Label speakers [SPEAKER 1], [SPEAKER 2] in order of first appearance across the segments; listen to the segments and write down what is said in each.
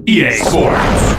[SPEAKER 1] EA Sports.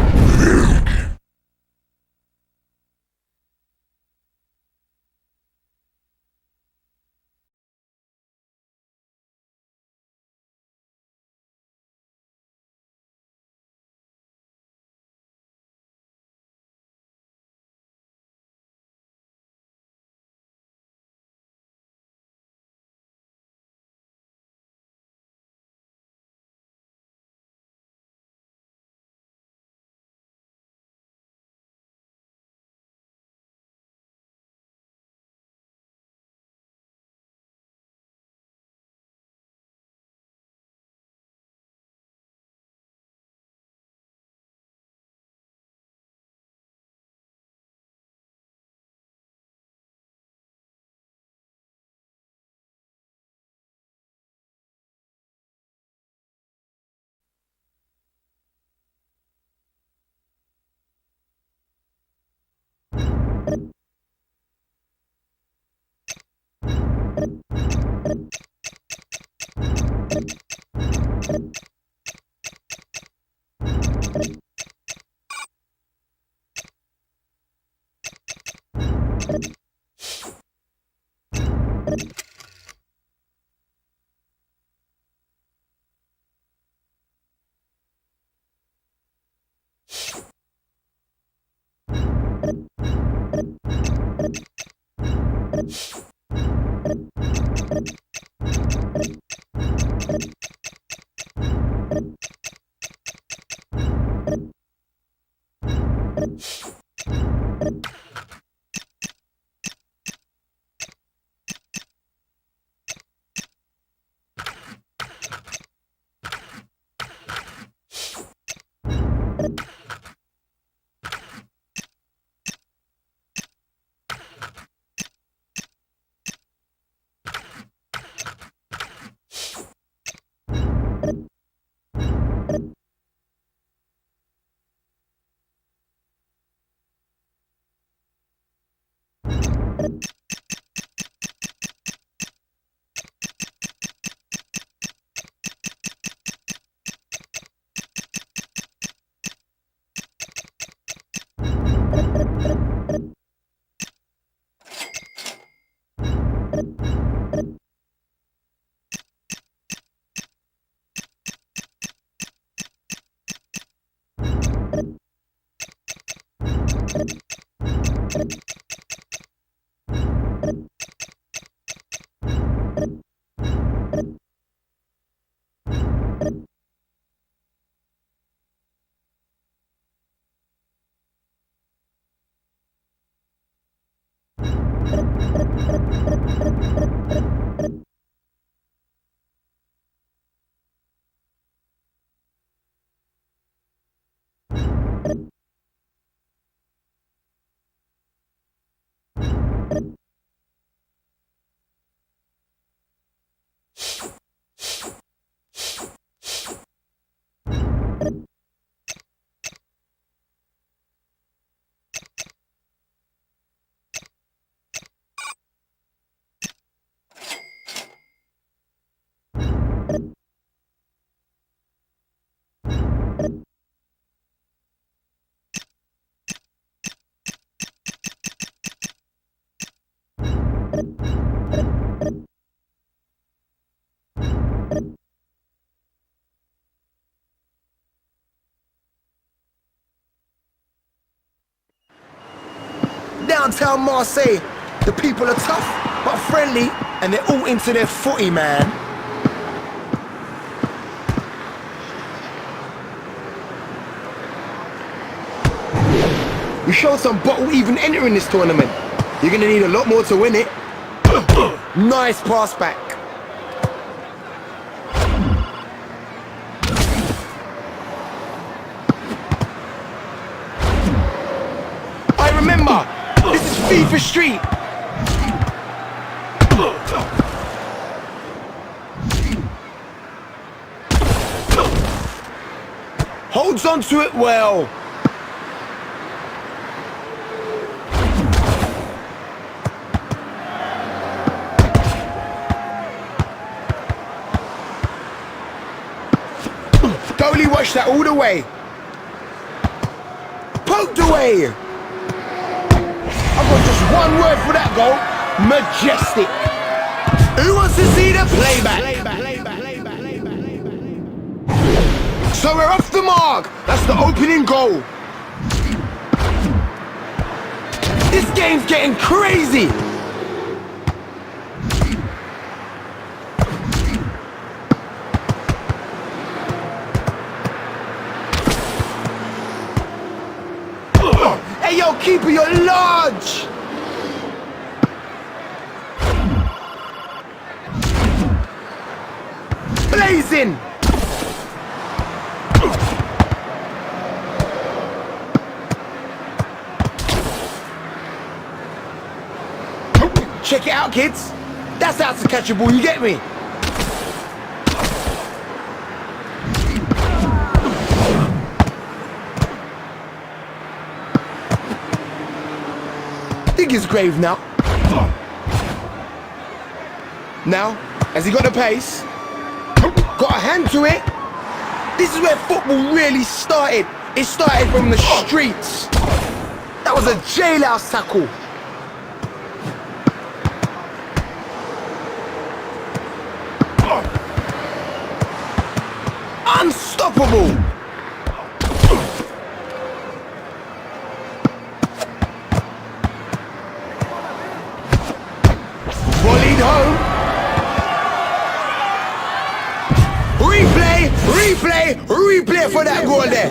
[SPEAKER 2] Downtown Marseille, the people are tough but friendly, and they're all into their footy, man. You showed some bottle even entering this tournament. You're gonna need a lot more to win it. Nice pass back. I remember, this is FIFA Street. Holds on to it well. Goalie watched that all the way. poked away. I've got just one word for that goal. Majestic. Who wants to see the playback? So we're off the mark. That's the opening goal. This game's getting crazy. Hey yo, keeper, you're large. Blazing. Check it out, kids. That's how to catch a ball, you get me? Dig his grave now. Now, has he got the pace? Got a hand to it. This is where football really started. It started from the streets. That was a jailhouse tackle. Unstoppable. Volleyed home. Replay for that goal there.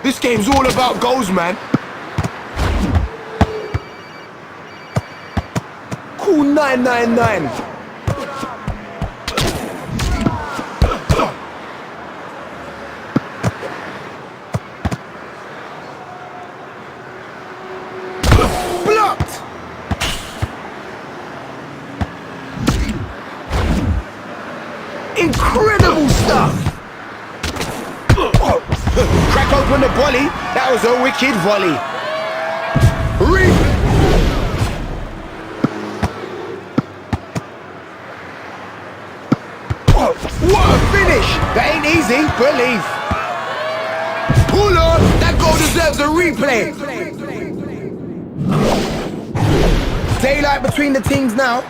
[SPEAKER 2] This game's all about goals, man. Cool 999. Blocked. Incredible stuff. Crack open the volley. That was a wicked volley. What a finish! That ain't easy, believe. Pull on, that goal deserves a replay. Daylight between the teams now.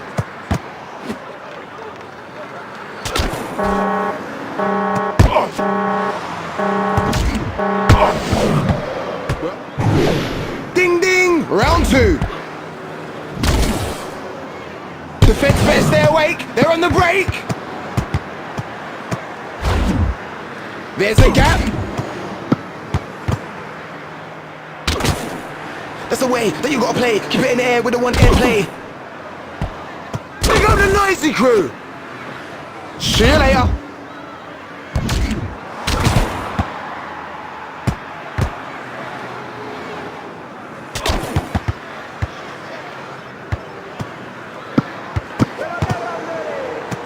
[SPEAKER 2] Ding ding, round two. Defense better stay awake, they're on the break. There's a gap. That's the way that you gotta play. Keep it in the air with the one-hand play. Big up the noisy crew. See you later.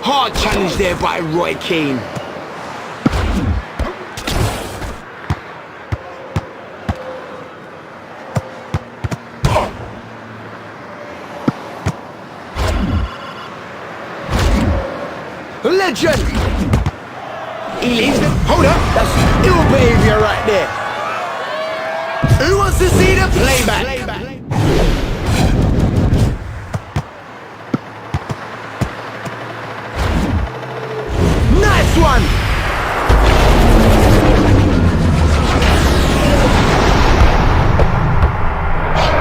[SPEAKER 2] Hard challenge there by Roy Keane. Legend! He leaves them. Hold up, that's ill behavior right there. Who wants to see the playback? Nice one!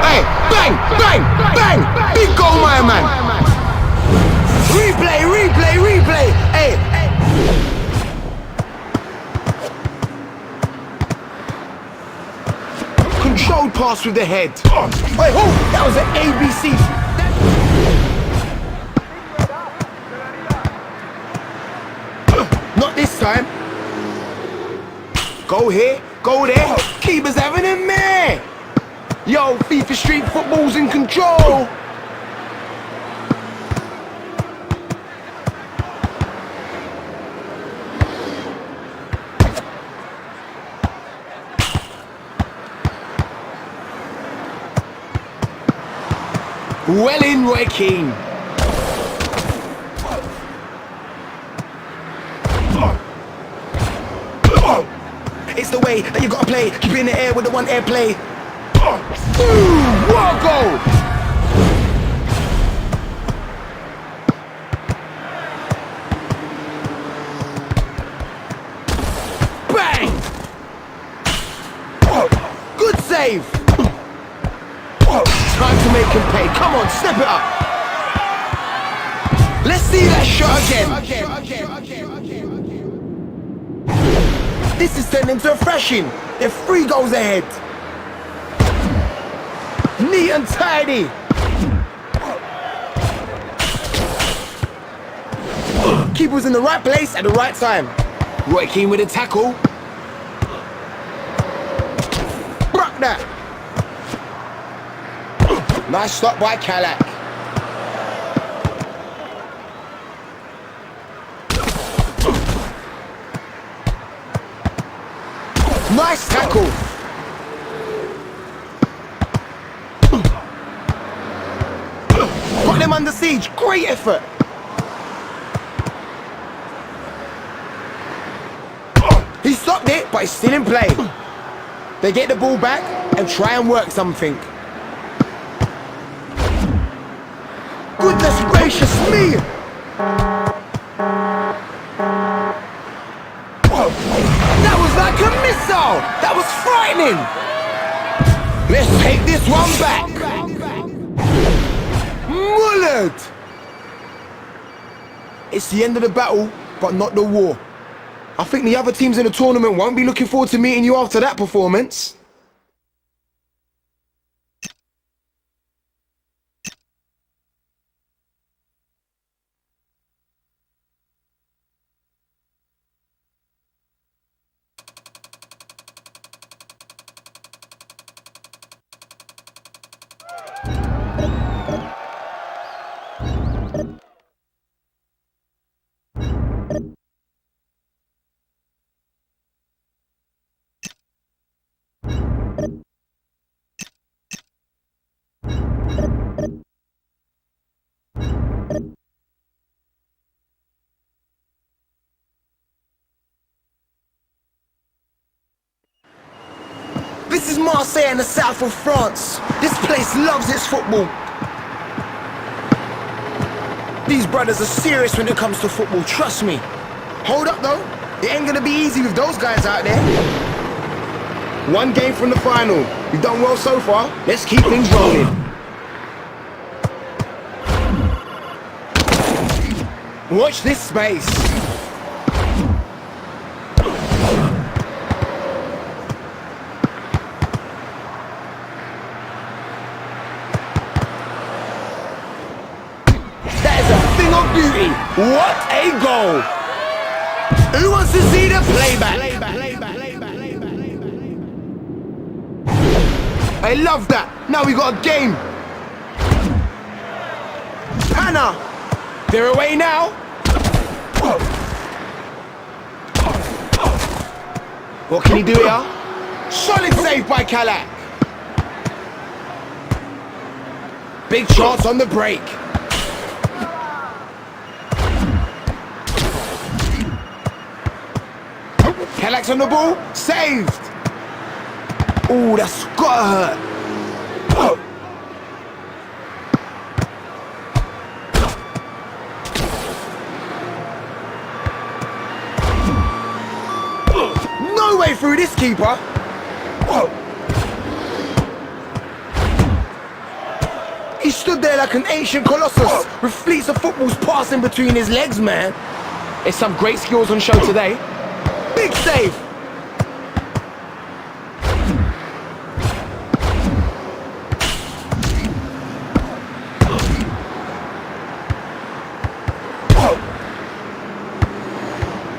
[SPEAKER 2] Hey, bang, bang, bang! Big goal, my man! Replay! Hey! Controlled pass with the head. Wait, oh! That was an ABC. Not this time. Go here, go there. Keeper's having a mare. Yo, FIFA Street Football's in control. Well in, Roy Keane. way that you gotta play. Keep it in the air with the one airplay. Ooh, what a goal! Bang! Good save! Time to make him pay. Come on, step it up. Let's see that shot again. This is turned into a thrashing. They're 3 goals ahead. Neat and tidy. Keeper was in the right place at the right time. Roy Keane with a tackle. Brock that. Nice stop by Kalak. Nice tackle. Got them under siege. Great effort. He stopped it, but he's still in play. They get the ball back and try and work something. Goodness gracious me! That was like a missile! That was frightening! Let's take this one back! Mullard! It's the end of the battle, but not the war. I think the other teams in the tournament won't be looking forward to meeting you after that performance. This is Marseille in the south of France. This place loves its football. These brothers are serious when it comes to football, trust me. Hold up though, it ain't gonna be easy with those guys out there. 1 game from the final. You've done well so far. Let's keep things rolling. Watch this space. Beauty. What a goal! Who wants to see the playback? I love that. Now we got a game. Hannah, they're away now. What can he do here? Solid save by Kalak. Big chance on the break. Kalak's on the ball, saved! Ooh, that's gotta hurt. No way through this keeper! He stood there like an ancient colossus with fleets of footballs passing between his legs, man. There's some great skills on show today. Big save!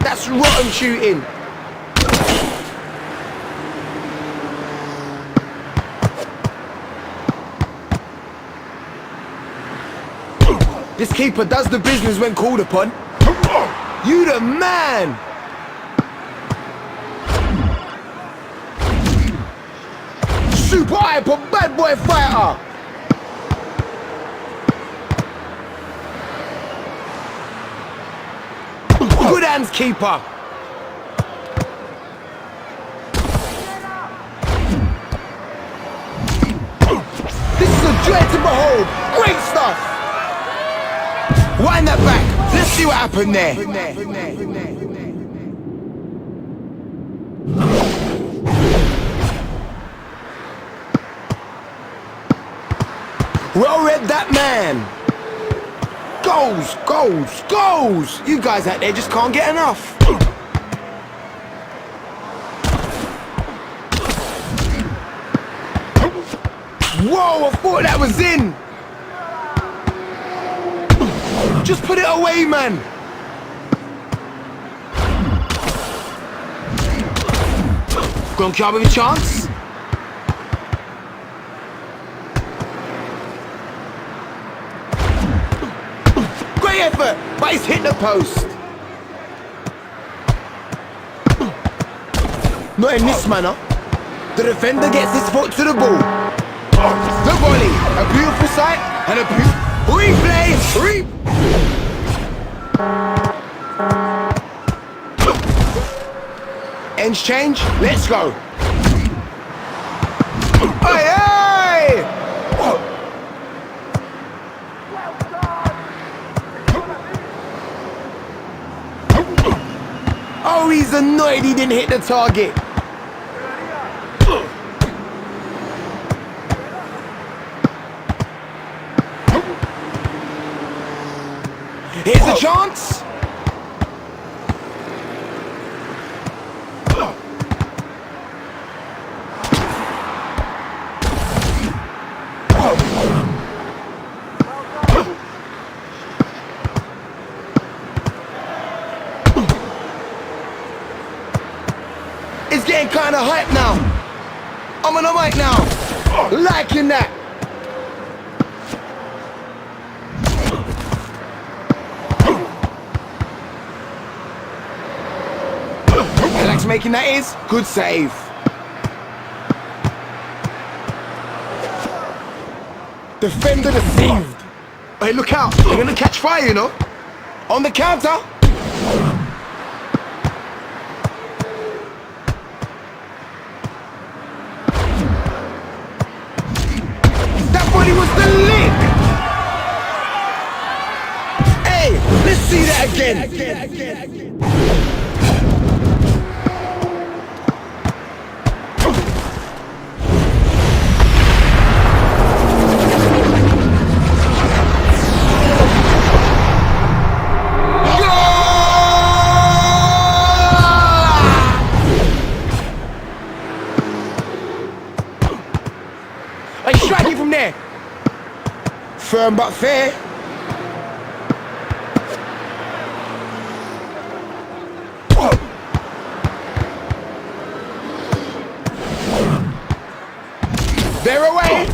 [SPEAKER 2] That's rotten shooting. This keeper does the business when called upon. You the man! Super hyper bad boy fighter. Good hands keeper. This is a joy to behold. Great stuff. Wind that back. Let's see what happened there. Well read that man. Goals, goals, goals. You guys out there just can't get enough. Whoa, I thought that was in. Just put it away, man. Gronk with a chance. Great effort, but he's hit the post. Not in this manner. The defender gets his foot to the ball. The volley, a beautiful sight and a beautiful replay. Ends change, let's go. Aye, aye. Oh, he's annoyed he didn't hit the target. Here's a chance. It's getting kind of hype now. I'm on the mic now. Liking that. Alex making that is good save. Defender deceived. Hey, look out! They're gonna catch fire, you know. On the counter. That body was the lick. Hey, let's see that again. Strike it from there. Firm but fair. They're away.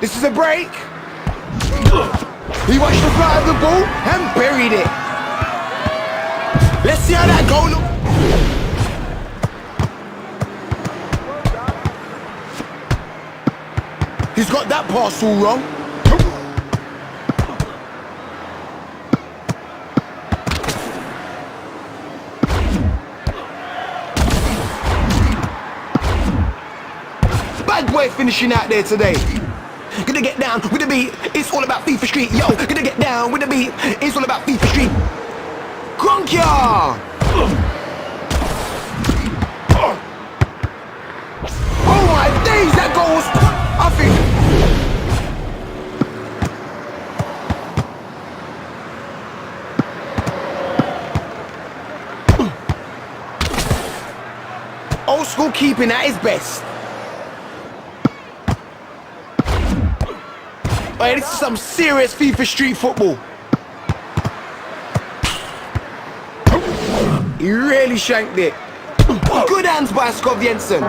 [SPEAKER 2] This is a break. He watched the fly of the ball and buried it. Let's see how that goal looks. He's got that pass all wrong. Bad boy finishing out there today. Gonna get down with the beat. It's all about FIFA Street. Yo, gonna get down with the beat. It's all about FIFA Street. Gronkia! Oh my days, that goal was... I think... Old school keeping at his best. Hey, this is some serious FIFA Street football. He really shanked it. Good hands by Skov Jensen.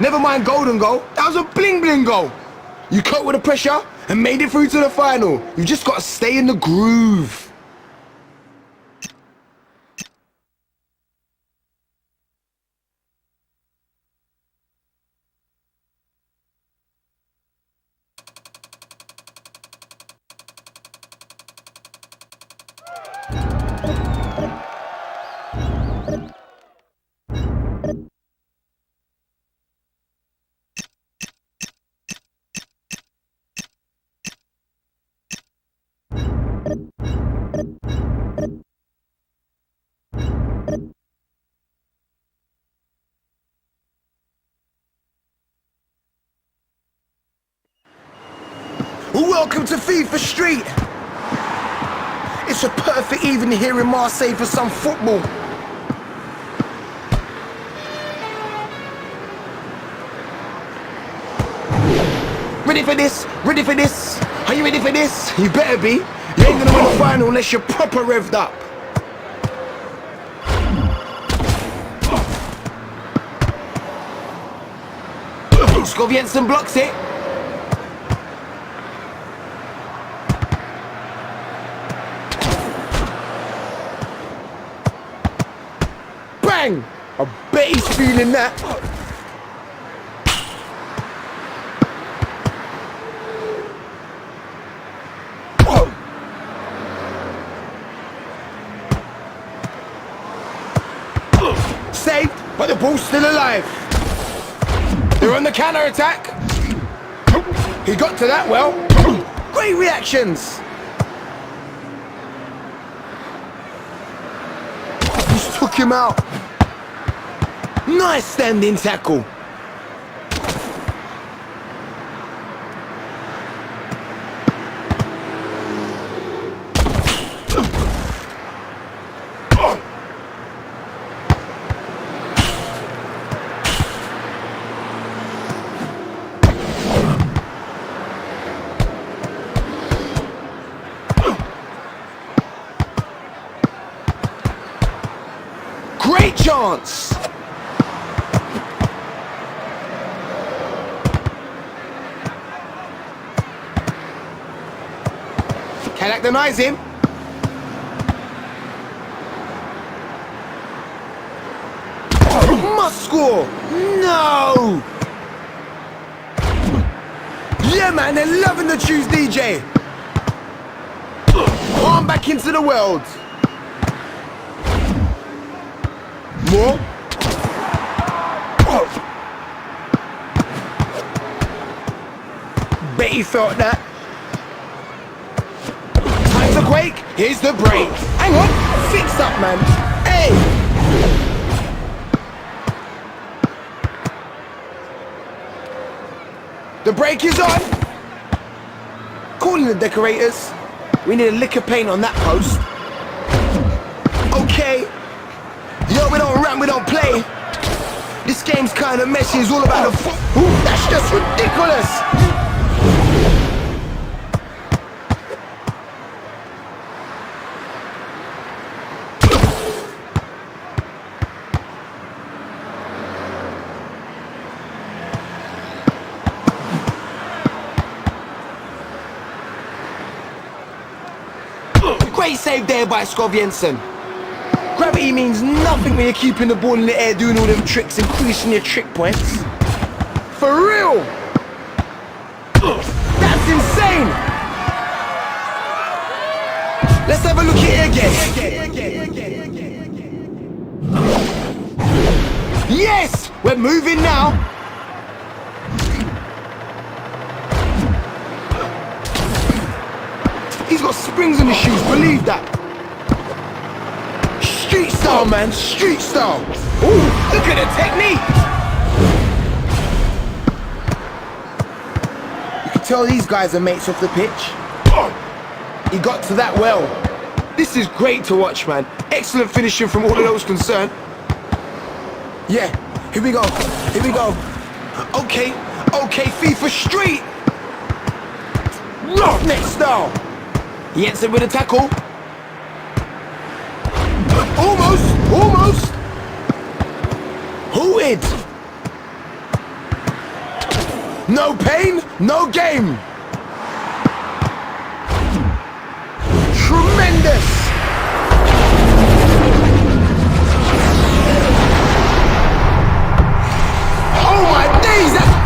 [SPEAKER 2] Never mind golden goal. That was a bling bling goal. You coped with the pressure and made it through to the final. You just got to stay in the groove. Welcome to FIFA Street. It's a perfect evening here in Marseille for some football. Ready for this? Ready for this? Are you ready for this? You better be. You ain't gonna win the final unless you're proper revved up. Jensen blocks it. Bang! I bet he's feeling that. Saved, but the ball's still alive. They're on the counter-attack. He got to that well. Great reactions. He's took him out. Nice standing tackle. Great chance! Cannot deny him. Must score! No! Yeah, man, they're loving the choose DJ. Arm back into the world. More. Bet he felt that. Time to quake. Here's the break. Hang on. Fixed up, man. Hey. The break is on. Calling the decorators. We need a lick of paint on that post. Okay. Yo, we don't run, we don't play. This game's kind of messy, it's all about the foot. Ooh, that's just ridiculous. Great save there by Jensen. Gravity means nothing when you're keeping the ball in the air, doing all them tricks, increasing your trick points. For real! That's insane! Let's have a look at it again. Yes! We're moving now. He's got springs in his shoes, believe that. Street style, man, street style. Ooh, look at the technique. You can tell these guys are mates off the pitch. He got to that well. This is great to watch, man. Excellent finishing from all of those concerned. Yeah, here we go, here we go. Okay, FIFA Street. Roughneck style. He answered with a tackle. Almost. Who hit? No pain, no game. Tremendous. Oh my days, that's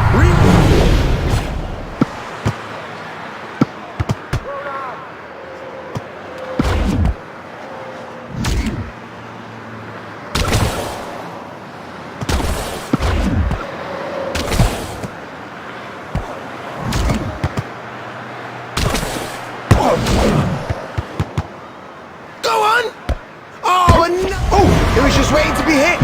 [SPEAKER 2] Just waiting to be hit.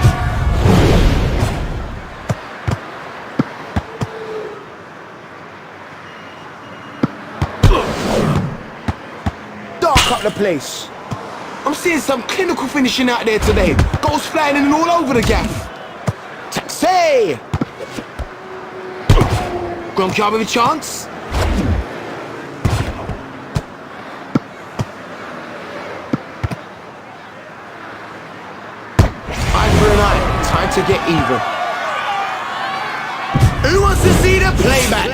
[SPEAKER 2] Dark up the place. I'm seeing some clinical finishing out there today. Goals flying in all over the gaff. Taxi! Gronkyard with a chance. Eye for an eye. Time to get even. Who wants to see the playback?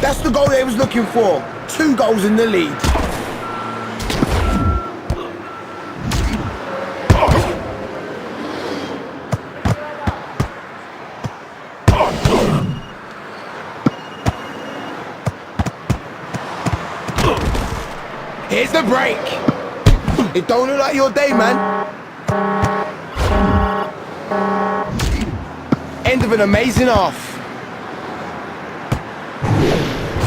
[SPEAKER 2] That's the goal they was looking for. 2 goals in the lead. Here's the break. It don't look like your day, man. End of an amazing half.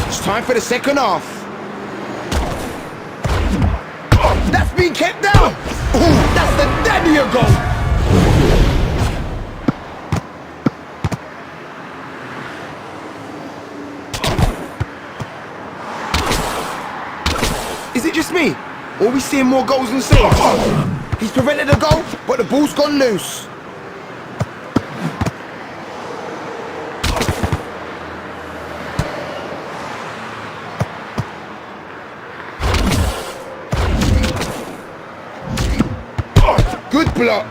[SPEAKER 2] It's time for the second half. That's been kept down. Ooh, that's the daddy of goal. Is it just me? Or are we seeing more goals than saves? He's prevented a goal, but the ball's gone loose. Good block.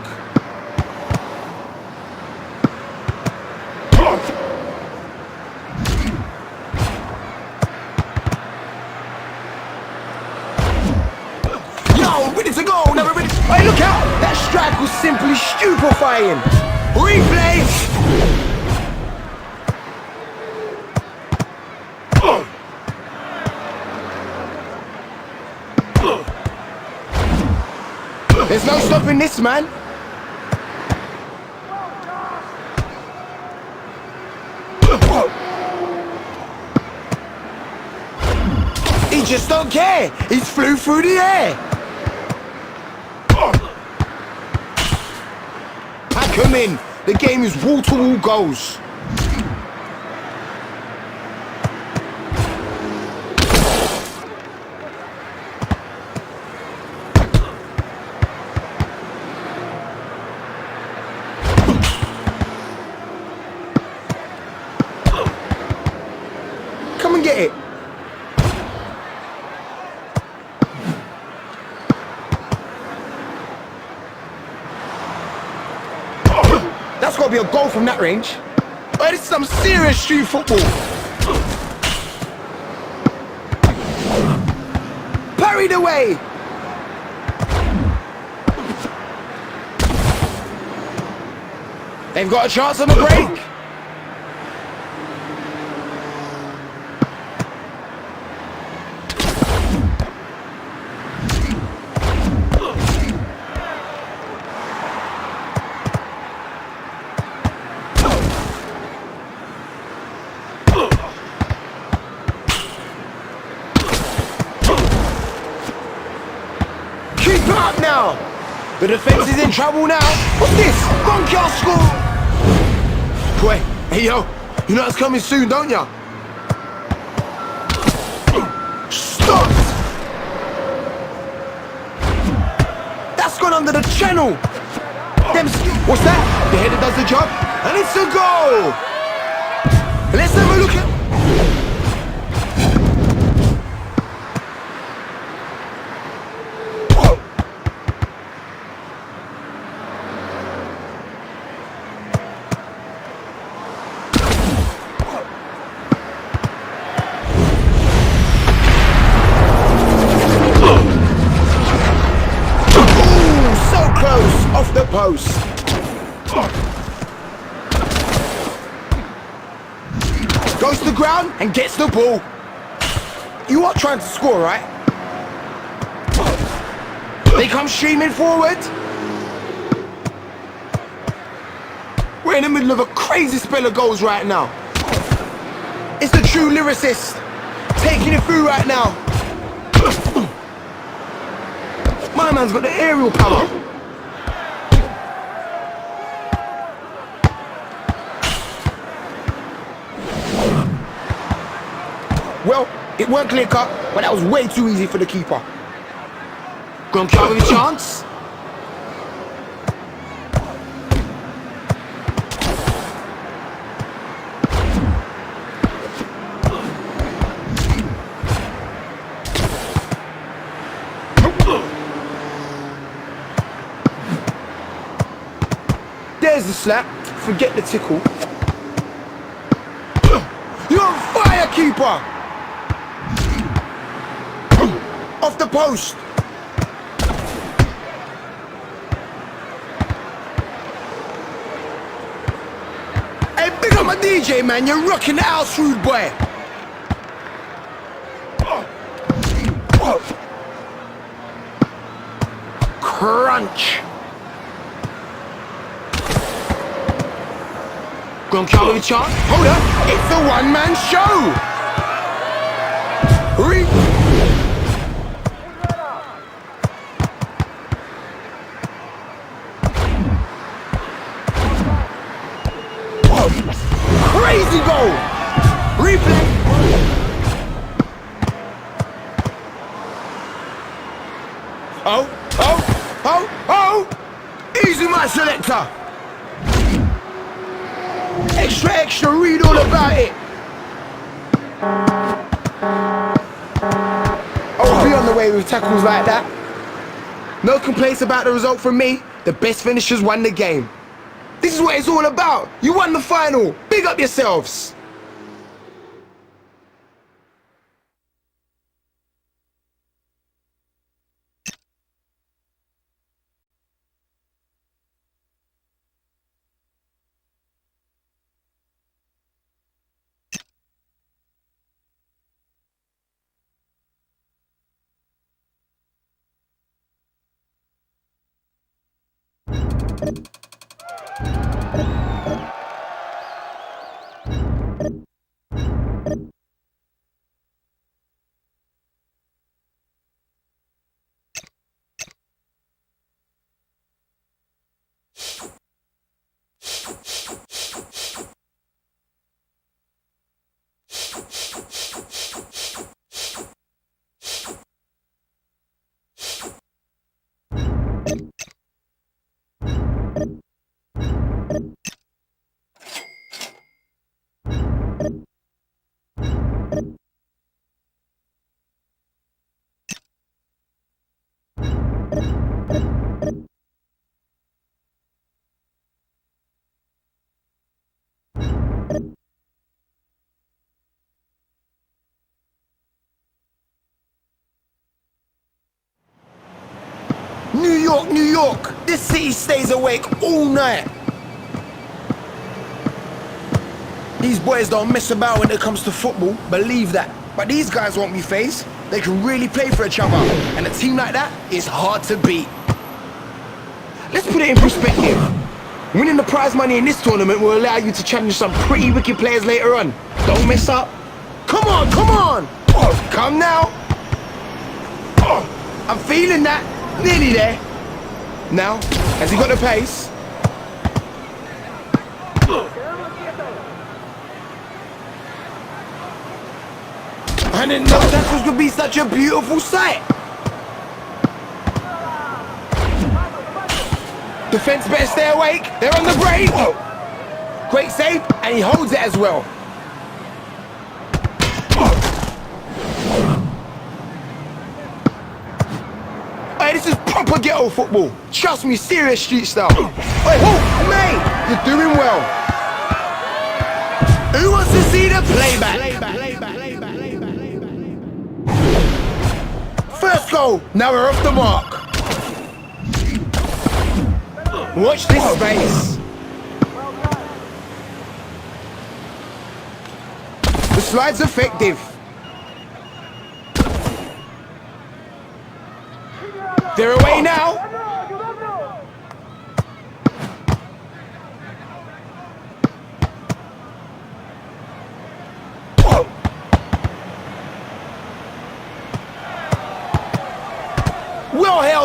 [SPEAKER 2] Ready to go, never ready. Hey, look out! That strike was simply stupefying. Replay! There's no stopping this, man. He just don't care. He's flew through the air. Come in. The game is wall-to-wall goals. Come and get it. That's got to be a goal from that range. Oh, this is some serious street football. Parried away. They've got a chance on the break. Up now. The defense is in trouble now. What's this? Gronkyard score. Boy, hey yo, you know it's coming soon, don't ya? Stop! That's gone under the channel. What's that? The header does the job, and it's a goal. Let's have a look at. Off the post. Goes to the ground and gets the ball. You are trying to score, right? They come streaming forward. We're in the middle of a crazy spell of goals right now. It's the true lyricist taking it through right now. My man's got the aerial power. Well, it weren't clear cut, but that was way too easy for the keeper.
[SPEAKER 1] Gronk out with a chance.
[SPEAKER 2] There's the slap. Forget the tickle. You're on fire, keeper! Off the post. Hey, big up my DJ, man. You're rocking the house, rude boy. Crunch.
[SPEAKER 1] Gronk out with a chance.
[SPEAKER 2] Hold up, it's a one-man show. Crazy goal. Replay. Oh. Easy, my selector. Extra, read all about it. I'll be on the way with tackles like that. No complaints about the result from me. The best finishers won the game. This is what it's all about. You won the final. Big up yourselves. New York, this city stays awake all night. These boys don't mess about when it comes to football, believe that. But these guys won't be phased. They can really play for each other, and a team like that is hard to beat. Let's put it in perspective. Winning the prize money in this tournament will allow you to challenge some pretty wicked players later on. Don't mess up. Come on! Come now! I'm feeling that. Nearly there. Now, has he got the pace? I didn't know tackles could be such a beautiful sight. Defense better stay awake. They're on the break. Great save, and he holds it as well. Hey, this is proper ghetto football. Trust me, serious street style. Hey, mate, you're doing well. Who wants to see the playback? First goal, now we're off the mark. Watch this space. The slide's effective. They're away now.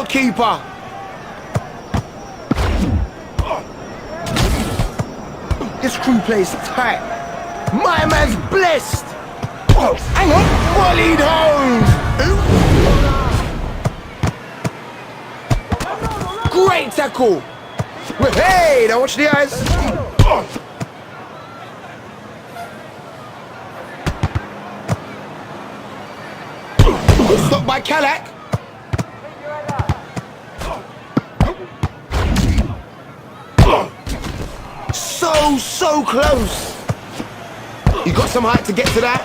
[SPEAKER 2] goalkeeper. This crew plays tight. My man's blessed. Hang on, volleyed home. Great tackle. Hey, now watch the eyes. Stopped by Kalak. So close. You got some height to get to that.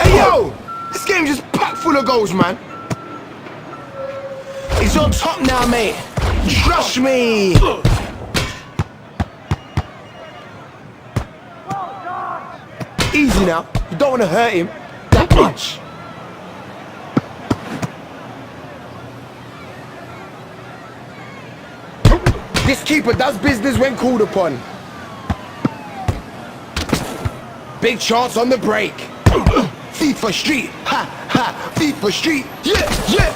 [SPEAKER 2] Hey yo, this game just packed full of goals, man. He's on top now, mate. Trust me. Easy now, you don't want to hurt him that much. This keeper does business when called upon. Big chance on the break. FIFA Street, ha ha, FIFA Street, yeah, yeah.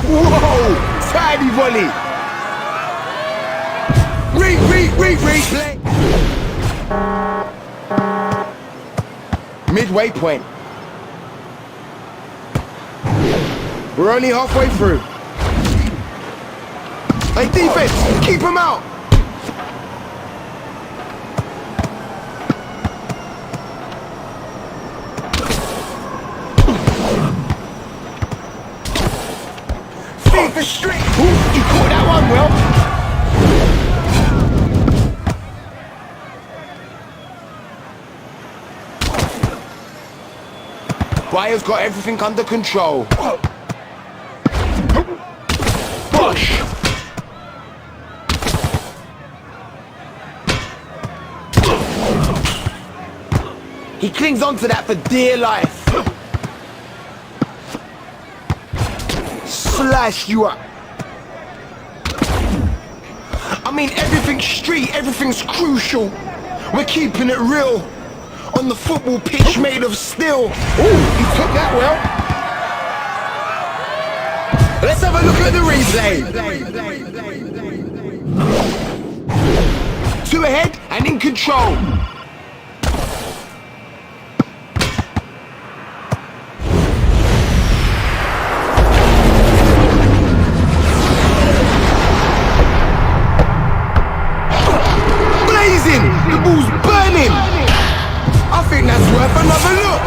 [SPEAKER 2] Whoa! Tidy volley! Replay! Midway point. We're only halfway through. Hey, defense! Keep him out! FIFA Street! Ooh, you caught that one well. Bayer's got everything under control. Push! He clings onto that for dear life. Slash you up. I mean, everything's street, everything's crucial. We're keeping it real on the football pitch made of steel. Ooh, he took that well. Let's have a look at the replay. 2 ahead and in control. The ball's burning! I think that's worth another look!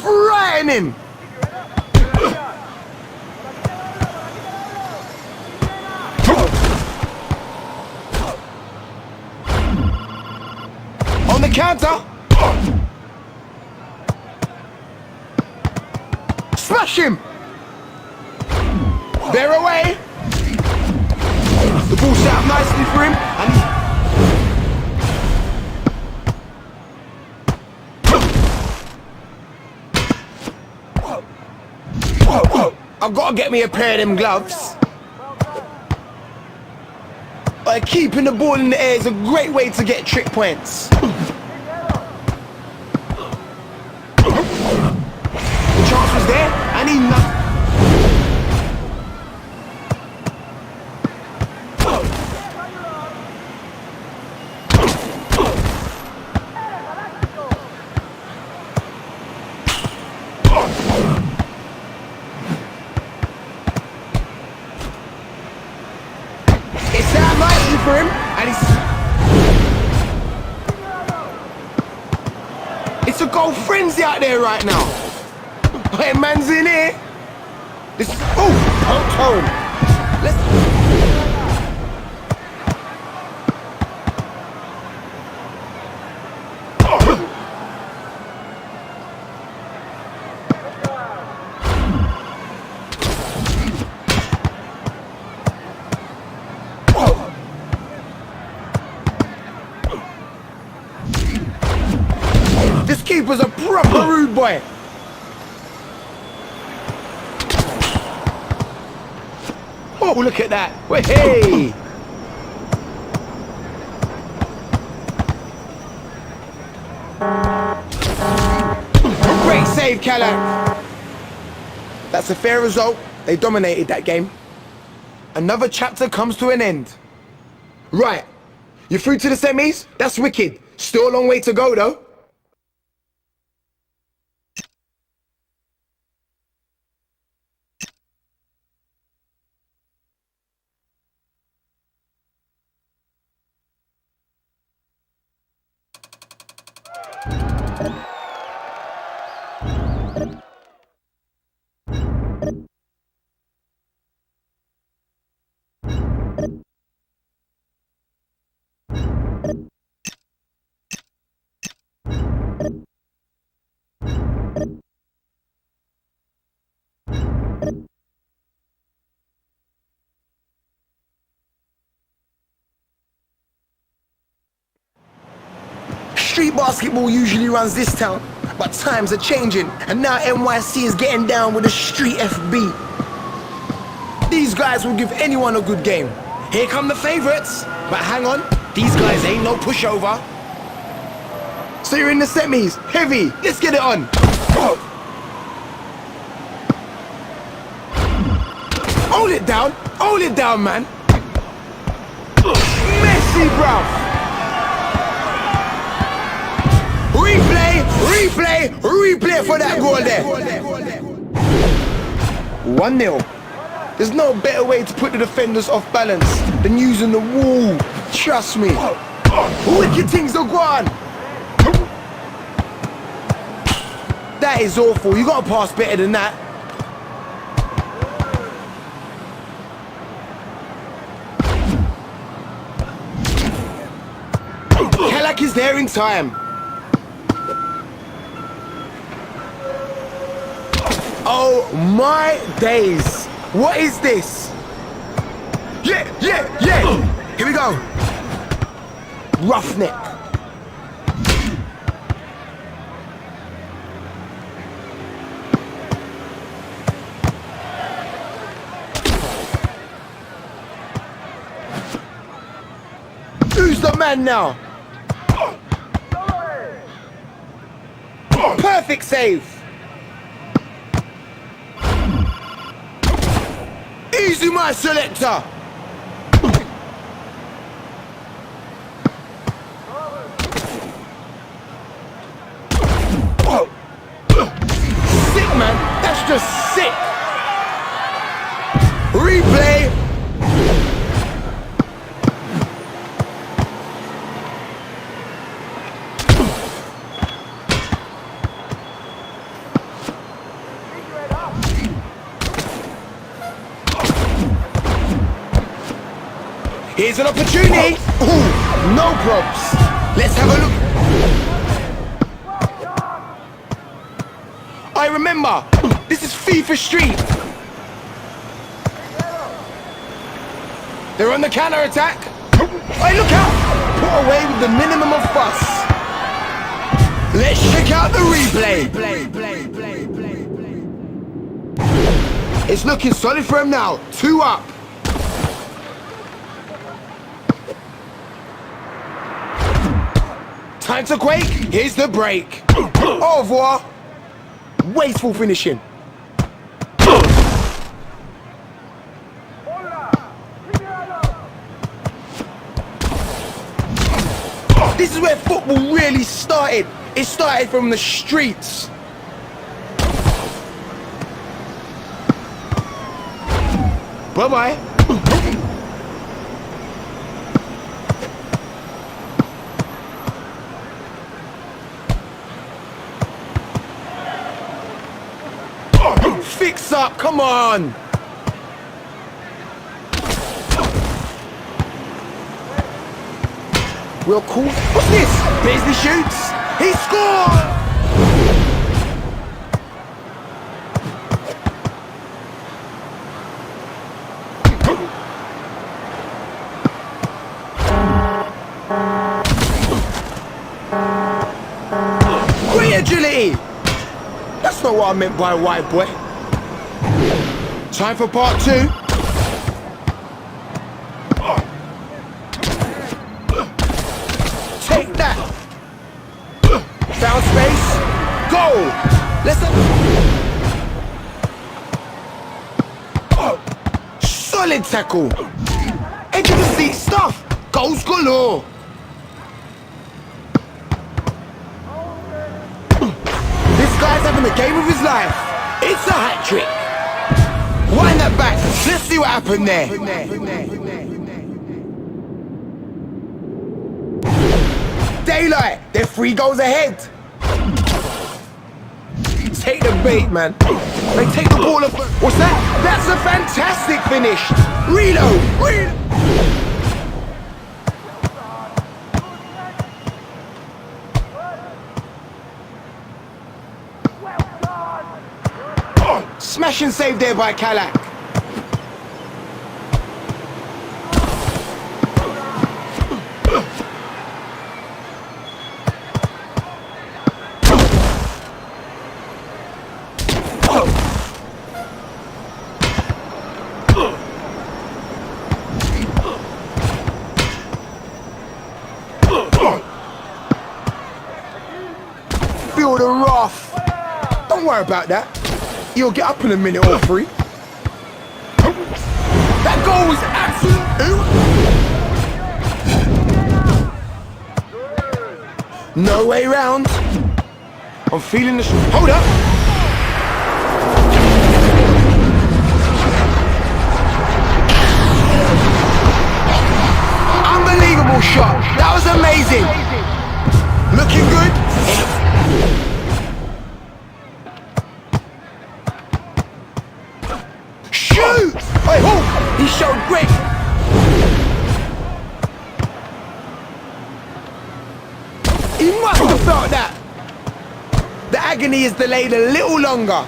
[SPEAKER 2] Frightening! On the counter! Smash him! They're away! The ball set up nicely for him, and I've got to get me a pair of them gloves. Keeping the ball in the air is a great way to get trick points. Chance was there, and he it's that nicely for him, and it's a goal frenzy out there right now. Hey, man's in here. This is home. Let's. keeper's a proper rude boy. Oh, look at that. Hey! Great save, Callum. That's a fair result. They dominated that game. Another chapter comes to an end. Right. You're through to the semis? That's wicked. Still a long way to go, though. Street basketball usually runs this town, but times are changing, and now NYC is getting down with a street FB. These guys will give anyone a good game. Here come the favourites, but hang on, these guys ain't no pushover. So you're in the semis, heavy, let's get it on. Hold it down, man. Messy, bruv. Replay for that goal there. 1-0. There's no better way to put the defenders off balance than using the wall. Trust me. Wicked things are gone. That is awful. You gotta pass better than that. Kalak is there in time. Oh my days. What is this? Yeah. Here we go. Roughneck. Who's the man now? Perfect save. Easy, my selector. Sick, man. That's just sick. Replay. Here's an opportunity. Ooh, no props. Let's have a look. I remember. This is FIFA Street. They're on the counter-attack. Hey, look out. Put away with the minimum of fuss. Let's check out the replay. It's looking solid for him now. 2 up. Time to quake, here's the break. Au revoir. Wasteful finishing. This is where football really started. It started from the streets. Bye-bye. Fix up, come on! Real cool. What's this? Beasley shoots. He scored! Great agility! That's not what I meant by white boy. Time for part 2. Take that. Found space. Goal. Let's solid tackle. Edge of the seat stuff. Goals galore. This guy's having the game of his life. It's a hat trick. Wind that back. Let's see what happened there. Daylight. They're 3 goals ahead. Take the bait, man. They take the ball up. What's that? That's a fantastic finish. Reload. Smash and save there by Kalak. Feel the wrath. Don't worry about that. You'll get up in a minute or 3. That goal was absolute. No way round. I'm feeling the. Hold up. Unbelievable shot. That was amazing. Looking good. Shoot! Hey, oh, he showed great. He must have felt that. The agony is delayed a little longer.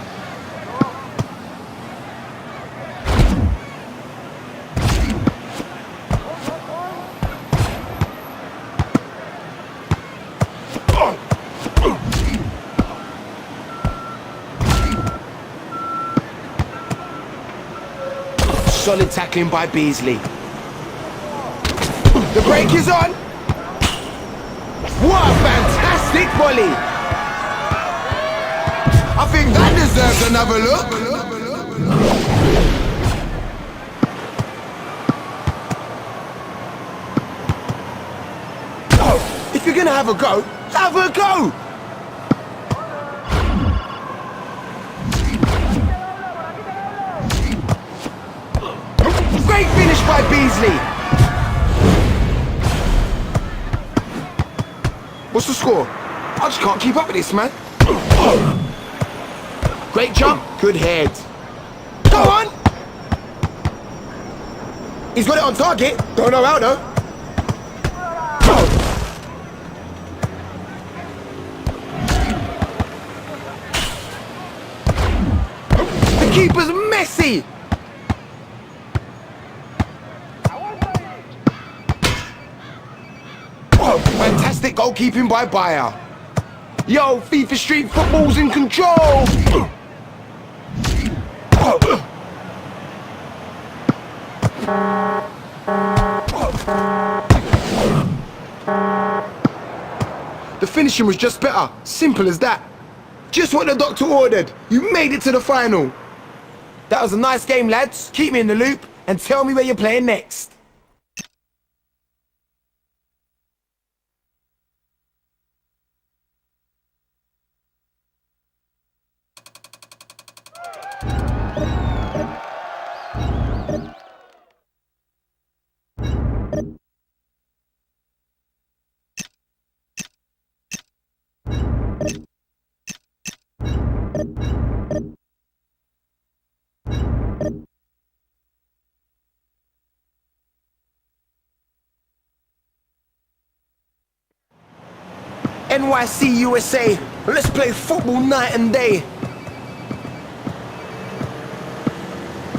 [SPEAKER 2] Solid tackling by Beasley. The break is on. What a fantastic volley. I think that deserves another look. Oh, if you're gonna have a go, have a go. Great finish by Beasley. What's the score? I just can't keep up with this, man. Great jump. Good head. Go on. He's got it on target. Don't know how though. The keeper's messy. Fantastic goalkeeping by Bayer. Yo, FIFA Street Football's in control. The finishing was just better. Simple as that. Just what the doctor ordered. You made it to the final. That was a nice game, lads. Keep me in the loop and tell me where you're playing next. NYC USA, let's play football night and day.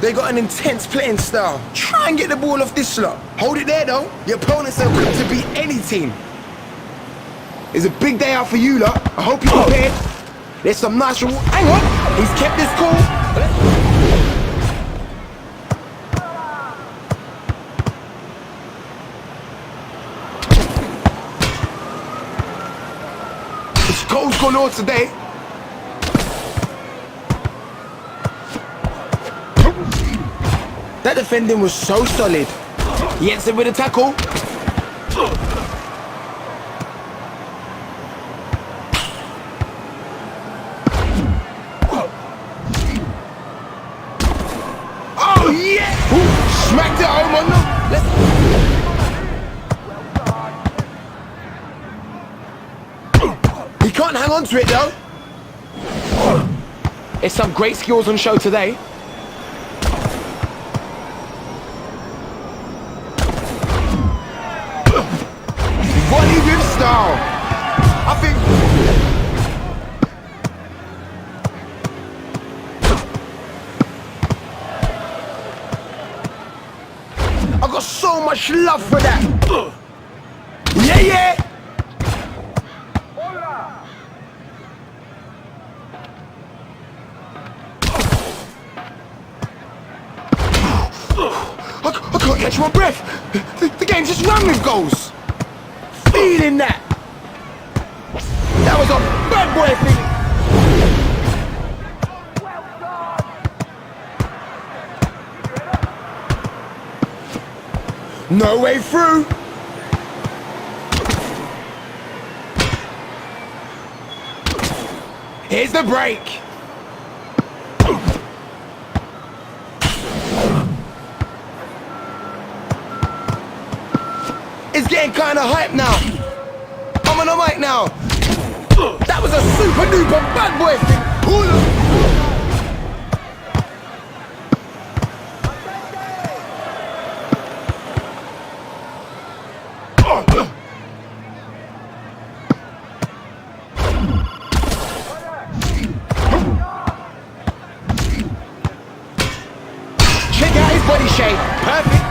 [SPEAKER 2] They got an intense playing style. Try and get the ball off this slot. Hold it there though. Your opponents are equipped to beat any team. It's a big day out for you lot. I hope you're prepared. There's some nice... Hang on! He's kept this cool. His goal's gone on today. That defending was so solid. He hits it with a tackle. Oh yeah! Ooh, smacked it home on them. He can't hang on to it though. It's some great skills on show today. Volley with style. I think. I got so much love for that. Yeah, yeah. I can't catch my breath. The game just ran with goals. Feeling that. That was a bad boy feeling. No way through. Here's the break. It's getting kind of hype now. I'm on the mic now. That was a super duper bad boy thing. Check out his body shape. Perfect.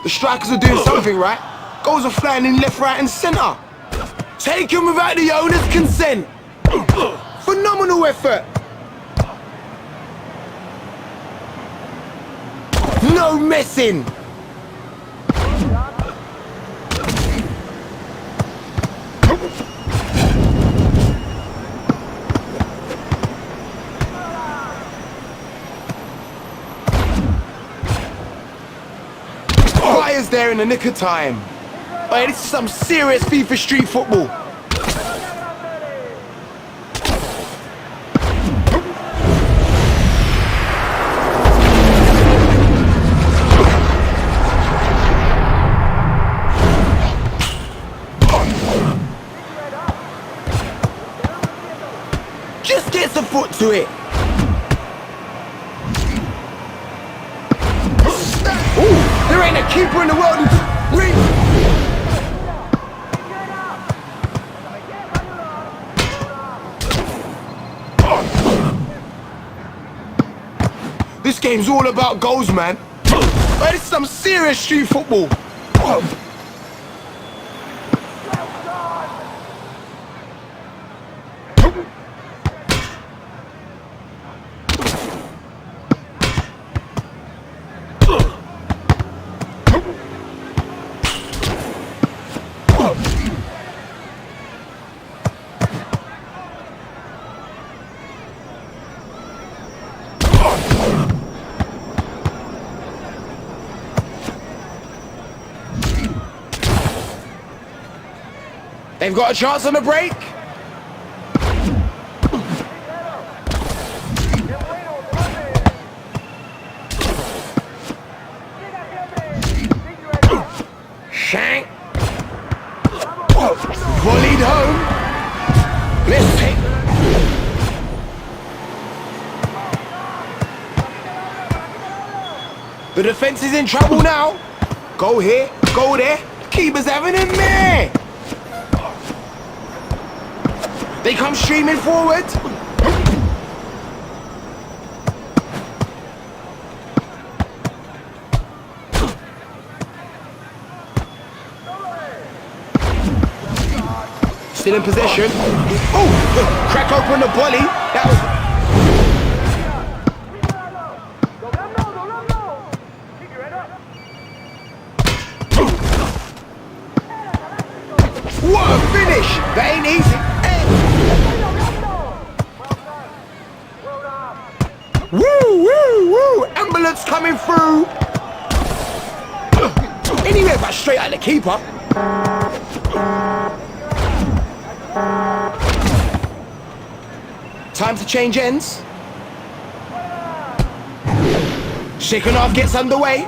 [SPEAKER 2] The strikers are doing something right. Goals are flying in left, right and centre. Taken without the owner's consent. Phenomenal effort. No messing. Fire's there in the nick of time. Hey, this is some serious FIFA street football. Just gets a foot to it. Ooh, there ain't a keeper in the world who can... This game's all about goals, man. But this is some serious street football. They've got a chance on the break. Shank. Volleyed home. Let's take. The defense is in trouble now. Go here, go there. Keeper's having it there. They come streaming forward. Still in possession. Oh, crack open the volley. That was... What a finish! That ain't easy. Woo, woo, woo! Ambulance coming through. Anywhere but straight at the keeper. Time to change ends. Second half gets underway.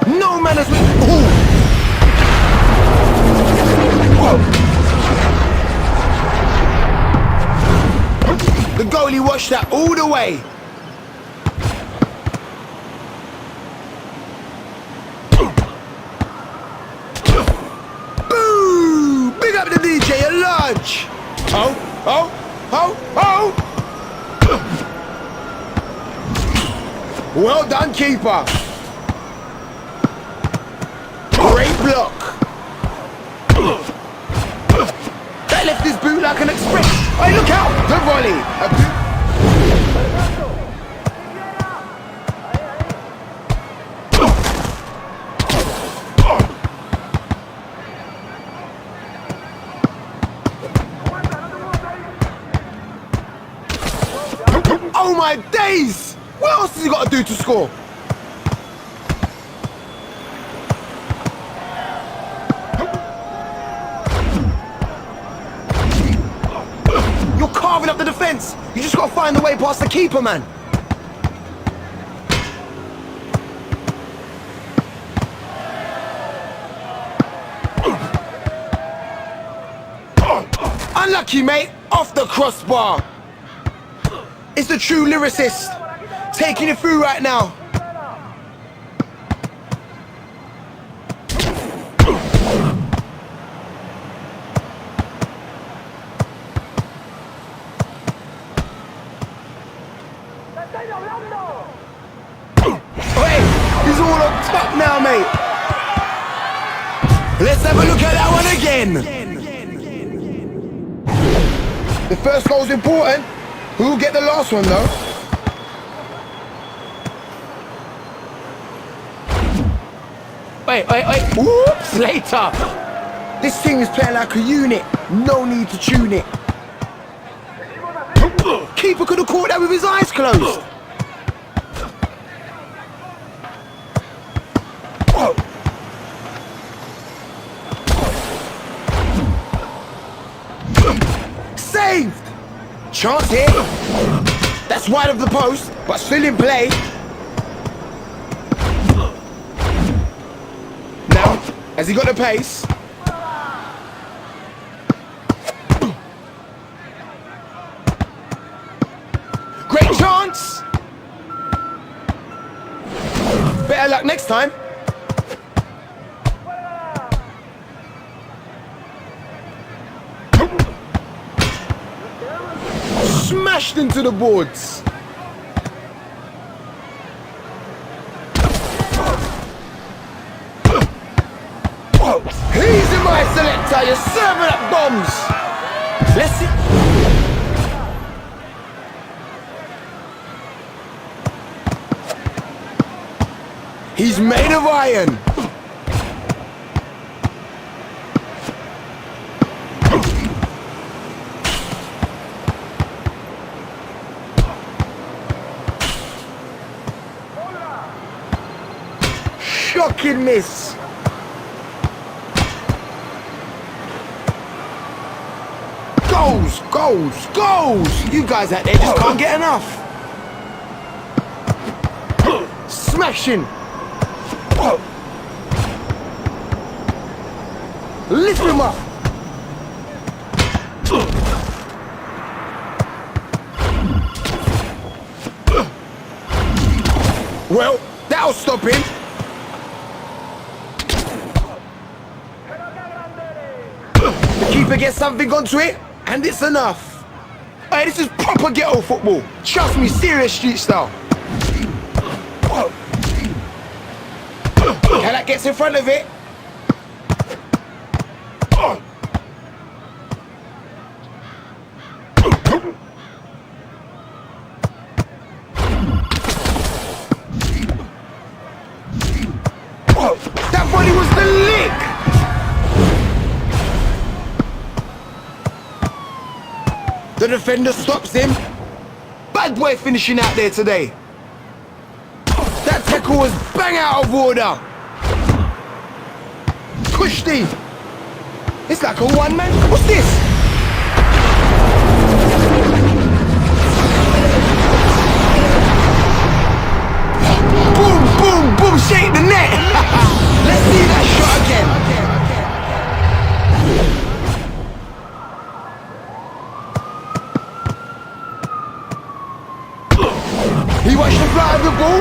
[SPEAKER 2] No manners with... Ooh. The goalie watched that all the way. Boo! Big up the DJ, a large. Oh, oh, oh, oh! Well done, keeper. Great block. That left his boot like an express. Hey, look out! The volley. Oh my days! What else has he got to do to score? You're carving up the defense. You just got to find the way past the keeper, man. Unlucky, mate. Off the crossbar. It's the true lyricist taking it through right now. Hey, he's all up top now, mate. Let's have a look at that one again. The first goal's important. Who'll get the last one, though? Wait. Whoops, later. This team is playing like a unit. No need to tune it. Keeper could have caught that with his eyes closed. Saved! Chance here. That's wide of the post, but still in play. Now, has he got the pace? Great chance! Better luck next time. Smashed into the boards. Easy, my selector, you're serving up bombs. Let's see. He's made of iron. Shocking miss. Goals! You guys out there just can't get enough. Smashing. Lift him up. Well, that'll stop him. The keeper gets something onto it, and it's enough. Hey, this is proper ghetto football. Trust me, serious street style. That gets in front of it. Oh, that body was the lick! The defender stops him. Bad boy finishing out there today. That tackle was bang out of order. Kushti. It's like a one-man. What's this? Boom, boom, boom, shake the net. Let's see that shot again. He watched the fly of the ball.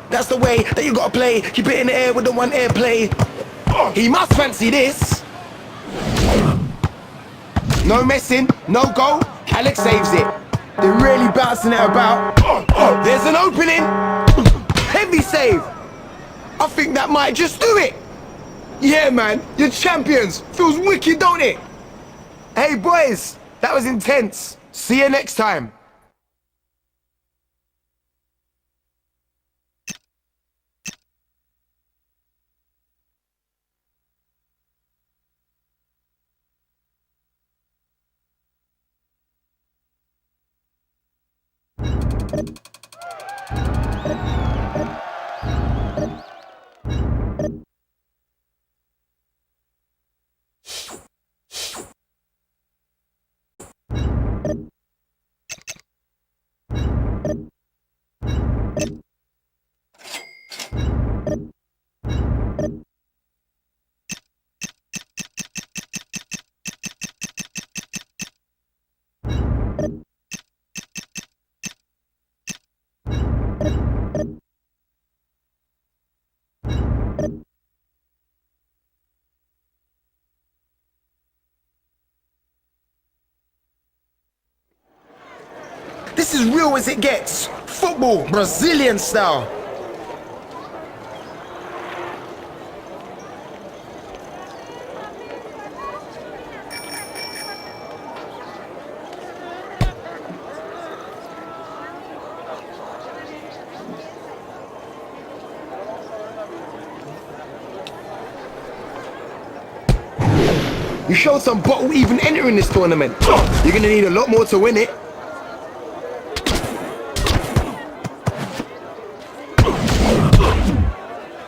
[SPEAKER 2] That's the way that you gotta play. Keep it in the air with the one airplay. He must fancy this. No messing, no goal. Alex saves it. They're really bouncing it about. There's an opening. Heavy save. I think that might just do it. Yeah, man, you're champions. Feels wicked, don't it? Hey, boys, that was intense. See you next time. This is real as it gets. Football, Brazilian style. You showed some bottle even entering this tournament. You're gonna need a lot more to win it.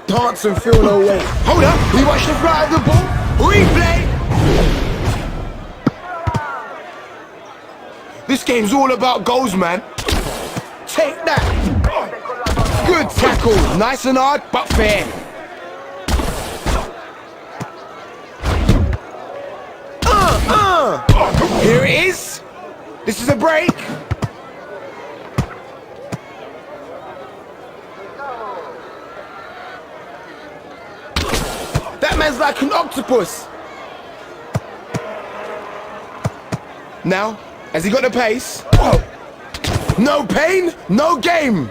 [SPEAKER 2] Dance and feel no way. Hold up, we watch the fly of the ball. Replay. This game's all about goals, man. Take that. Good tackle. Nice and hard, but fair. Here it is. This is a break. That man's like an octopus. Now, has he got the pace? No pain, no game.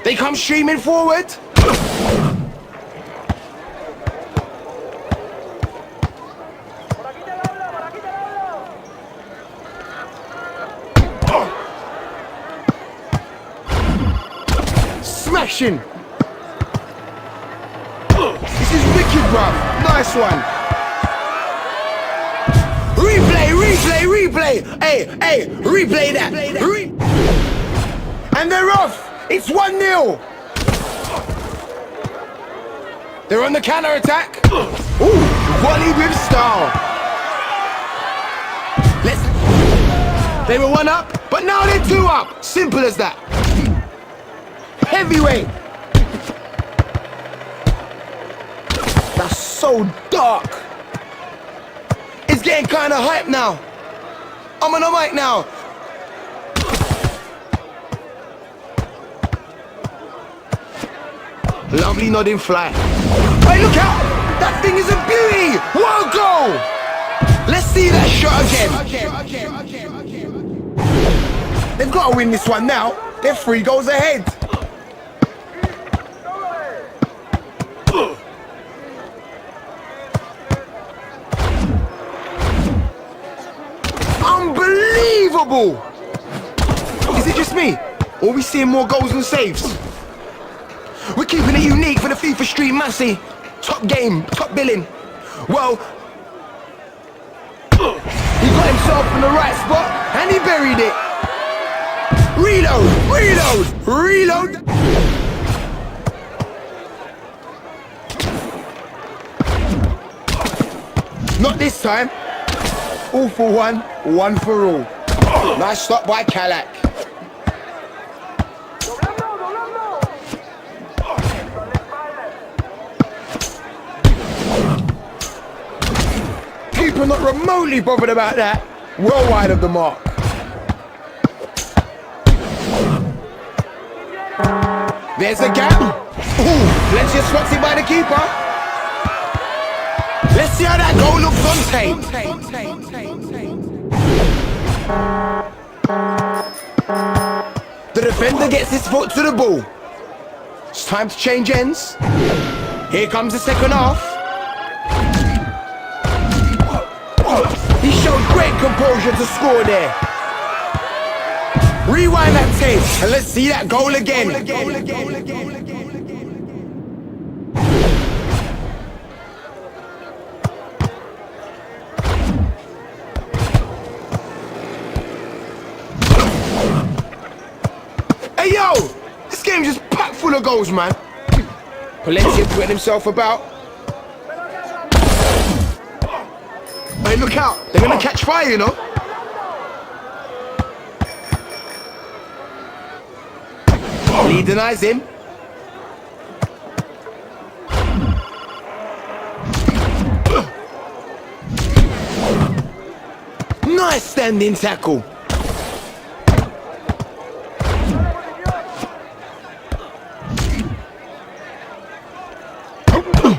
[SPEAKER 2] They come streaming forward. Smashing. This is wicked, bruv. Nice one. Replay, replay, replay. Hey, replay that. And they're off. It's 1-0. They're on the counter-attack. Ooh, volley with style. They were 1 up, but now they're 2 up. Simple as that. Heavyweight. That's so so dark. It's getting kind of hype now. I'm on the mic now. Lovely nodding fly. Hey, look out! That thing is a beauty! What a goal! Let's see that shot again. They've got to win this one now. They're 3 goals ahead. Unbelievable! Is it just me? Or are we seeing more goals and saves? We're keeping it unique for the FIFA Street Massey. Top game, top billing. Well, he got himself in the right spot and he buried it. Reload, reload, reload. Not this time. All for one, one for all. Nice stop by Kalak. Keeper not remotely bothered about that. Well wide of the mark. There's a gap. Ooh, plenty of spots in by the keeper. Let's see how that goal looks on tape. The defender gets his foot to the ball. It's time to change ends. Here comes the second half. He showed great composure to score there. Rewind that tape and let's see that goal again. Hey yo, this game's just packed full of goals, man. Palencia putting himself about. Hey, look out, they're gonna catch fire, you know. Lee denies him. Nice standing tackle.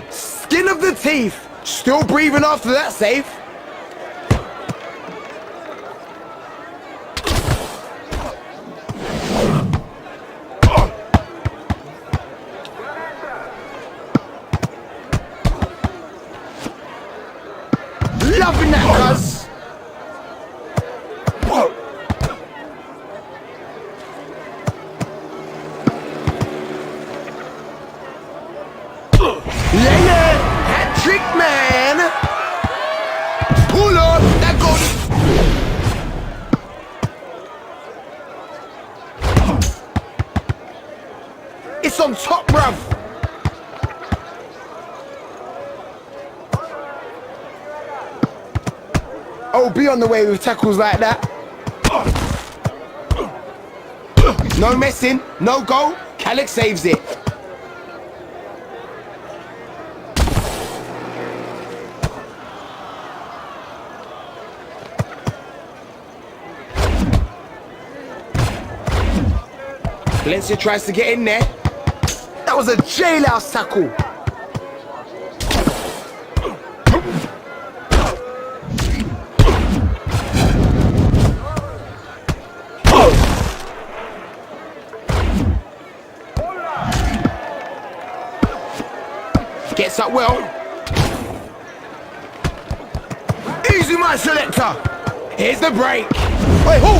[SPEAKER 2] Skin of the teeth. Still breathing after that save. Loving that, cuz. Leonard, hat-trick man. Pull up, that goal. It's on top, bruv. Oh, be on the way with tackles like that. No messing, no goal. Kalak saves it. Valencia tries to get in there. That was a jailhouse tackle. Gets up well. Easy, my selector. Here's the break. Wait, who?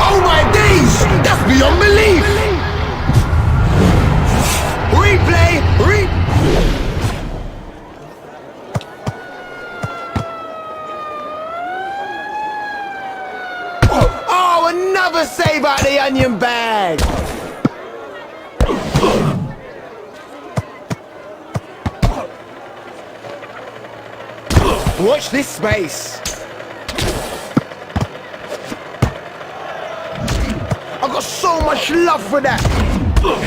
[SPEAKER 2] Oh my days! That's beyond belief. Replay. Another save out the onion bag. Watch this space. I've got got so much love for that.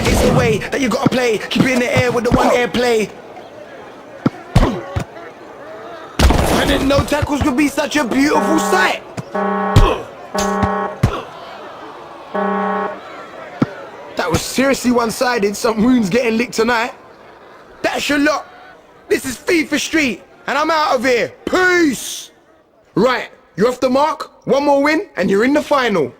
[SPEAKER 2] It's the way that you gotta play. Keep it in the air with the one airplay. I didn't know tackles could be such a beautiful sight. That was seriously one-sided. Some wounds getting licked tonight. That's your lot. This is FIFA Street, and I'm out of here. Peace. Right, you're off the mark. One more win, and you're in the final.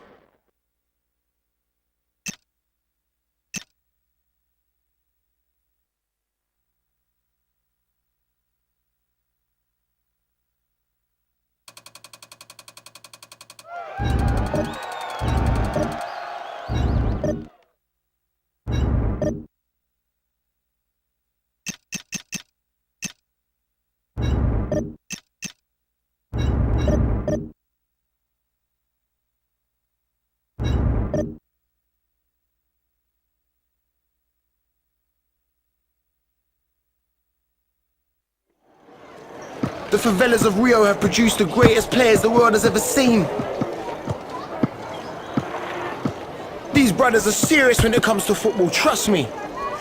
[SPEAKER 2] The favelas of Rio have produced the greatest players the world has ever seen. These brothers are serious when it comes to football, trust me.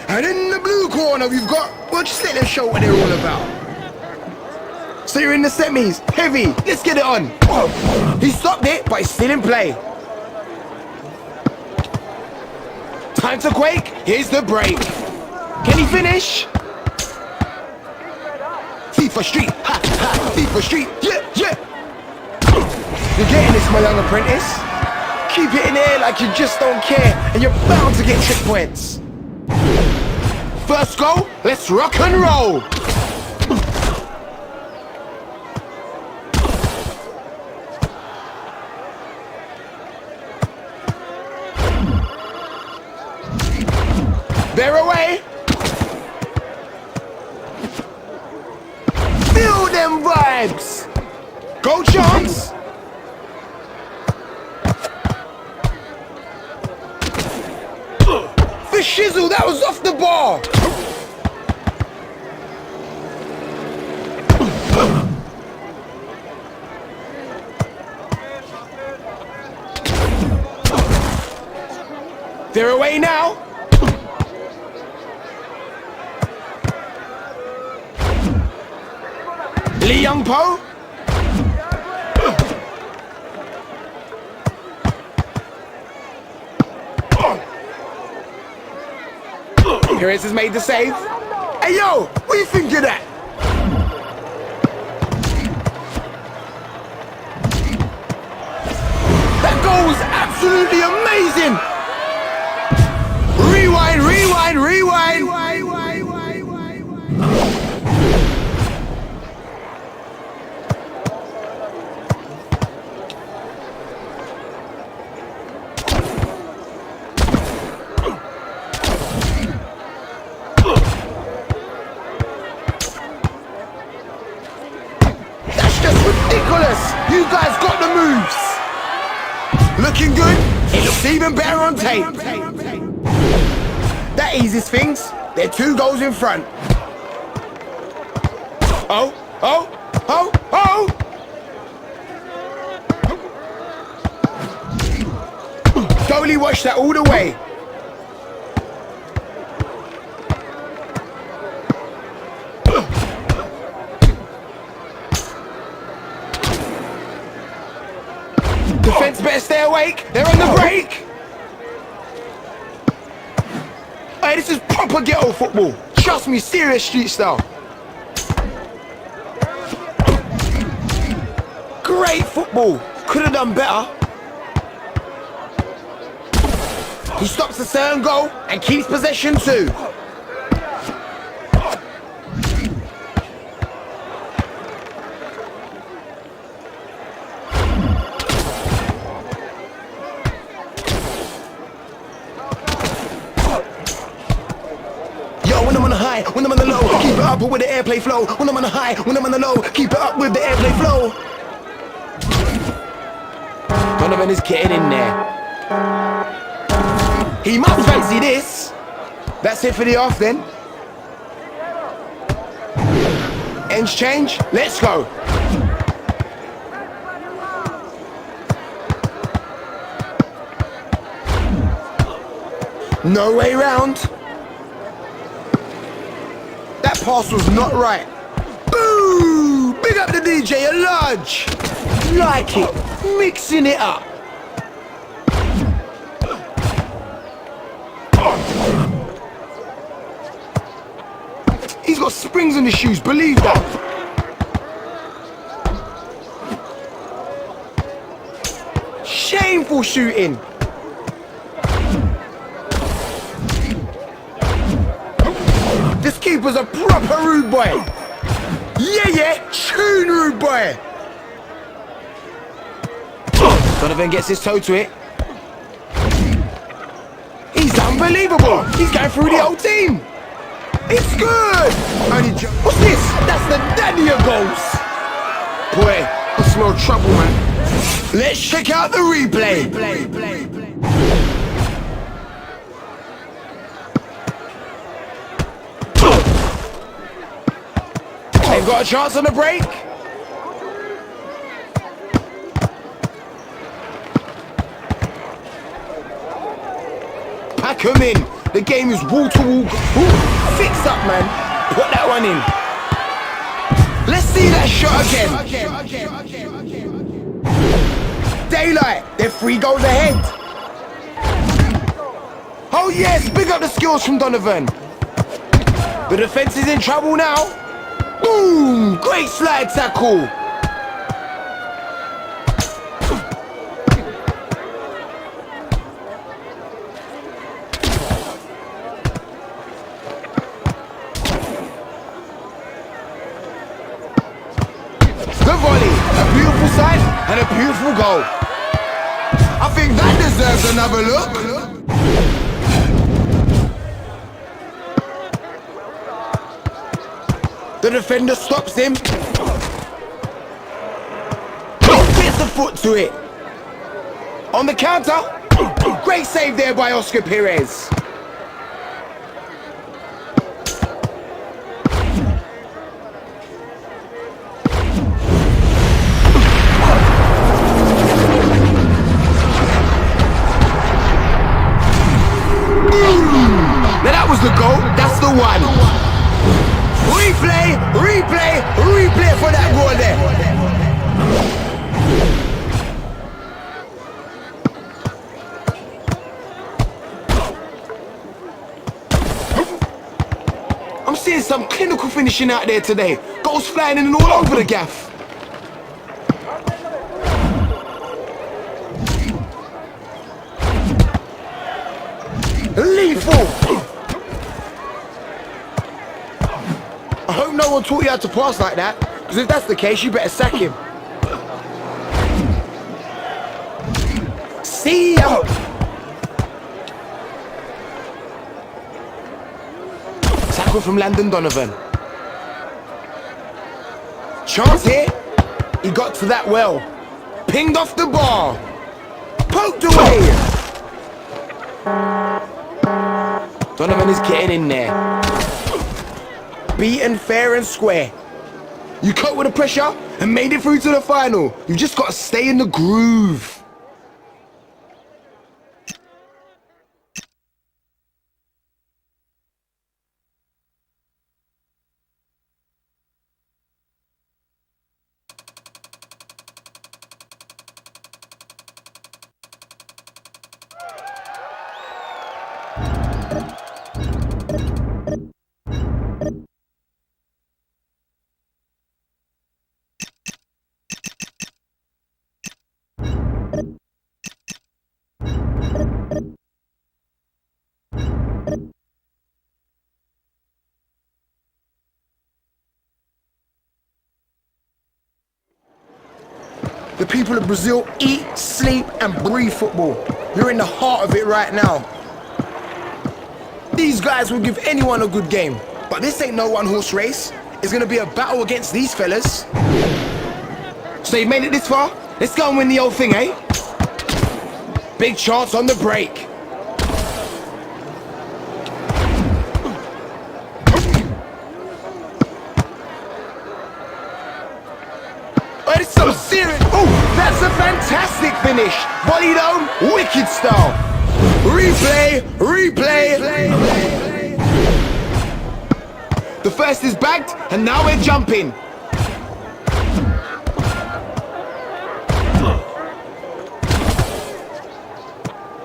[SPEAKER 2] And in the blue corner we've got, well, just let them show what they're all about. So you're in the semis, heavy, let's get it on. He stopped it, but he's still in play. Time to quake, here's the break. Can he finish? FIFA Street, ha, ha, FIFA Street, yeah, yeah. You're getting this, my young apprentice. Keep it in there like you just don't care, and you're bound to get trick points. First goal, let's rock and roll. They're away. Feel them vibes. Go chance. For shizzle, that was off the bar. They're away now. Lee Young Po. Perez has made the save. Hey yo, what do you think of that? That goal was absolutely amazing. Rewind, rewind, rewind. You guys got the moves. Looking good. It looks even better on tape. That eases things. They're 2 goals in front. Oh, oh, oh, oh. Goalie watched that all the way. Defense better stay awake. They're on the break. Hey, this is proper ghetto football. Trust me, serious street style. Great football. Could have done better. He stops the certain goal and keeps possession too. When I'm on the low, keep it up with the airplay flow. When I'm on the high, when I'm on the low, keep it up with the airplay flow. Donovan is getting in there. He must fancy this. That's it for the off then. Ends change, let's go. No way round. That pass was not right. Boo! Big up the DJ, a large. Like it, mixing it up. He's got springs in his shoes, believe that. Shameful shooting. This keeper's a proper rude boy. Yeah, tune rude boy. Donovan gets his toe to it. He's unbelievable. He's going through the whole team. It's good. What's this? That's the daddy of goals. Boy, I smell trouble, man. Let's check out the replay. They've got a chance on the break. Pack 'em in. The game is wall to wall. Fix up, man. Put that one in. Let's see that shot again. Daylight. They're 3 goals ahead. Oh yes, big up the skills from Donovan. The defense is in trouble now. Boom! Great slide tackle. The volley, a beautiful side and a beautiful goal. I think that deserves another look. The defender stops him. Fits the foot to it. On the counter. Great save there by Oscar Perez. Now that was the goal. That's the one. Replay for that goal there. I'm seeing some clinical finishing out there today. Goals flying in and all over the gaff. Lethal. I hope no one taught you how to pass like that, because if that's the case, you better sack him. See ya! Tackle from Landon Donovan. Chance here. He got to that well. Pinged off the bar. Poked away. Donovan is getting in there. Beaten fair and square. You coped with the pressure and made it through to the final. You just got to stay in the groove. The people of Brazil eat, sleep, and breathe football. You're in the heart of it right now. These guys will give anyone a good game, but this ain't no one-horse race. It's gonna be a battle against these fellas. So you made it this far? Let's go and win the whole thing, eh? Big chance on the break. Some serious. Oh, that's a fantastic finish. Volleyed home, wicked style. Replay, replay. The first is bagged, and now we're jumping.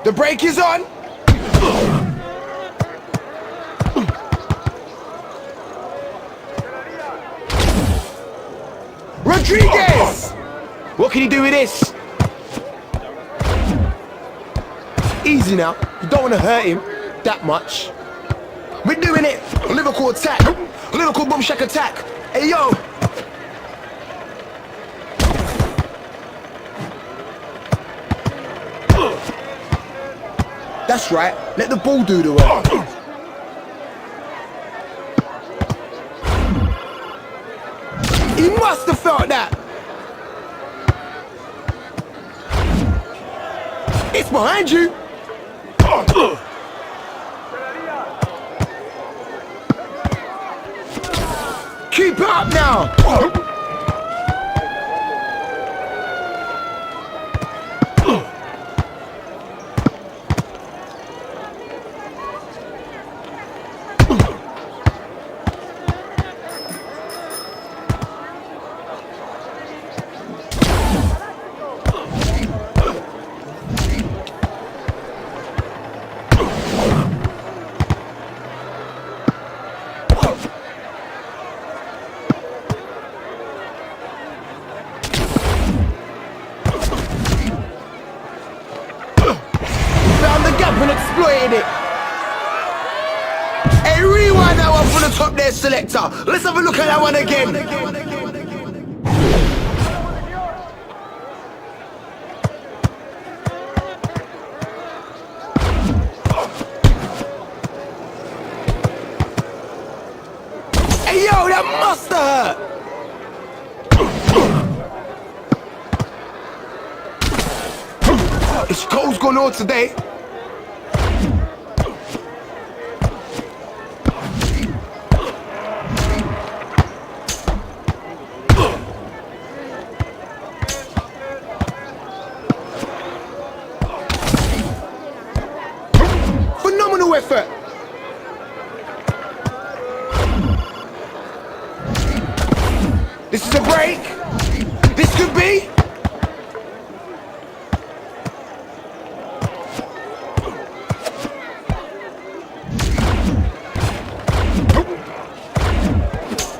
[SPEAKER 2] The break is on. Rodriguez! What can you do with this? Easy now. You don't want to hurt him that much. We're doing it. Liverpool attack. Liverpool boom shack attack. Hey yo. That's right. Let the ball do the work. He must have felt that. It's behind you. Keep it up now. And exploited it. Hey, rewind that one from the top there, selector. Let's have a look at that one again. Hey, yo, that must have hurt. His goal's gone all today. Effort. This is a break. This could be.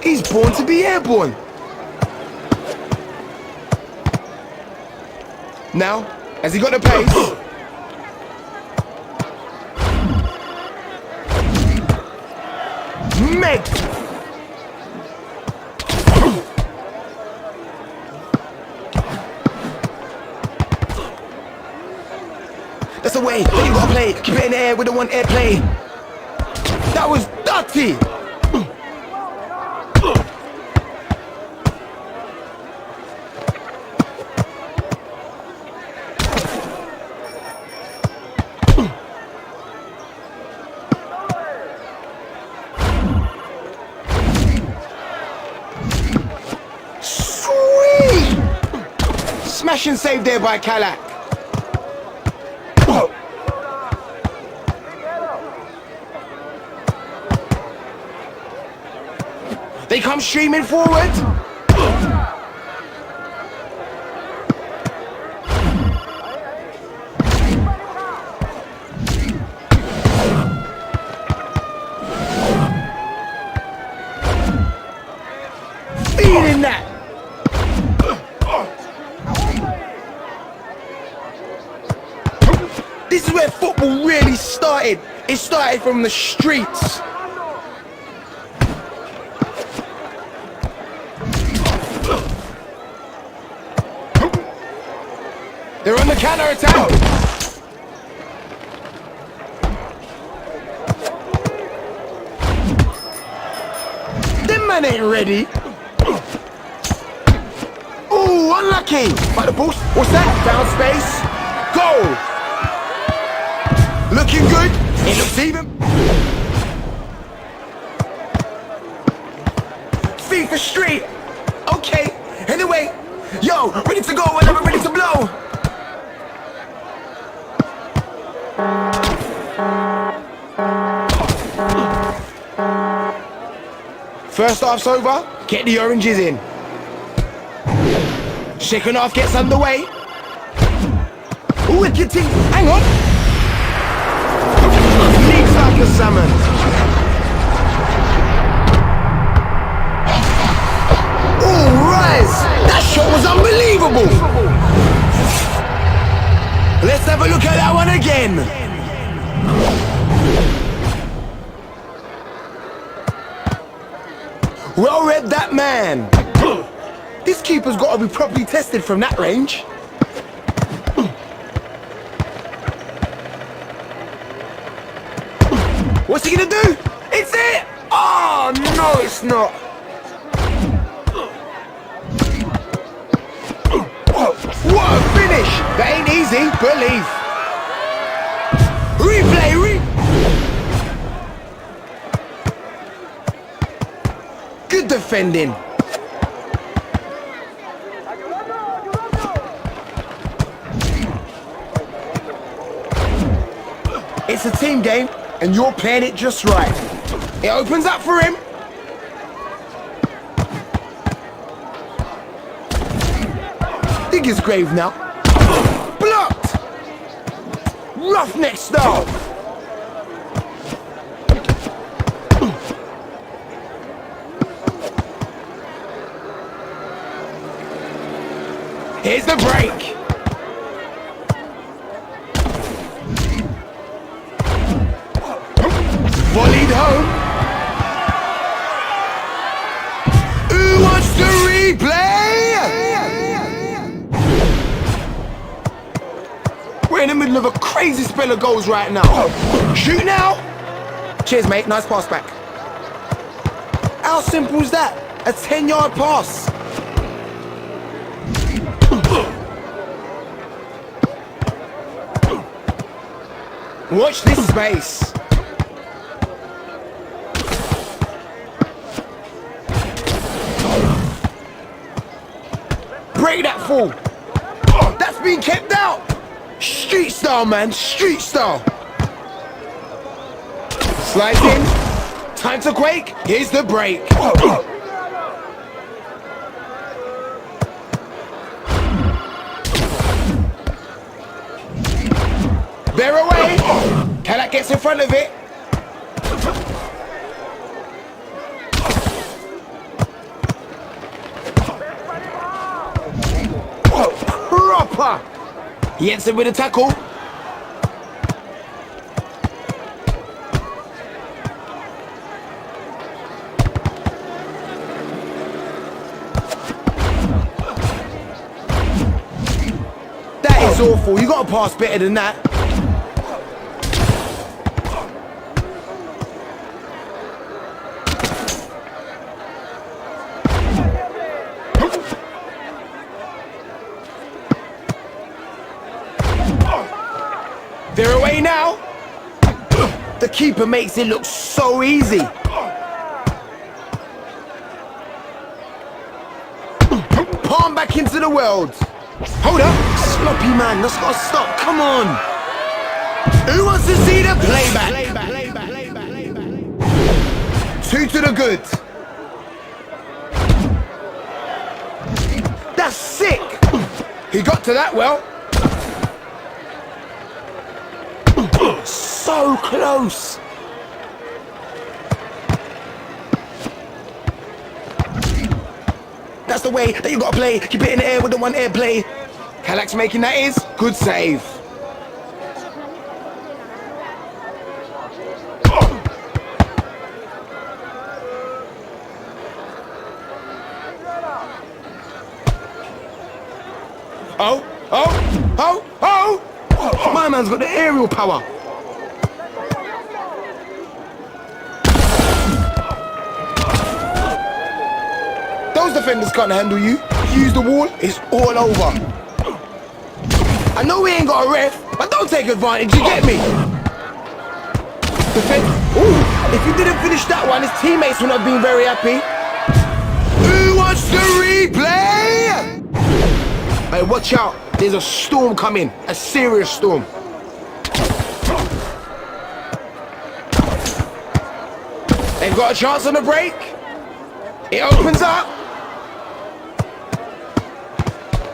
[SPEAKER 2] He's born to be airborne. Now, has he got the pace? Meg! That's the way that you gotta play. Keep it in the air with the one airplay. That was dirty! Smash and save there by Kalak. They come streaming forward. Feeding that. This is where football really started. It started from the streets. They're on the counter-attack. Them man ain't ready. Ooh, unlucky. By the boost. What's that? Found space. Goal. Looking good. It looks even. FIFA Street. Okay. Anyway. Yo, ready to go whenever ready to blow. First half's over, get the oranges in. Second half gets underway. Ooh, wicked thing, hang on. Leaps like a salmon. Ooh, rise! That shot was unbelievable! Let's have a look at that one again. Well read, that man. This keeper's got to be properly tested from that range. What's he gonna do? It's it! Oh, no, it's not. What a finish! That ain't easy, believe. Replay, Good defending. It's a team game, and you're playing it just right. It opens up for him. Dig his grave now. Blocked! Roughneck style. Here's the break. Volleyed home. Who wants to replay? We're in the middle of a crazy spell of goals right now. Shoot now. Cheers, mate. Nice pass back. How simple is that? A 10-yard pass. Watch this space. Break that fall. That's been kept out. Street style, man. Street style. Slides in. Time to quake. Here's the break. They're away. Kalak gets in front of it. Proper. Jensen with a tackle. That is awful. You got to pass better than that. They're away now. The keeper makes it look so easy. Palm back into the world. Hold up. Sloppy man, that's gotta stop. Come on. Who wants to see the playback? Two to the good. That's sick. He got to that well. So close. That's the way that you gotta play. Keep it in the air with the one air play. Kalak's making that is. Good save. Oh! My man's got the aerial power. Those defenders can't handle you. If you use the wall, it's all over. I know we ain't got a ref, but don't take advantage, you get me? Ooh, if you didn't finish that one, his teammates would not have been very happy. Who wants to replay? Hey, watch out. There's a storm coming. A serious storm. They've got a chance on the break. It opens up.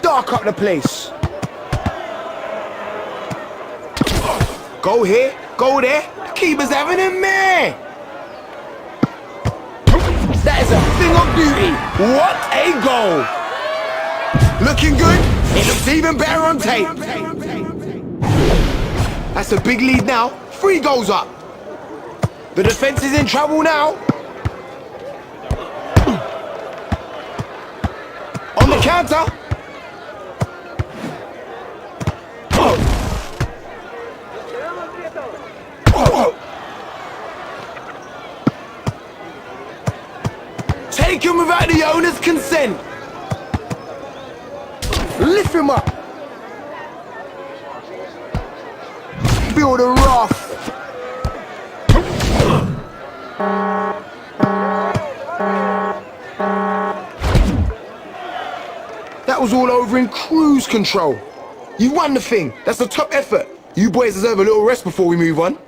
[SPEAKER 2] Dark up the place. Go here, go there. Keeper's having a mare. That is a thing of beauty. What a goal. Looking good. It looks even better on tape. That's a big lead now. 3 goals up. The defense is in trouble now. On the counter. Take him without the owner's consent. Lift him up. Feel the wrath. That was all over in cruise control. You won the thing. That's the top effort. You boys deserve a little rest before we move on.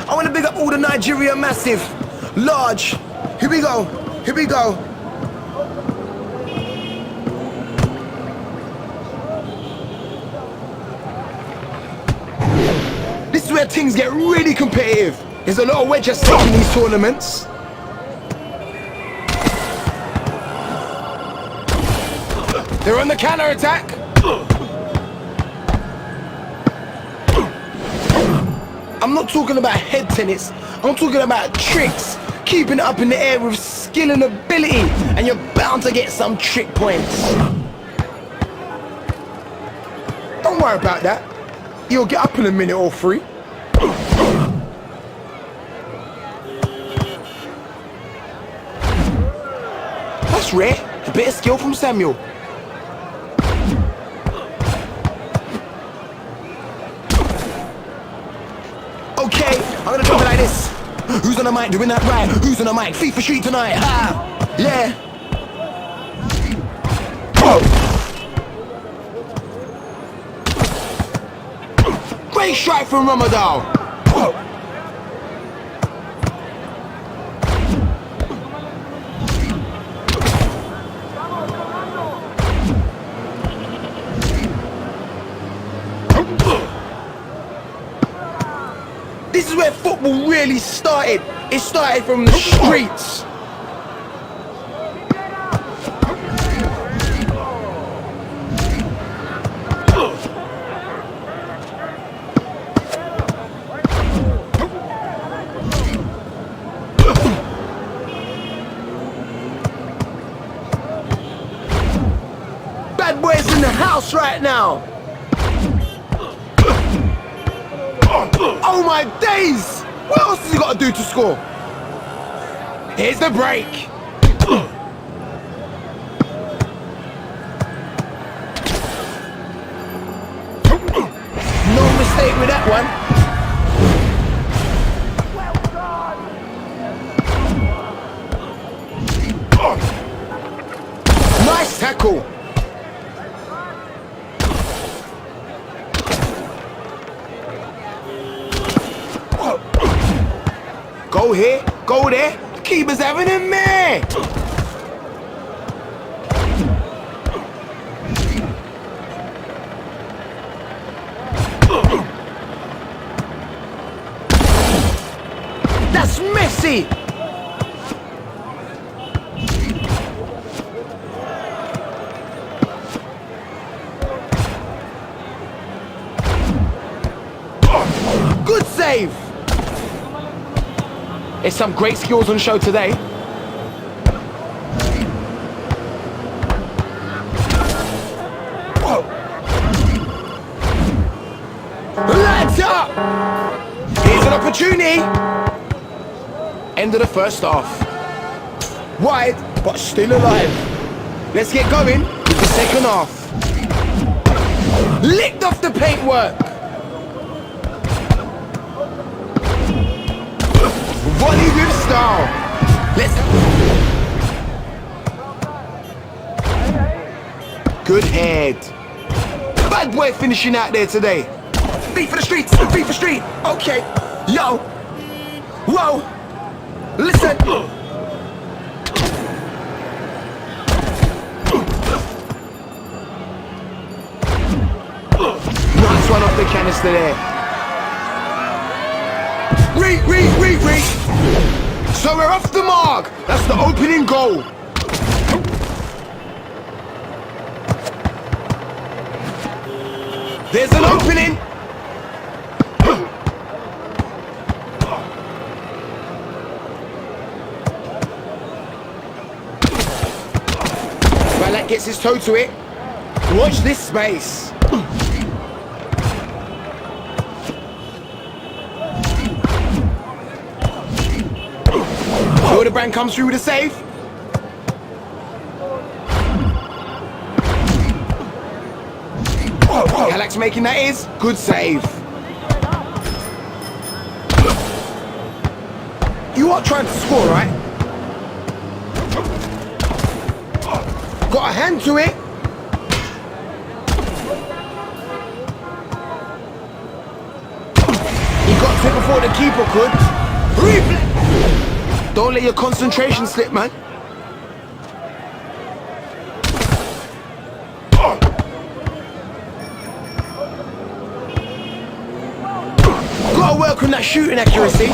[SPEAKER 2] I want to big up all the Nigeria massive, large. Here we go, here we go. This is where things get really competitive. There's a lot of wedge at stake in these tournaments. They're on the counter attack. I'm not talking about head tennis, I'm talking about tricks. Keeping it up in the air with skill and ability, and you're bound to get some trick points. Don't worry about that. You'll get up in a minute or 3. That's rare. A bit of skill from Samuel. Okay, I'm gonna drop it like this. Who's on the mic doing that right? Who's on the mic? FIFA Street tonight. Ah, yeah. Great strike from Ramadan. This is where football really started. It started from the streets. Bad boys in the house right now. Oh my days! What else has he got to do to score? Here's the break. No mistake with that one. Nice tackle. Go here, go there. The keeper's having a mare. That's messy. save. There's some great skills on show today. Lights up! Here's an opportunity. End of the first half. Wide, but still alive. Let's get going with the second half. Licked off the paintwork. Volley with style. Let's... Good head. Bad boy finishing out there today. Beat for the streets, beat for street. Okay. Yo. Whoa. Listen. Nice one off the canister there. Re. So we're off the mark. That's the opening goal. There's an opening. Balak gets his toe to it. Watch this space. Hildebrand comes through with a save. Balak's making that is. Good save. You are trying to score, right? Got a hand to it. He got to it before the keeper could. Don't let your concentration slip, man. Gotta work on that shooting accuracy.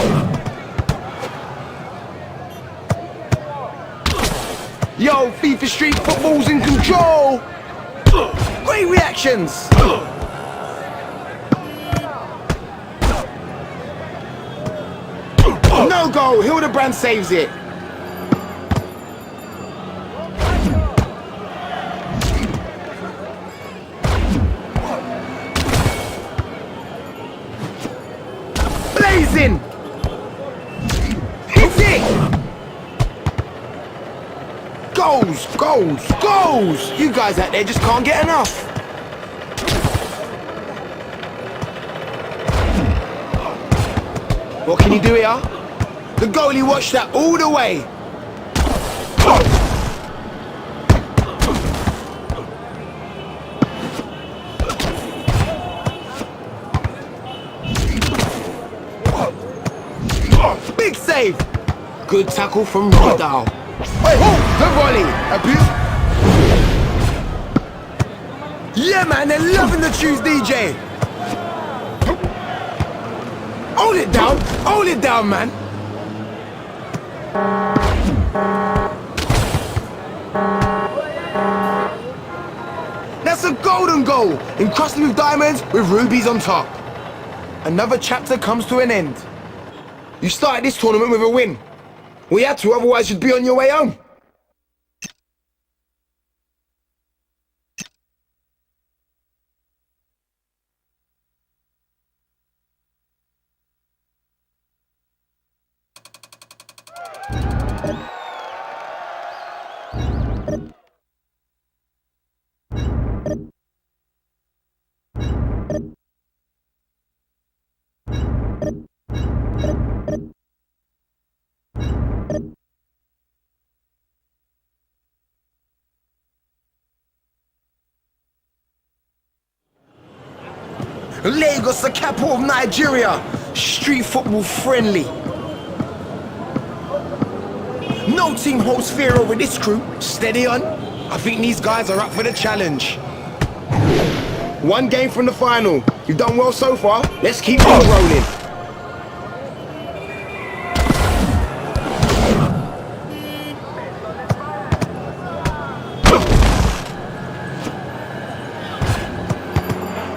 [SPEAKER 2] Yo, FIFA Street Football's in control. Great reactions. No goal. Hildebrand saves it. Blazing. Hit it. Goals. You guys out there just can't get enough. What can you do here? The goalie watched that all the way. Big save. Good tackle from Rodal. The volley. Yeah, man, they're loving the Choose DJ. Hold it down, man. That's a golden goal, encrusted with diamonds with rubies on top. Another chapter comes to an end. You started this tournament with a win. We had to, otherwise you'd be on your way home. Lagos, the capital of Nigeria. Street football friendly. No team holds fear over this crew. Steady on. I think these guys are up for the challenge. One game from the final. You've done well so far. Let's keep on rolling.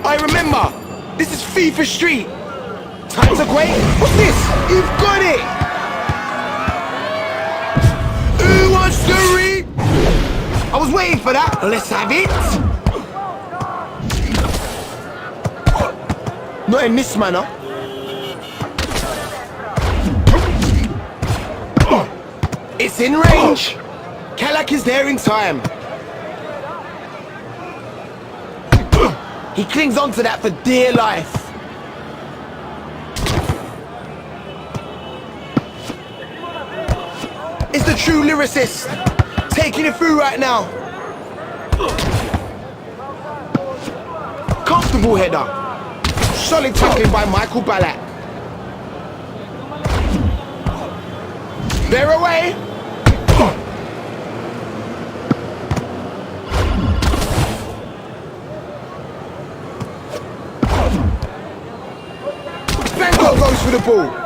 [SPEAKER 2] I remember. This is FIFA Street. Time to quake. What's this? You've got it. Who wants to read? I was waiting for that. Let's have it. Not in this manner. It's in range. Kalak is there in time. He clings onto that for dear life. It's the true lyricist, taking it through right now. Comfortable header. Solid tackling by Michael Ballack. They're away. Bangor goes for the ball.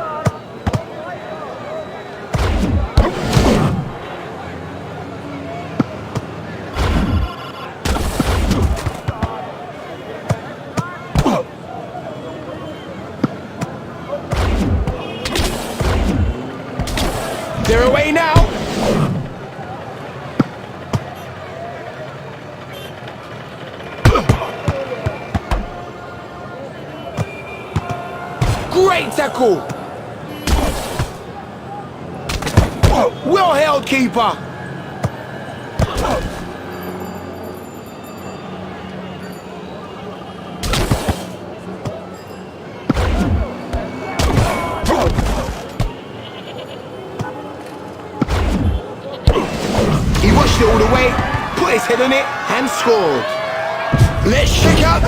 [SPEAKER 2] They're away now. Great tackle. Well held, keeper. He watched it all the way, put his head on it, and scored. Let's check out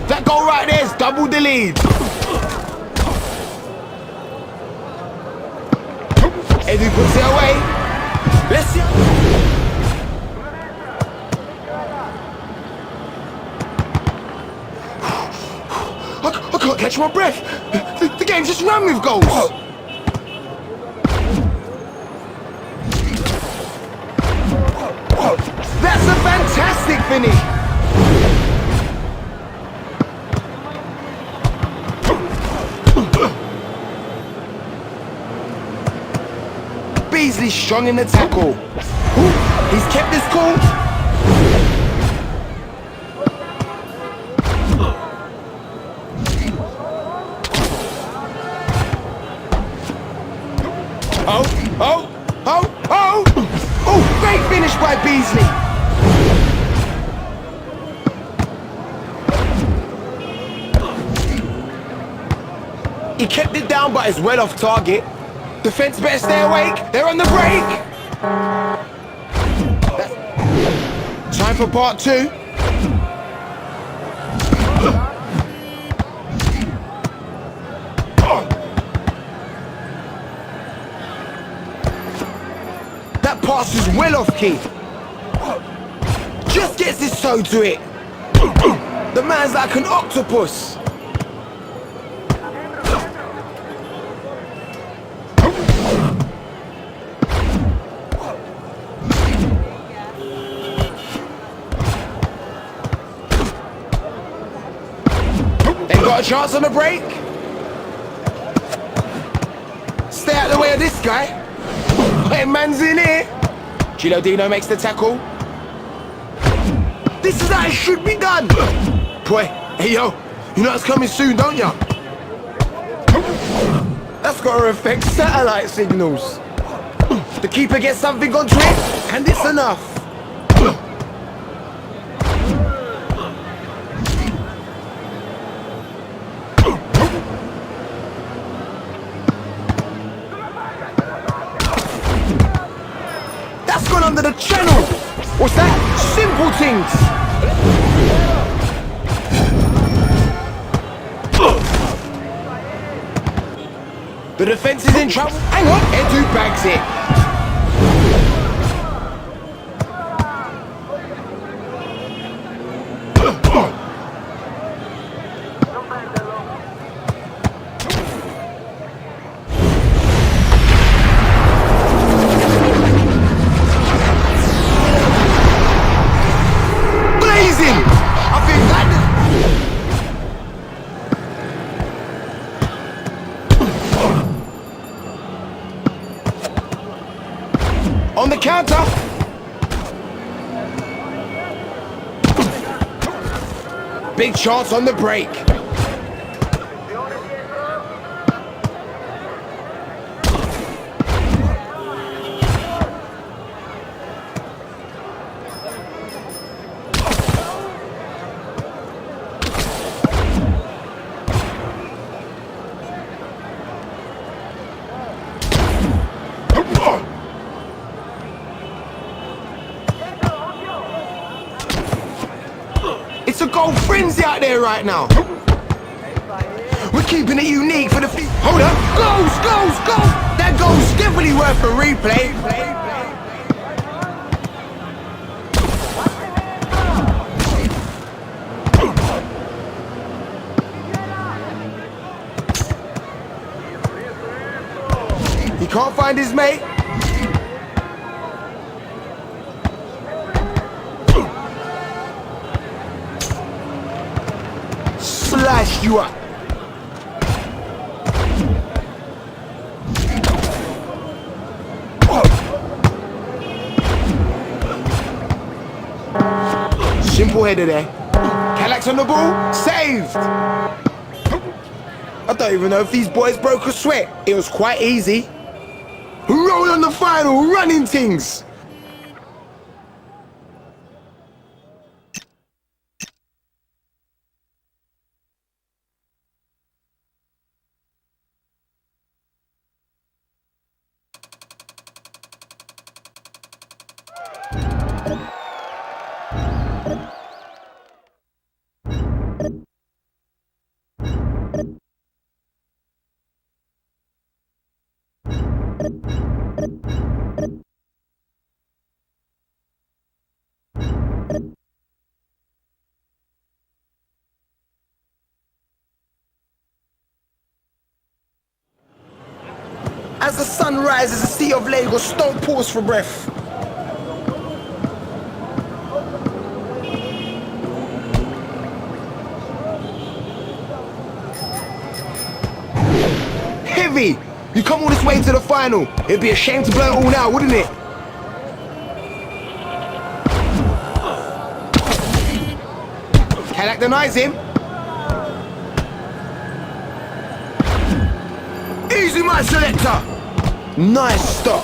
[SPEAKER 2] that goal right there. Is double the lead. Edu puts it away. Let's see. I can't catch my breath. The game just ran with goals. That's a fantastic finish. Beasley strong in the tackle. He's kept his cool. Oh, great finish by Beasley. He kept it down, but is well off target. Defense better stay awake. They're on the break. Time for part two. That pass is well off key. Just gets his toe to it. The man's like an octopus. Got a chance on the break. Stay out of the way of this guy. Hey, man's in here. Gilodino makes the tackle. This is how it should be done. Boy, hey yo, you know it's coming soon, don't ya? That's gotta affect satellite signals. The keeper gets something onto it, and it's enough. That's gone under the channel. What's that? Simple things. The defense is in trouble. Hang on. Edu bags it. On the counter. Big chance on the break. It's a goal frenzy out there right now. We're keeping it unique for the feet. Hold up. Goals, goals, goals. That goal's definitely worth a replay. He can't find his mate. Slash you up. Simple header there. Calax on the ball. Saved. I don't even know if these boys broke a sweat. It was quite easy. Roll on the final, running things. As the sun rises, the sea of Lagos, don't pause for breath. Heavy! You come all this way to the final. It'd be a shame to blow it all now, wouldn't it? Kalak denies him. Easy, my selector. Nice stop.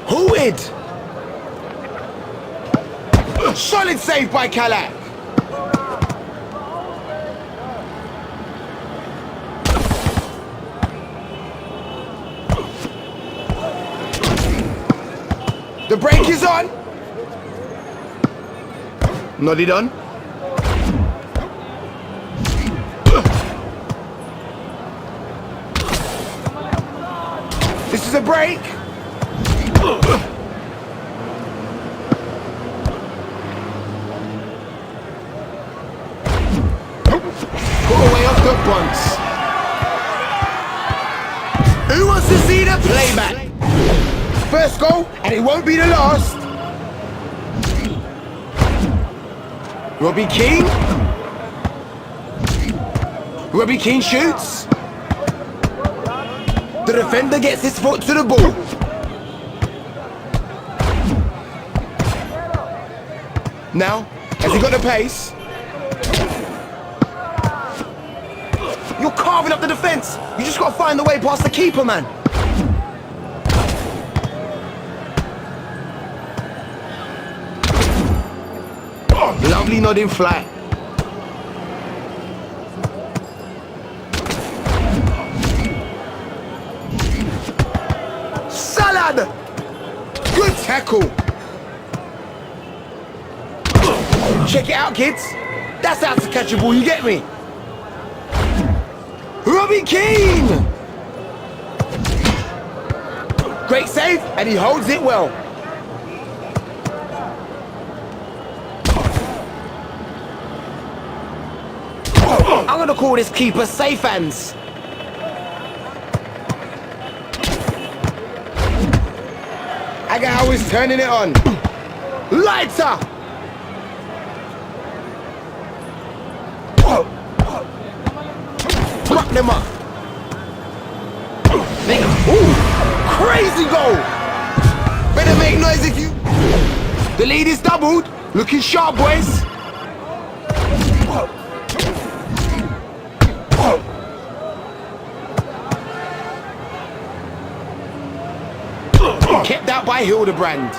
[SPEAKER 2] Hooted. Solid save by Kalak. The break is on. Nodded on. This is a break. Put away off the bunts. Who wants to see the playback? First goal, and it won't be the last. Robbie Keane. Robbie Keane shoots. The defender gets his foot to the ball. Now, has he got the pace? You're carving up the defense. You just got to find the way past the keeper, man. Lovely nodding flat. Salad! Good tackle. Check it out, kids. That's how to catch a ball, you get me? Robbie Keane! Great save, and he holds it well. I'm gonna call this keeper safe hands. Agahao is turning it on. Lighter. Rock them up. Ooh, crazy goal. Better make noise if you. The lead is doubled. Looking sharp, boys. Kept out by Hildebrand.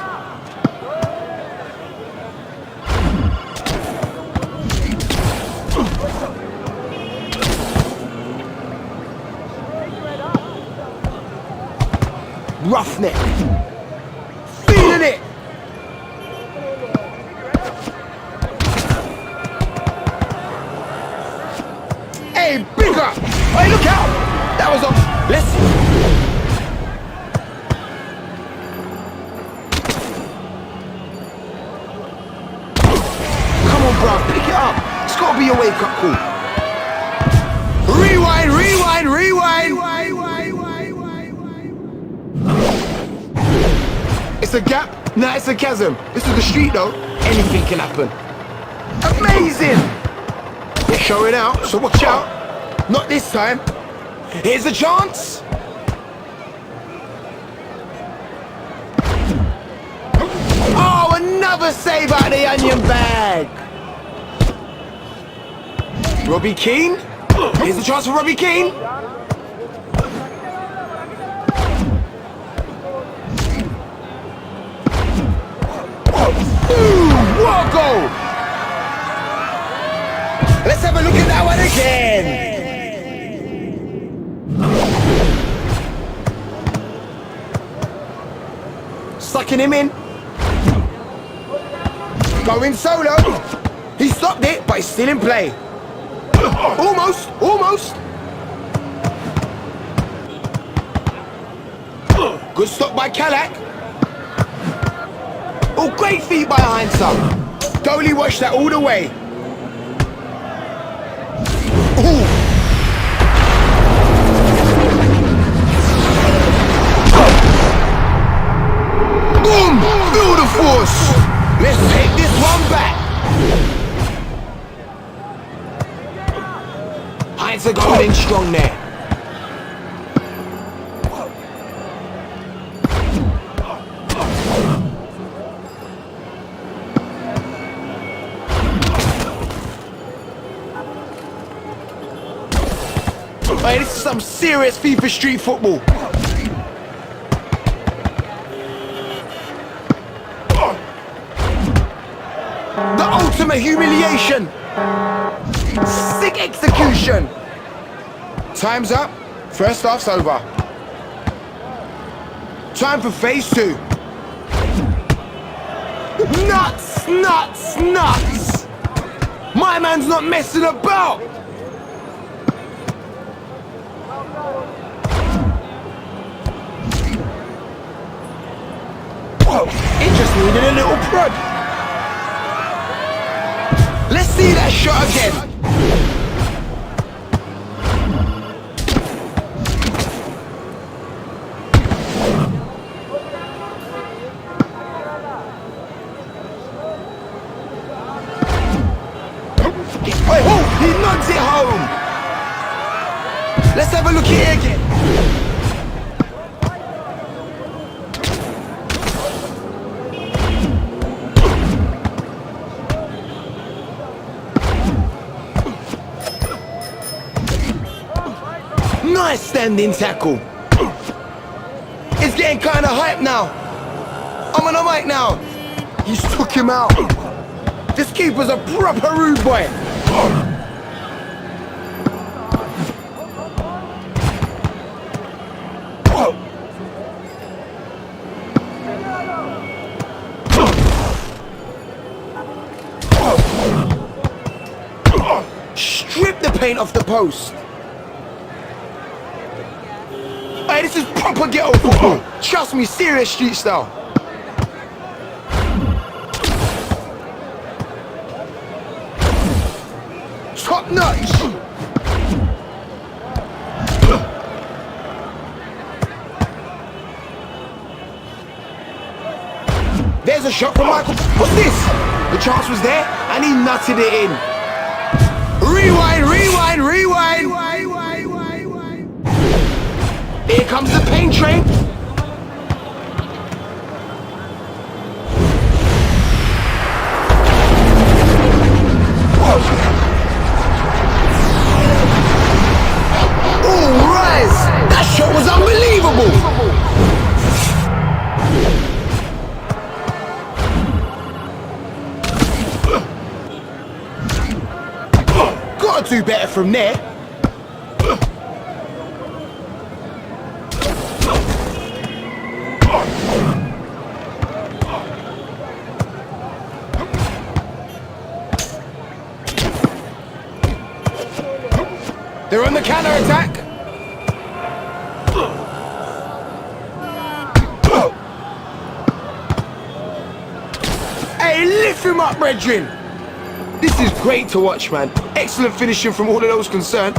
[SPEAKER 2] Roughneck. Feeling it. Hey, bigger. Hey, look out. That was a... Let's... Come on, bro. Pick it up. It's got to be a wake-up call. Rewind, rewind, rewind. It's a gap. Nah, it's a chasm. This is the street, though. Anything can happen. Amazing. They're showing out, so watch out. Not this time. Here's a chance. Oh, another save out of the onion bag. Robbie Keane. Here's a chance for Robbie Keane. What a goal! Let's have a look at that one again. Sucking him in. Going solo. He stopped it, but he's still in play. Almost, almost. Good stop by Kalak. Oh, great feet by Heinzer. Goalie watched that all the way. Ooh. Boom! Feel the force. Let's take this one back. Heinzer going in strong there. Hey, this is some serious FIFA street football. The ultimate humiliation. Sick execution. Time's up. First half's over. Time for phase 2. Nuts, nuts, nuts. My man's not messing about. It just needed a little prod. Let's see that shot again. Oh, he knocks it home. Let's have a look here again. Nice standing tackle. It's getting kind of hype now. I'm on a mic now. He's took him out. This keeper's a proper rude boy. Strip the paint off the post. Hey, this is proper ghetto football. Trust me, serious street style. Top notch. There's a shot from Michael. What's this? The chance was there, and he nutted it in. Rewind, rewind, rewind. Here comes the pain train. Oh, Rise! That shot was unbelievable! Gotta do better from there. They're on the counter-attack. Hey, lift him up, brethren. This is great to watch, man. Excellent finishing from all of those concerned.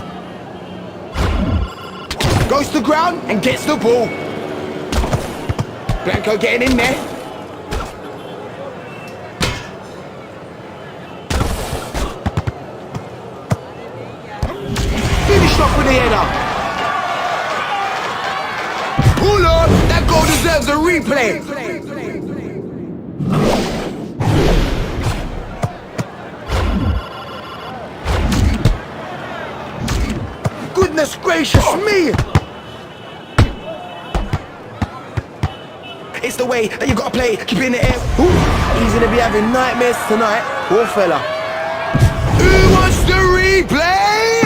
[SPEAKER 2] Goes to the ground and gets the ball. Blanco getting in there. Finished off with the header. Hold on, that goal deserves a replay. Goodness gracious me! It's the way that you gotta play, keep it in the air. Ooh, he's gonna be having nightmares tonight, poor fella. Who wants the replay?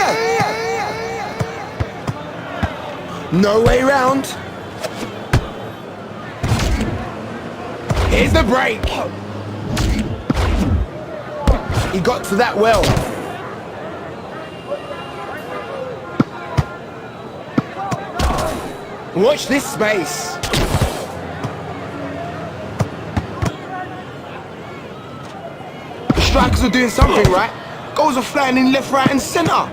[SPEAKER 2] No way round. Here's the break. He got to that well. Watch this space. The strikers are doing something right. Goals are flying in left, right and centre.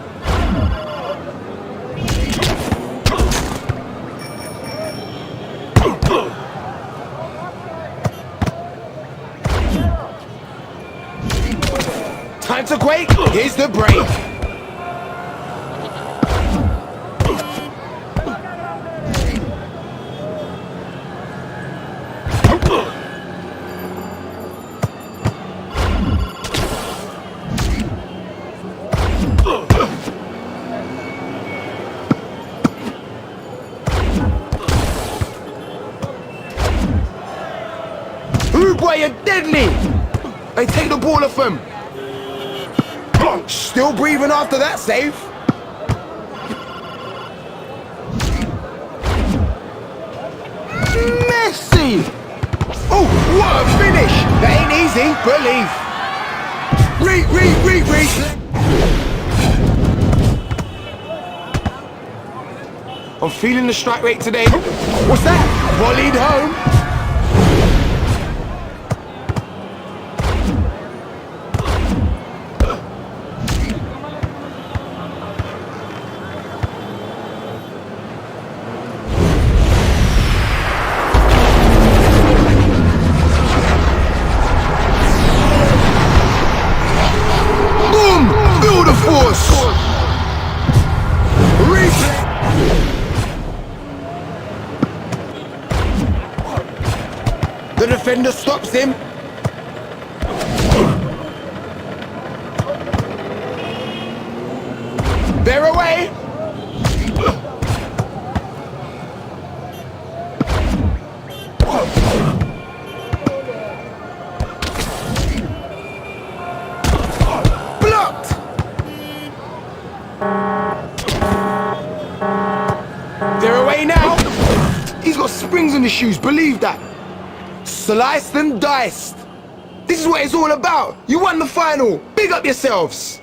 [SPEAKER 2] Time to quake. Here's the break. Boy, you're deadly! They take the ball off him. Still breathing after that save. Messi! Oh, what a finish! That ain't easy, believe. I'm feeling the strike rate today. What's that? Volleyed home. The defender stops him. They're away. Blocked. They're away now. He's got springs in his shoes, believe that. Sliced and diced. This is what it's all about. You won the final. Big up yourselves.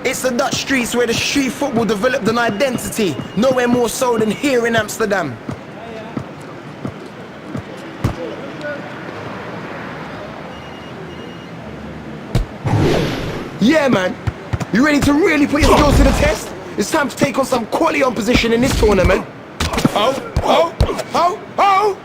[SPEAKER 2] It's the Dutch streets where the street football developed an identity. Nowhere more so than here in Amsterdam. Yeah, man. You ready to really put your skills to the test? It's time to take on some quality opposition in this tournament. Oh, oh, oh, oh!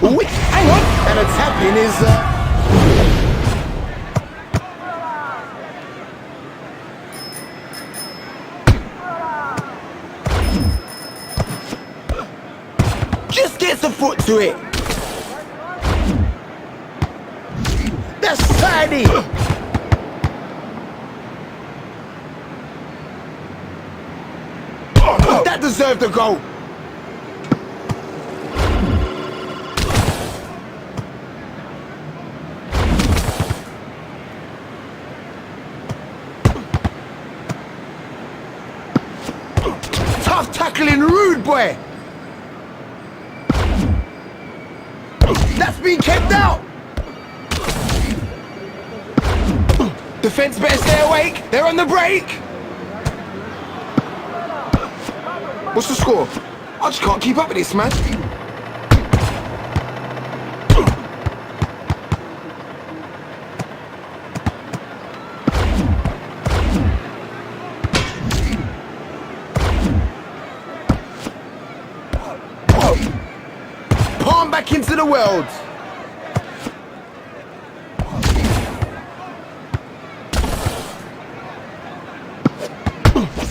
[SPEAKER 2] Wait, hang on! And a tap-in is, just gets a foot to it. That's tidy. That deserved a goal. Tough tackling, rude boy. That's been kept out. Defense better stay awake. They're on the break. What's the score? I just can't keep up with this, man. Palm back into the world.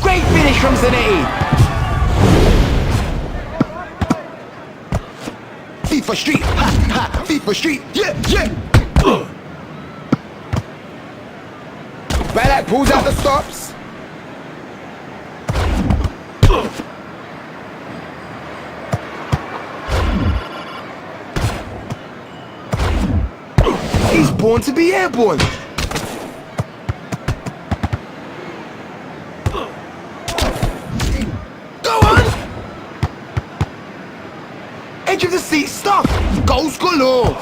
[SPEAKER 2] Great finish from Zanetti. FIFA Street, ha, ha, FIFA Street, yeah, yeah. Balak pulls out the stops. He's born to be airborne. Go on! Edge of the seat stuff. Goals galore.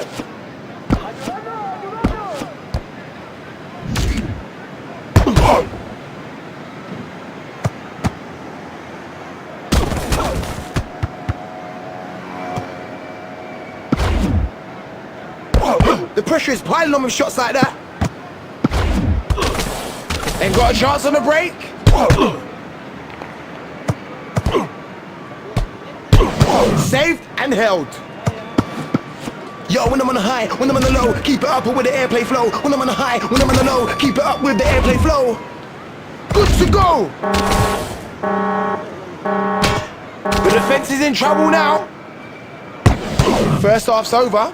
[SPEAKER 2] The pressure is piling on with shots like that. Ain't got a chance on the break. Saved and held. Yo, when I'm on the high, when I'm on the low, keep it up with the airplay flow. When I'm on the high, when I'm on the low, keep it up with the airplay flow. Good to go. The defense is in trouble now. First half's over.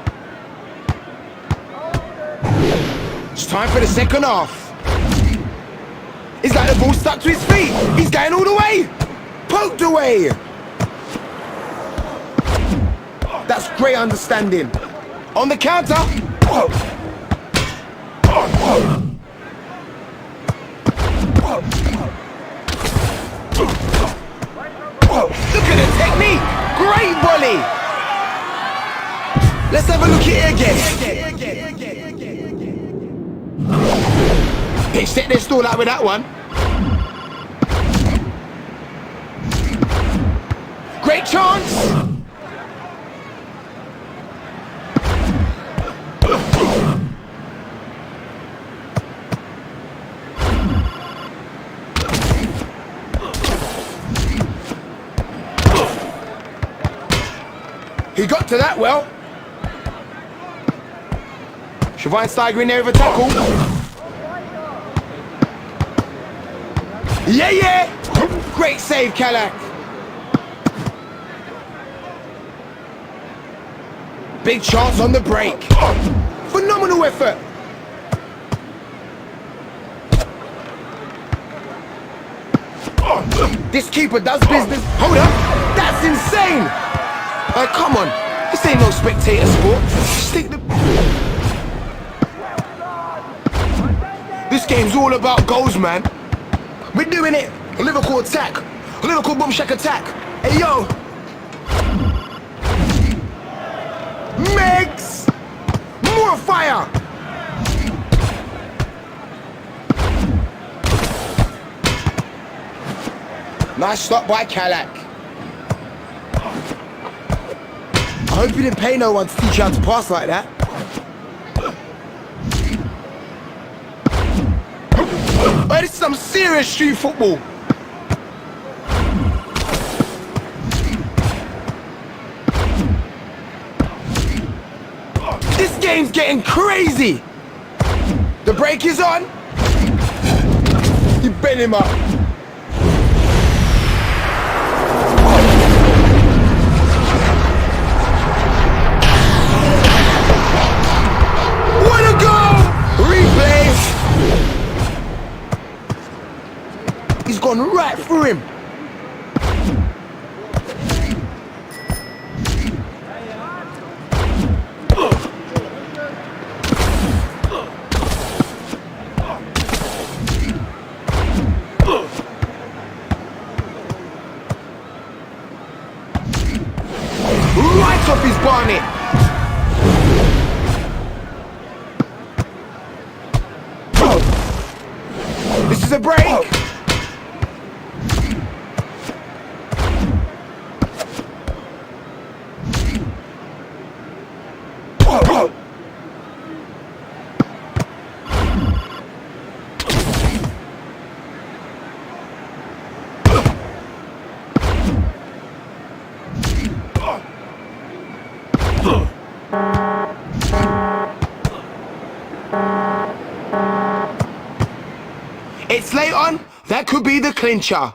[SPEAKER 2] It's time for the second half. It's like the ball stuck to his feet. He's going all the way. Poked away. That's great understanding. On the counter. Look at the technique. Great volley. Let's have a look at it again. They set their stall out with that one. Great chance. He got to that well. Schweinsteiger in there with a tackle. Yeah, yeah. Great save, Kalak. Big chance on the break. Phenomenal effort. This keeper does business. Hold up. That's insane. Come on. This ain't no spectator sport. Stick the... This game's all about goals, man. We're doing it A Liverpool attack. A Liverpool boom shack attack. Hey yo. Megs. More fire. Nice stop by Kalak. I hope you didn't pay no one to teach you how to pass like that. Oh, this is some serious street football. This game's getting crazy. The break is on. You bent him up. What a goal! Replay. He's gone right through him. Right off his bonnet. This is a break. It's late on. That could be the clincher.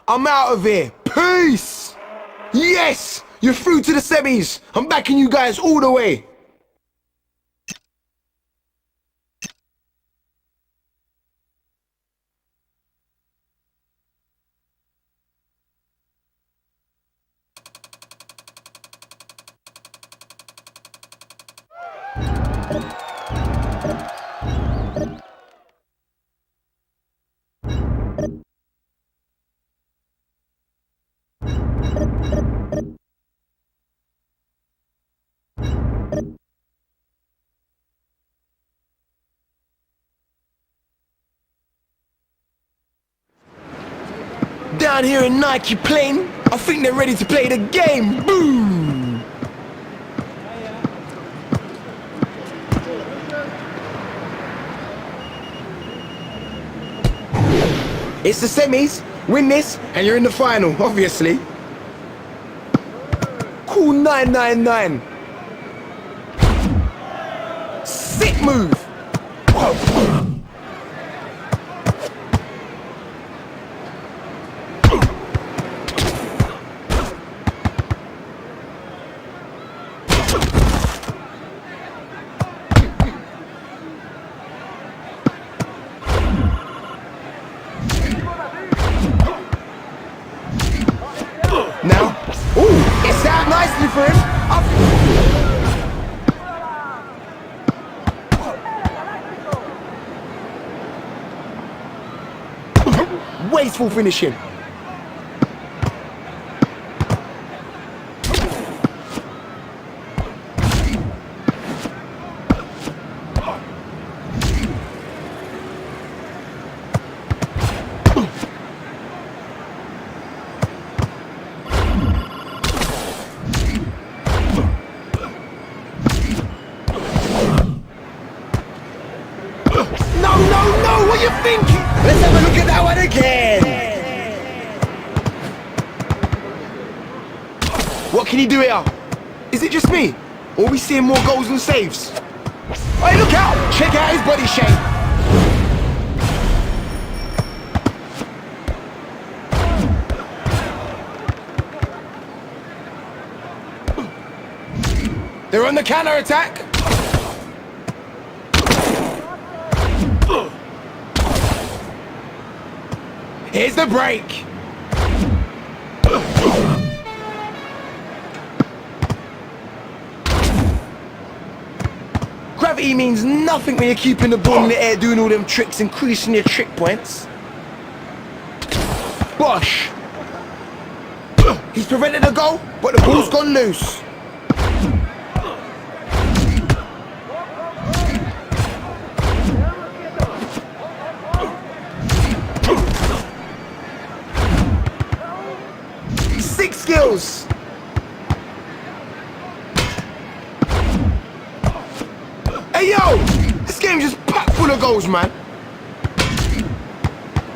[SPEAKER 2] I'm out of here. Peace. Yes, you're through to the semis. I'm backing you guys all the way. Down here in Nike Plain, I think they're ready to play the game. Boom! It's the semis. Win this, and you're in the final, obviously. Cool 999. Sick move. Now, ooh, it's out nicely for him. Wasteful finishing. No, what are you thinking? Let's have a look at that one again. What can he do here? Is it just me? Or are we seeing more goals and saves? Hey, look out! Check out his body shape. They're on the counter-attack. Here's the break. Gravity means nothing when you're keeping the ball in the air doing all them tricks, increasing your trick points. Bosh. He's prevented the goal, but the ball's gone loose. Six skills. Hey yo, this game's just packed full of goals, man.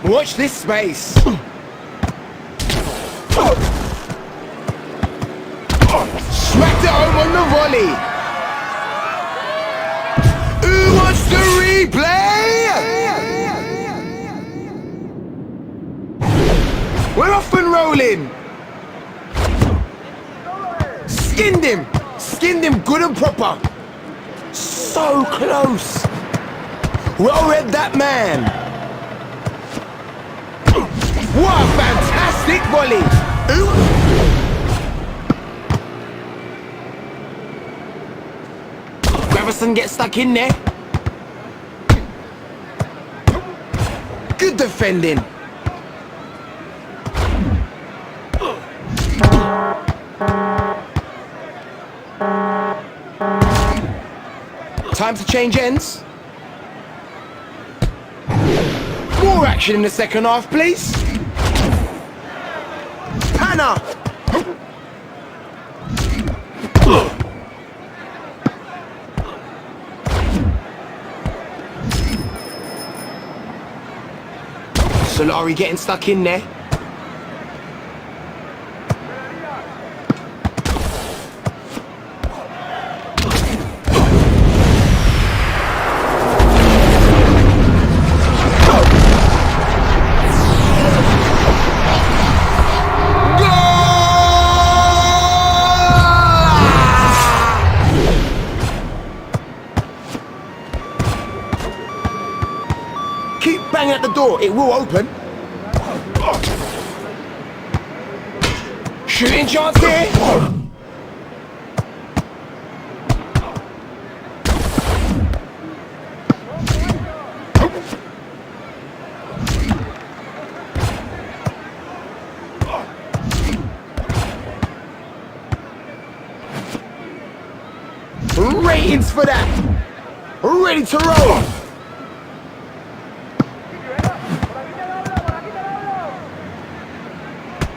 [SPEAKER 2] Watch this space. Smacked it home on the volley. Who wants to replay? We're off and rolling. Skinned him good and proper. So close. Well read that man. What a fantastic volley. Gravison gets stuck in there. Good defending. Time to change ends. More action in the second half, please. Panna. Solari getting stuck in there. Bang at the door, it will open. Shooting chance here. Ratings for that. Ready to roll.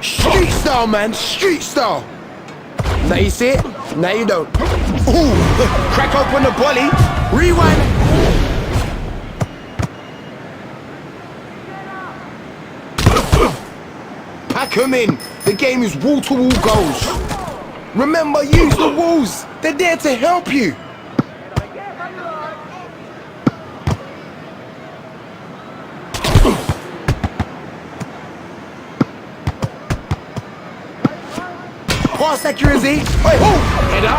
[SPEAKER 2] Street style, man, street style. Now you see it, now you don't. Ooh, crack open the volley, rewind. Pack 'em in, the game is wall-to-wall goals. Remember, use the walls, they're there to help you. Pass accuracy. Wait, oh, header.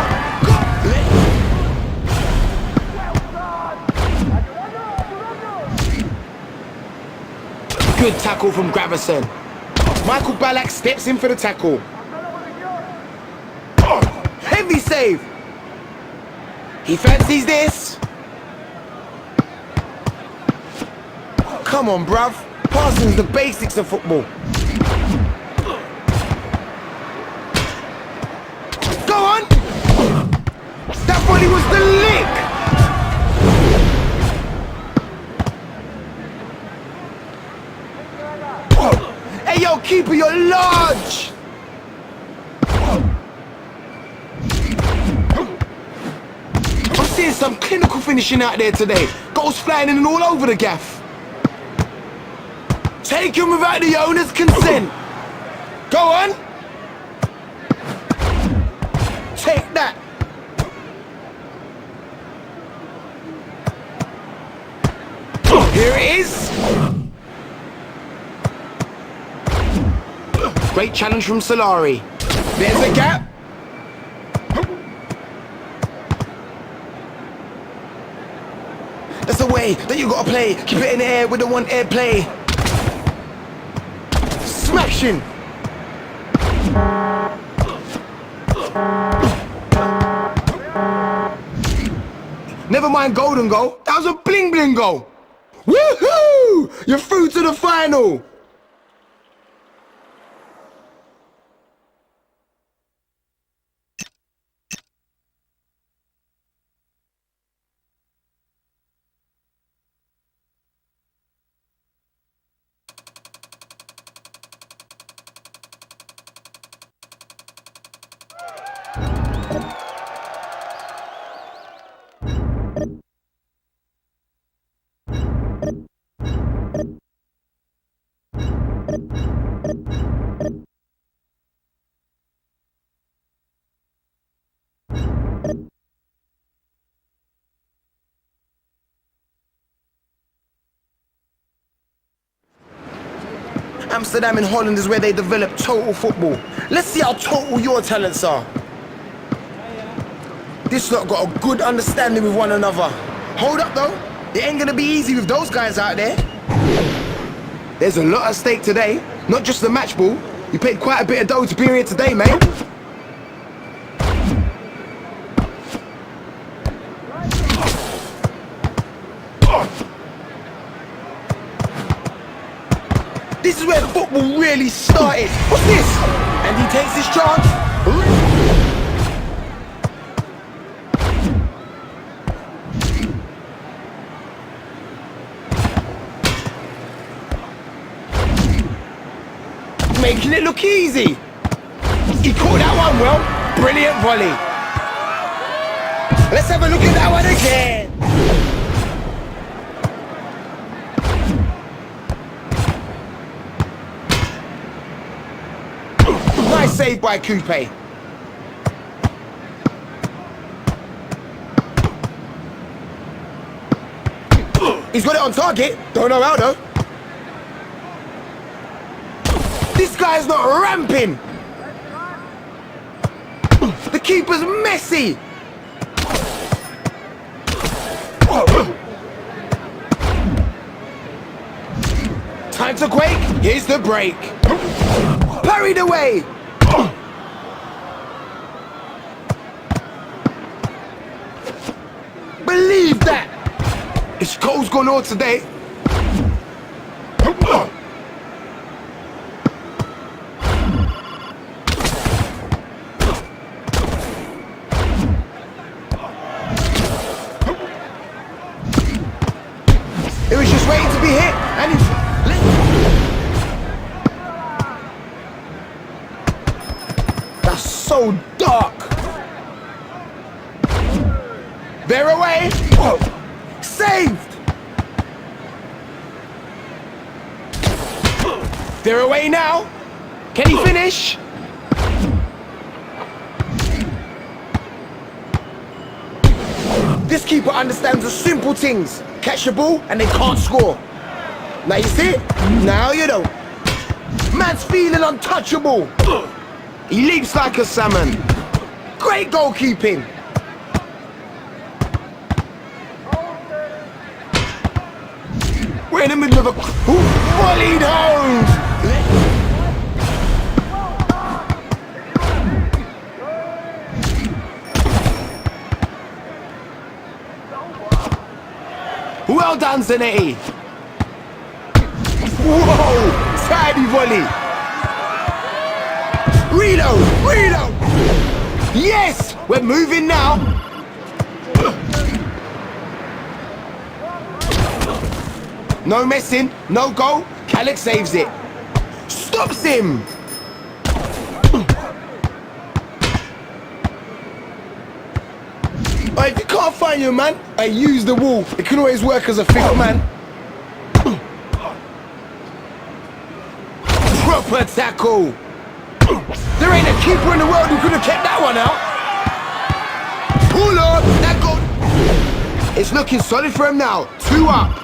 [SPEAKER 2] Good tackle from Gravison. Michael Ballack steps in for the tackle. Heavy save. He fancies this. Come on, bruv. Passing's the basics of football. Go on! That volley was the lick! Hey yo, keeper, you're large! I'm seeing some clinical finishing out there today. Goals flying in and all over the gaff. Taken without the owner's consent. Go on! Take that! Here it is! Great challenge from Solari. There's a gap. That's the way that you gotta play. Keep it in the air with the one air play. Smashing! Never mind golden goal, that was a bling bling goal. Woohoo! You're through to the final. Amsterdam in Holland is where they develop total football. Let's see how total your talents are. This lot got a good understanding with one another. Hold up though, it ain't gonna be easy with those guys out there. There's a lot at stake today, not just the match ball. You paid quite a bit of dough to be here today, mate. This is where football really started. What's this? And he takes his chance. Making it look easy. He caught that one well. Brilliant volley. Let's have a look at that one again. Nice save by Coupe. He's got it on target. Don't know how though. This guy's not ramping. The keeper's messy. Time to quake. Here's the break. Parried away. Believe that. His goal's gone all today. It was just waiting to be hit, and he... That's so dark. They're away. Saved. They're away now. Can he finish? This keeper understands the simple things. Catch the ball and they can't score. Now you see it? Now you don't. Man's feeling untouchable. He leaps like a salmon. Great goalkeeping. We're in the middle of a... volleyed home! Well done, Zanetti. Whoa! Tidy volley. Reload! Reload! Yes! We're moving now. No messing, no goal. Khaled saves it. Stops him. If you can't find your man, I use the wall. It can always work as a fifth man. Proper tackle. There ain't a keeper in the world who could have kept that one out. Pull on, that goal. It's looking solid for him now. 2 up.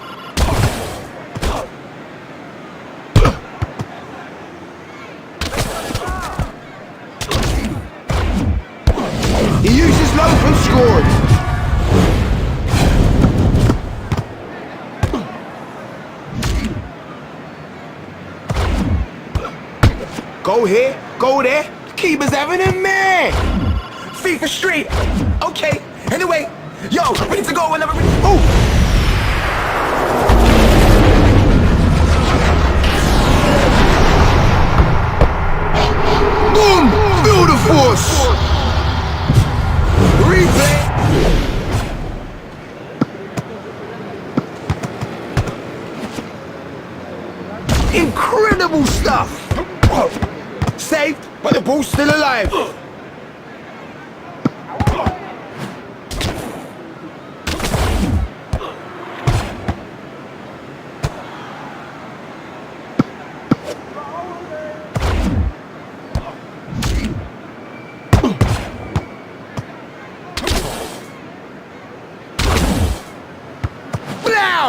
[SPEAKER 2] He used his loaf and scored. Go here, go there. Keeper's having a man. FIFA Street. Okay. Anyway, yo, we need to go whenever we... Oh! Boom! Feel the force. Replay. Incredible stuff. Saved, but the ball's still alive.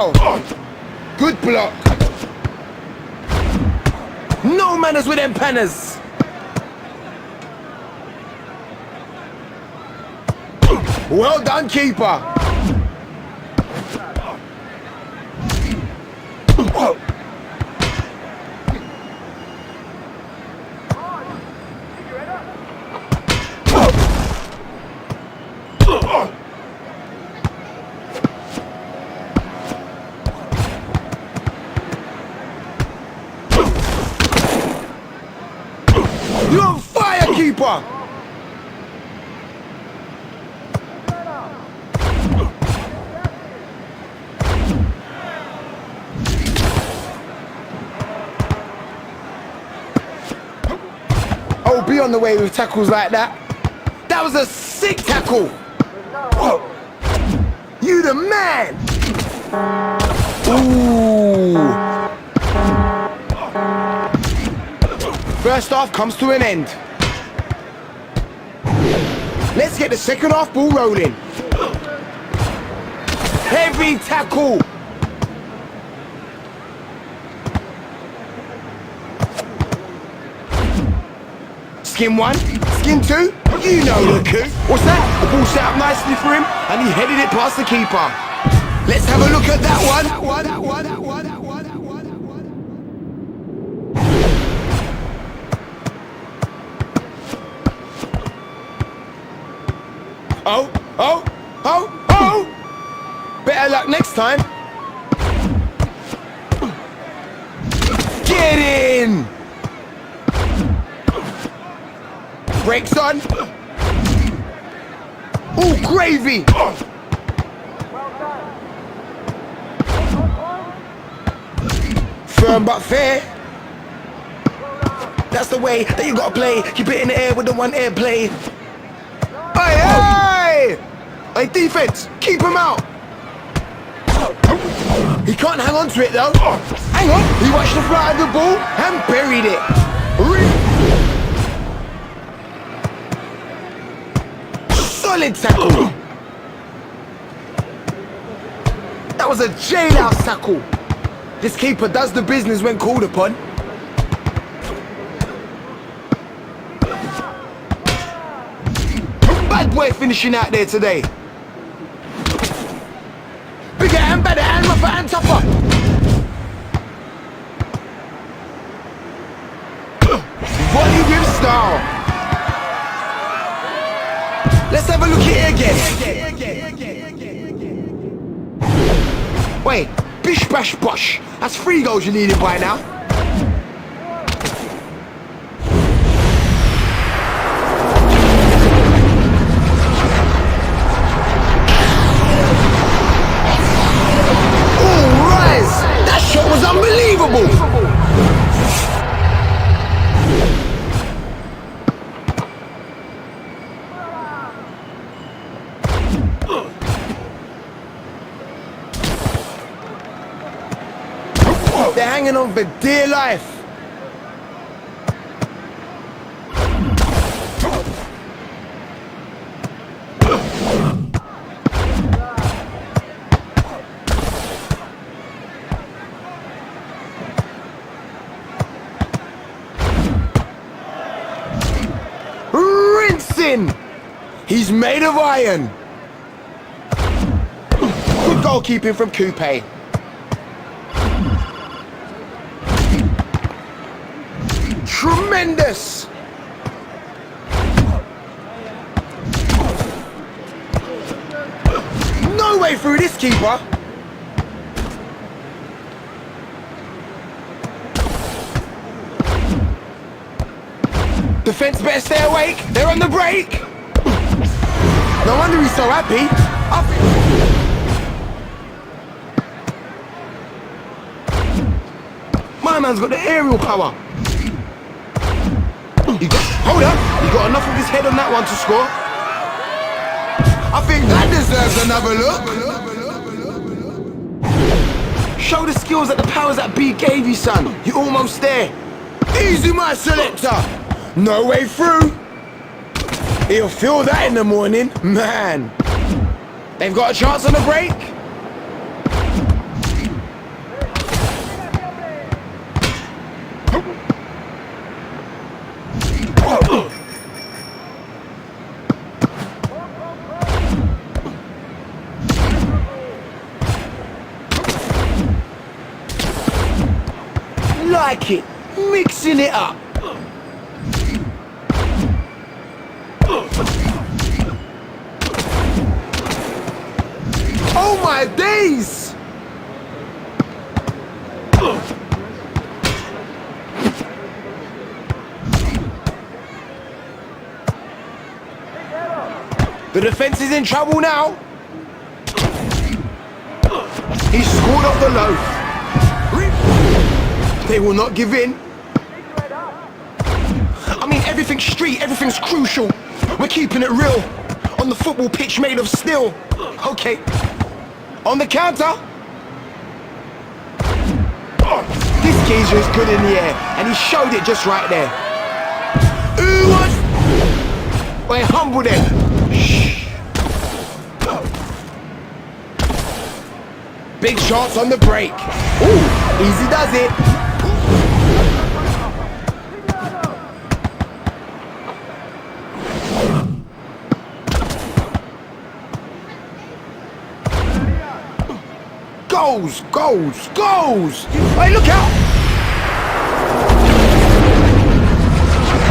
[SPEAKER 2] Wow! Good block. No manners with them panners. Well done, keeper. You're on fire, keeper! Oh, be on the way with tackles like that. That was a sick tackle! Whoa. You the man! Ooh! First half comes to an end. Let's get the second half ball rolling. Heavy tackle. Skin one, skin two, you know the coup. What's that? The ball set up nicely for him and he headed it past the keeper. Let's have a look at that one. Oh! Better luck next time. Get in! Brakes on. Ooh, gravy! Firm but fair. That's the way that you gotta play. Keep it in the air with the one airplay. Hey! Hey, defense, keep him out. He can't hang on to it though. Hang on, he watched the fly of the ball and buried it. Solid tackle. That was a jailhouse tackle. This keeper does the business when called upon. Bad boy finishing out there today. Bigger and better and rougher and tougher. Volley with style. Let's have a look at it again. Wait, bish bash bosh. That's 3 goals you're leading by now. That was unbelievable! They're hanging on for dear life. He's made of iron. Good goalkeeping from Coupe. Tremendous. No way through this keeper. Defense better stay awake. They're on the break. No wonder he's so happy. My man's got the aerial power. Hold up. He got enough of his head on that one to score. I think that deserves another look. Show the skills that the powers that be gave you, son. You're almost there. Easy, my selector. No way through. He'll feel that in the morning. Man. They've got a chance on the break. like it. Mixing it up. Oh my days! The defense is in trouble now. He scored off the loaf. They will not give in. I mean, everything's street, everything's crucial. We're keeping it real on the football pitch made of steel. Okay. On the counter. This geezer is good in the air, and he showed it just right there. Who was? Wait, humble them. Shh. Big shots on the break. Ooh, easy does it. Goals, goals, goals! Hey, look out!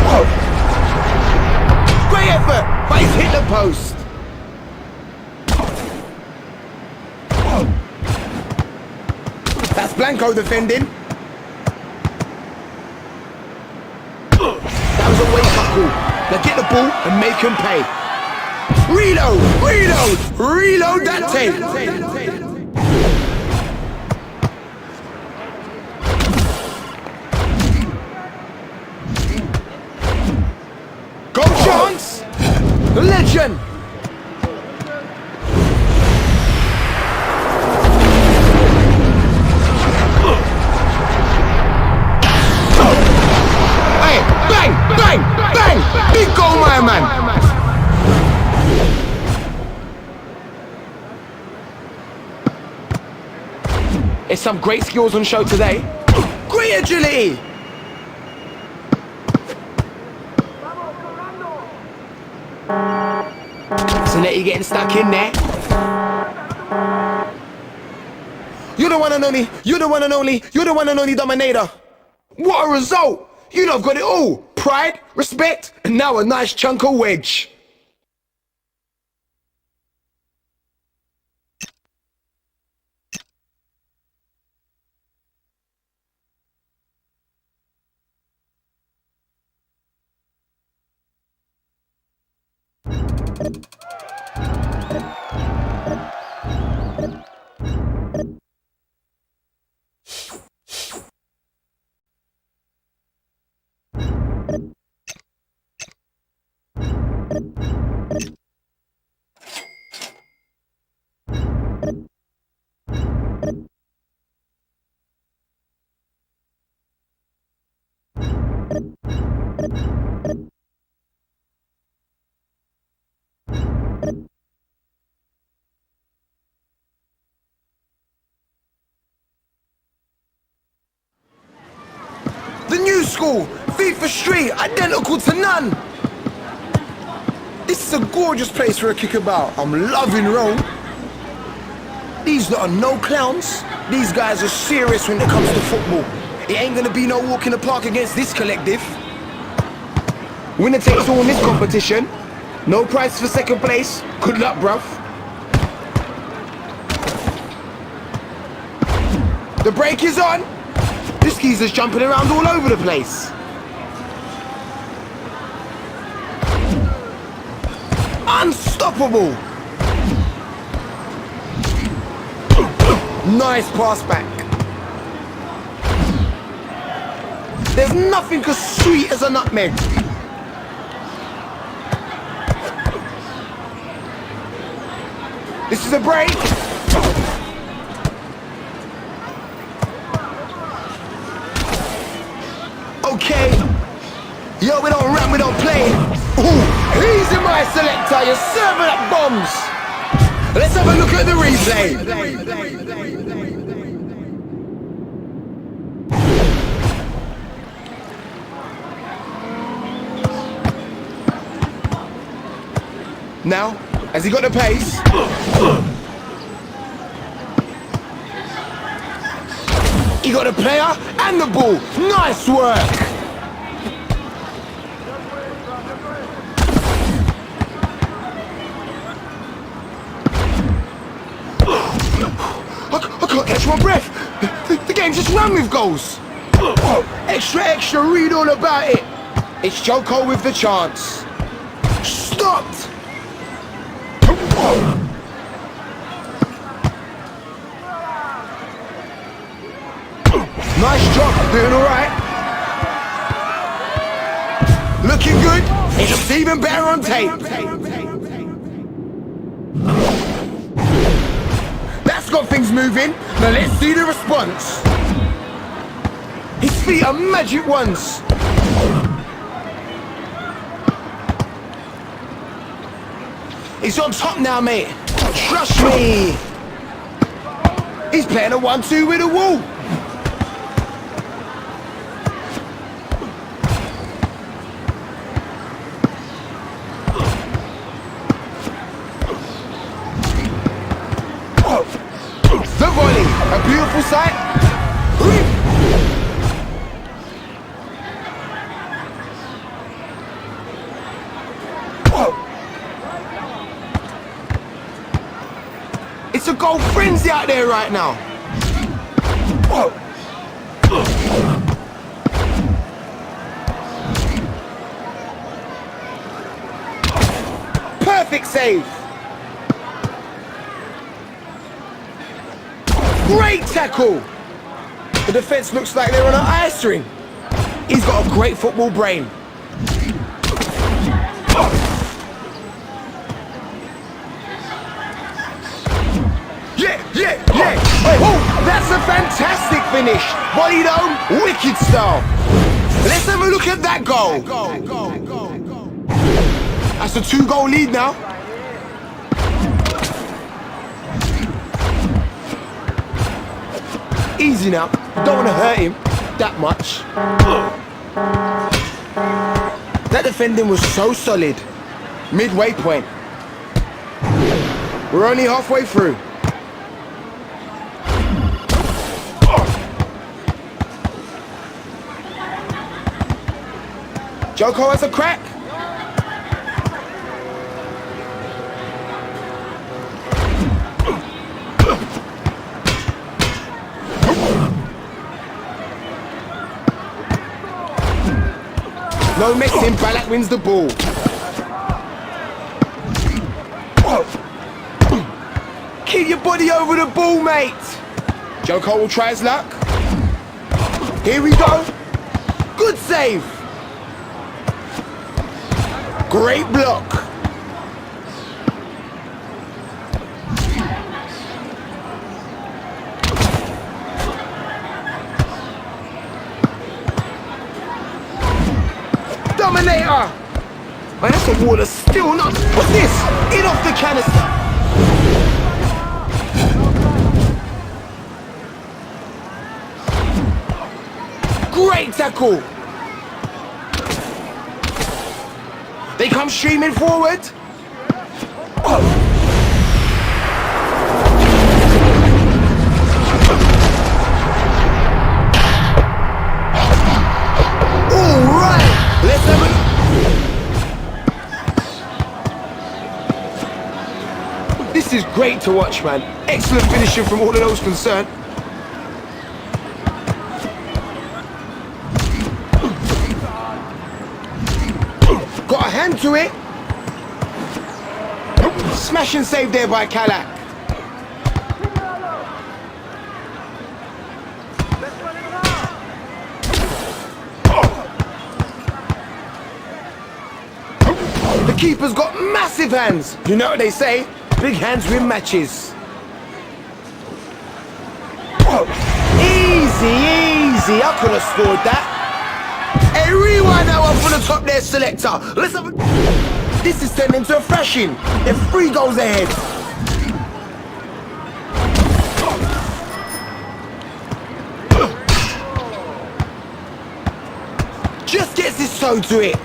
[SPEAKER 2] Whoa. Great effort, but he's hit the post. That's Blanco defending. That was a wake-up call. Now get the ball and make him pay. Reload, reload, reload that tape. Goal chance! Legend! Hey, bang, bang, bang! Big goal, my man! It's some great skills on show today. Great agility! Zanetti getting stuck in there. You're the one and only, you're the one and only, you're the one and only dominator. What a result! You know I've got it all. Pride, respect, and now a nice chunk of wedge. The new school, FIFA Street, identical to none. This is a gorgeous place for a kickabout. I'm loving Rome. These lot are no clowns. These guys are serious when it comes to football. It ain't gonna be no walk in the park against this collective. Winner takes all in this competition. No prize for second place. Good luck, bruv. The break is on. This geezer's jumping around all over the place. Unstoppable. Nice pass back. There's nothing as sweet as a nutmeg. This is a break. Okay. Yo, we don't rap, we don't play. Ooh, easy my selector, you're serving up bombs. Let's have a look at the replay. Now, has he got the pace? He got the player and the ball. Nice work. I can't catch my breath. The game just ran with goals. Extra, read all about it. It's Joko with the chance. Stopped. Nice job, doing all right. Looking good. It looks even better on tape. That's got things moving. Now let's see the response. His feet are magic ones. He's on top now, mate. Trust me. He's playing a 1-2 with a wall. The volley, a beautiful sight. It's a goal frenzy out there right now. Perfect save. Great tackle. The defense looks like they're on an ice ring. He's got a great football brain. Yeah. Oh, that's a fantastic finish. Volleyed home, wicked style. Let's have a look at that goal. That's a 2-goal lead now. Easy now. Don't want to hurt him that much. That defending was so solid. Midway point. We're only halfway through. Joko has a crack. No mixing, Balak wins the ball. Keep your body over the ball, mate. Joko will try his luck. Here we go. Good save. Great block. Dominator. Man, that's a wall of still not. What's this? In off the canister. Great tackle. They come streaming forward. Oh. All right, let's have a... This is great to watch, man. Excellent finishing from all of those concerned. Got a hand to it. Smash and save there by Kalak. The keeper's got massive hands. You know what they say? Big hands win matches. Easy. I could have scored that. Hey, rewind that one from the top there, selector. Let's have a... This is turning into a thrashing. They're 3 goals ahead. Just gets his toe to it.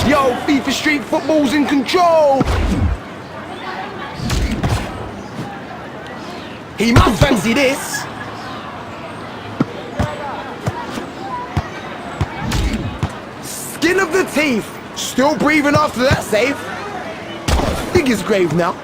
[SPEAKER 2] Yo, FIFA Street Football's in control. He must fancy this. Skin of the teeth. Still breathing after that save. Dig his grave now.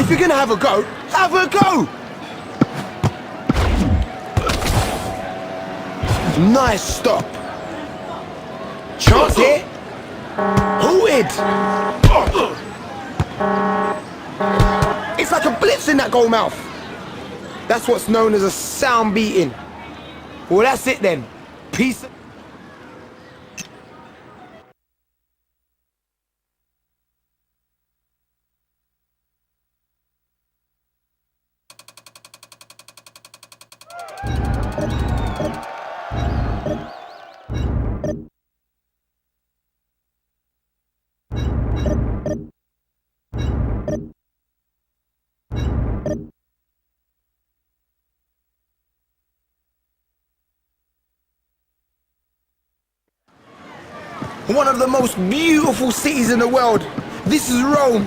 [SPEAKER 2] If you're gonna have a go, have a go! Nice stop. Chance here. Hooted. It's like a blitz in that goal mouth. That's what's known as a sound beating. Well, that's it then. Peace. One of the most beautiful cities in the world. This is Rome.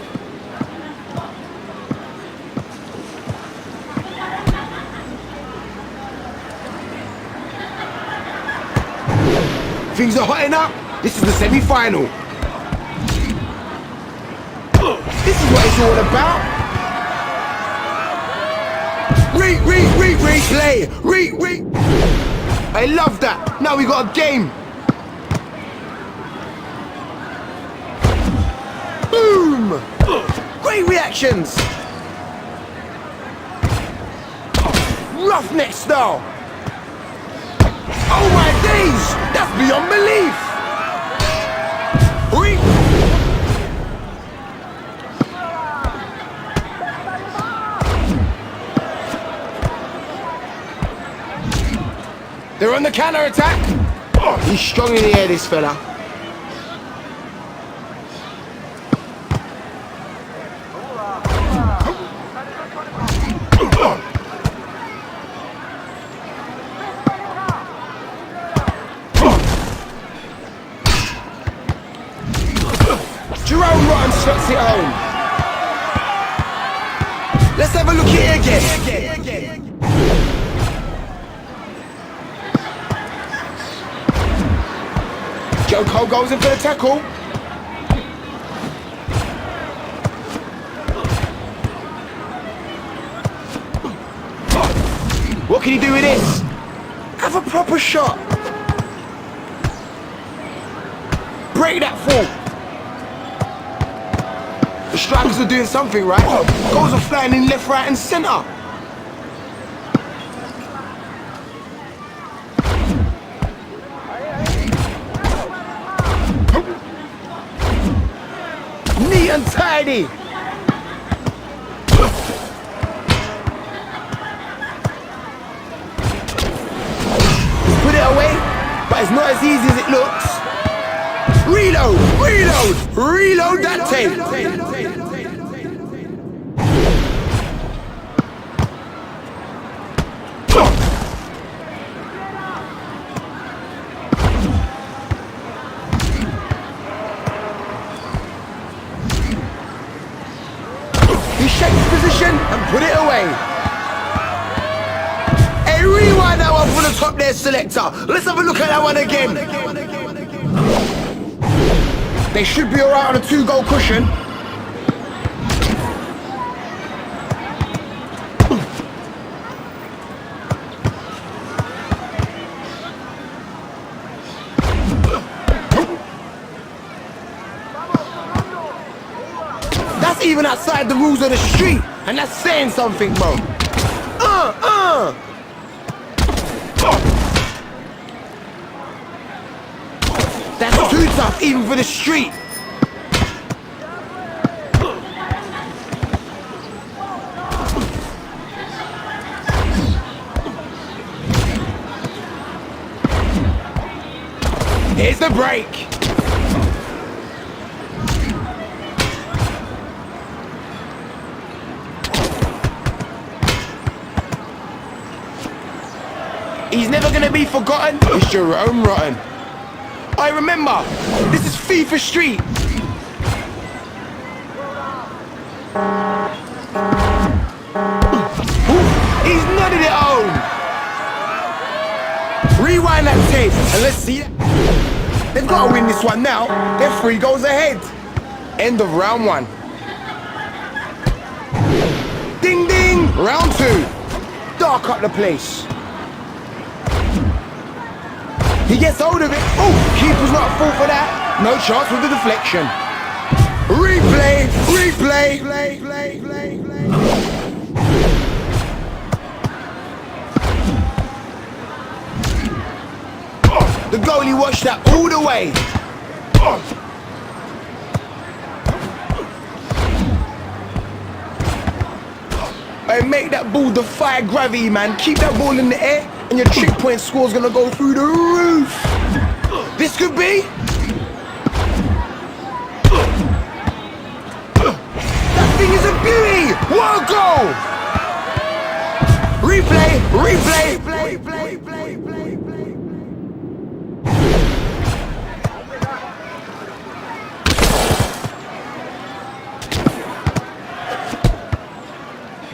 [SPEAKER 2] Things are hotting up. This is the semi-final. This is what it's all about. Replay. I love that. Now we got a game. Boom! Great reactions! Roughneck style! Oh my days! That's beyond belief! They're on the counter-attack! He's strong in the air, this fella. Slots it home. Let's have a look at it again. Joe Cole goes in for the tackle. What can he do with this? Have a proper shot. Break that fall. The strikers are doing something right. Goals are flying in left, right and centre. Neat and tidy. Put it away, but it's not as easy as it looks. Reload that tape. He shakes position and put it away. Hey, rewind that one from the top there, selector. Let's have a look at that one again. They should be alright on a 2-goal cushion. That's even outside the rules of the street, and that's saying something, bro. That's too tough, even for the street. Here's the break. He's never gonna be forgotten. It's Jerome Rotten. I remember, this is FIFA Street. He's nodded it home. Rewind that tape and let's see it. They've got to win this one now. They're 3 goals ahead. End of round 1. Ding ding. Round 2. Dark up the place. He gets hold of it. Oh, keeper's not at fault for that. No chance with the deflection. Replay, replay, play, play, play, play. The goalie watched that all the way. Hey, make that ball defy gravity, man. Keep that ball in the air and your trick point score's gonna go through the roof. This could be. That thing is a beauty. What a goal! Replay, replay, play, play, play, play, play.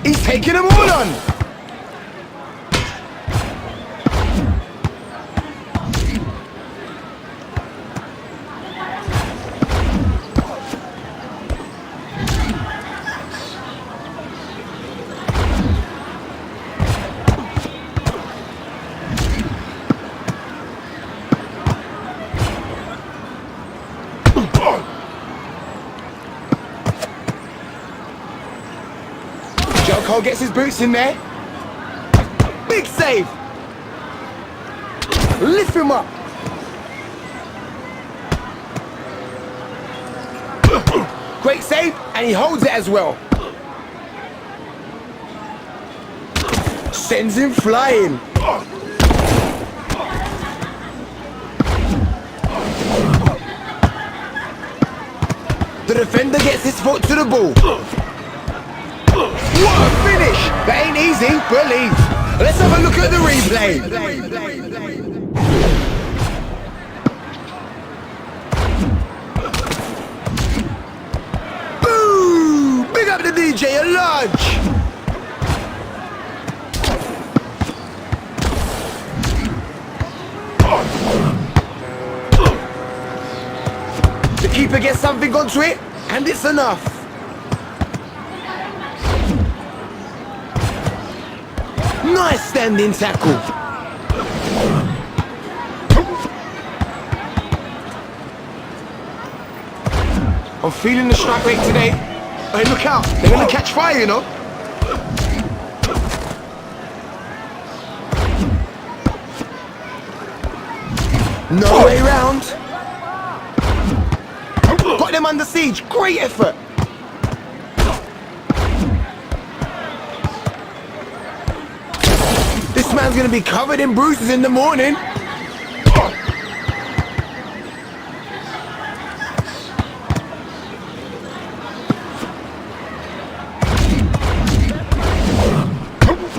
[SPEAKER 2] He's taking them all on. Cole gets his boots in there. Big save. Lift him up. Great save, and he holds it as well. Sends him flying. The defender gets his foot to the ball. What a finish! That ain't easy, believe. Let's have a look at the replay. Boom! Big up the DJ, a large. The keeper gets something onto it, and it's enough. Nice standing tackle. I'm feeling the strike rate today. Hey, look out. They're going to catch fire, you know. No way round. Got them under siege. Great effort. This man's gonna be covered in bruises in the morning.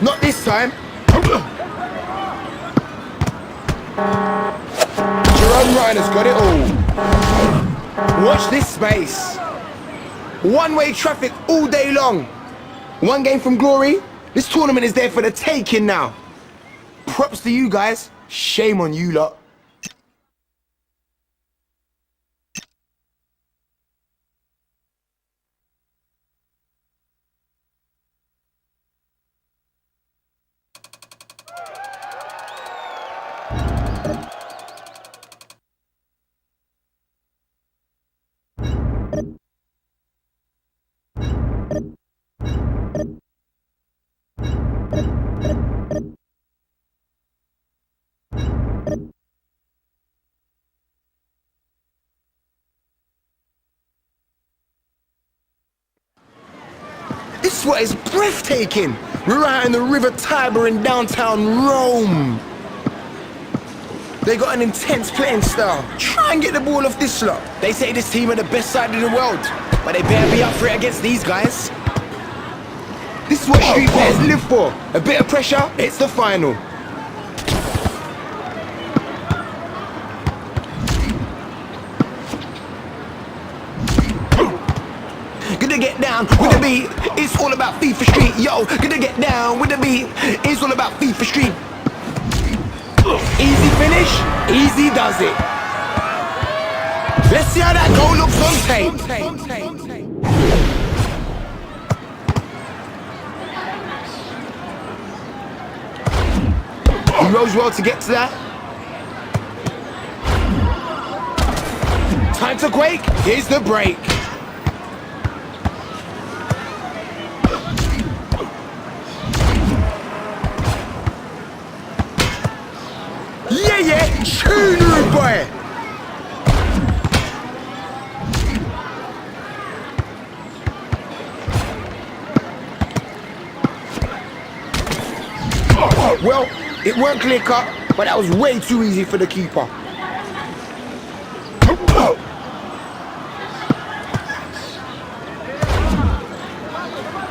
[SPEAKER 2] Not this time. Jerome Ryan has got it all. Watch this space. One-way traffic all day long. One game from glory. This tournament is there for the taking now. Props to you guys. Shame on you lot. This is what is breathtaking. We're out in the River Tiber in downtown Rome. They got an intense playing style. Try and get the ball off this lot. They say this team are the best side of the world, but they better be up for it against these guys. This is what street players live for. A bit of pressure, it's the final. beat. It's all about FIFA Street. Yo, gonna get down with the beat. It's all about FIFA Street. Easy finish, easy does it. Let's see how that goal looks on tape. He rose well to get to that. Time to quake, here's the break. Yeah, tune rude boy. Well, it weren't clear cut, but that was way too easy for the keeper.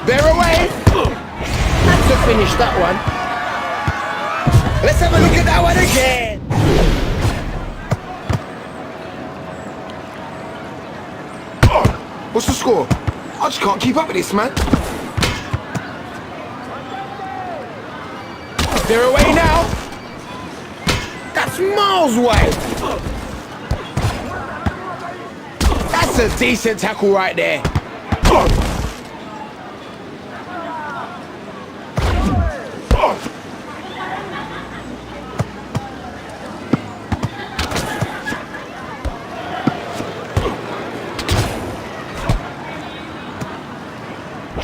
[SPEAKER 2] Bear away. Had to finish that one. Let's have a look at that one again. What's the score? I just can't keep up with this, man. They're away now. That's miles away. That's a decent tackle right there.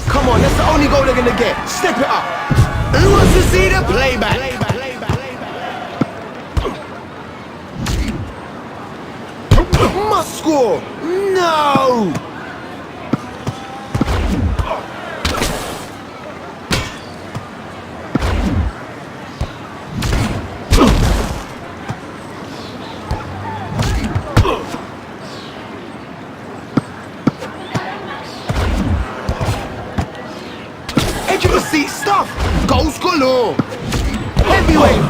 [SPEAKER 2] Come on, that's the only goal they're gonna get. Step it up. Who wants to see the playback? Must score. No. Edge of the seat stuff. Goals galore. Heavyweight.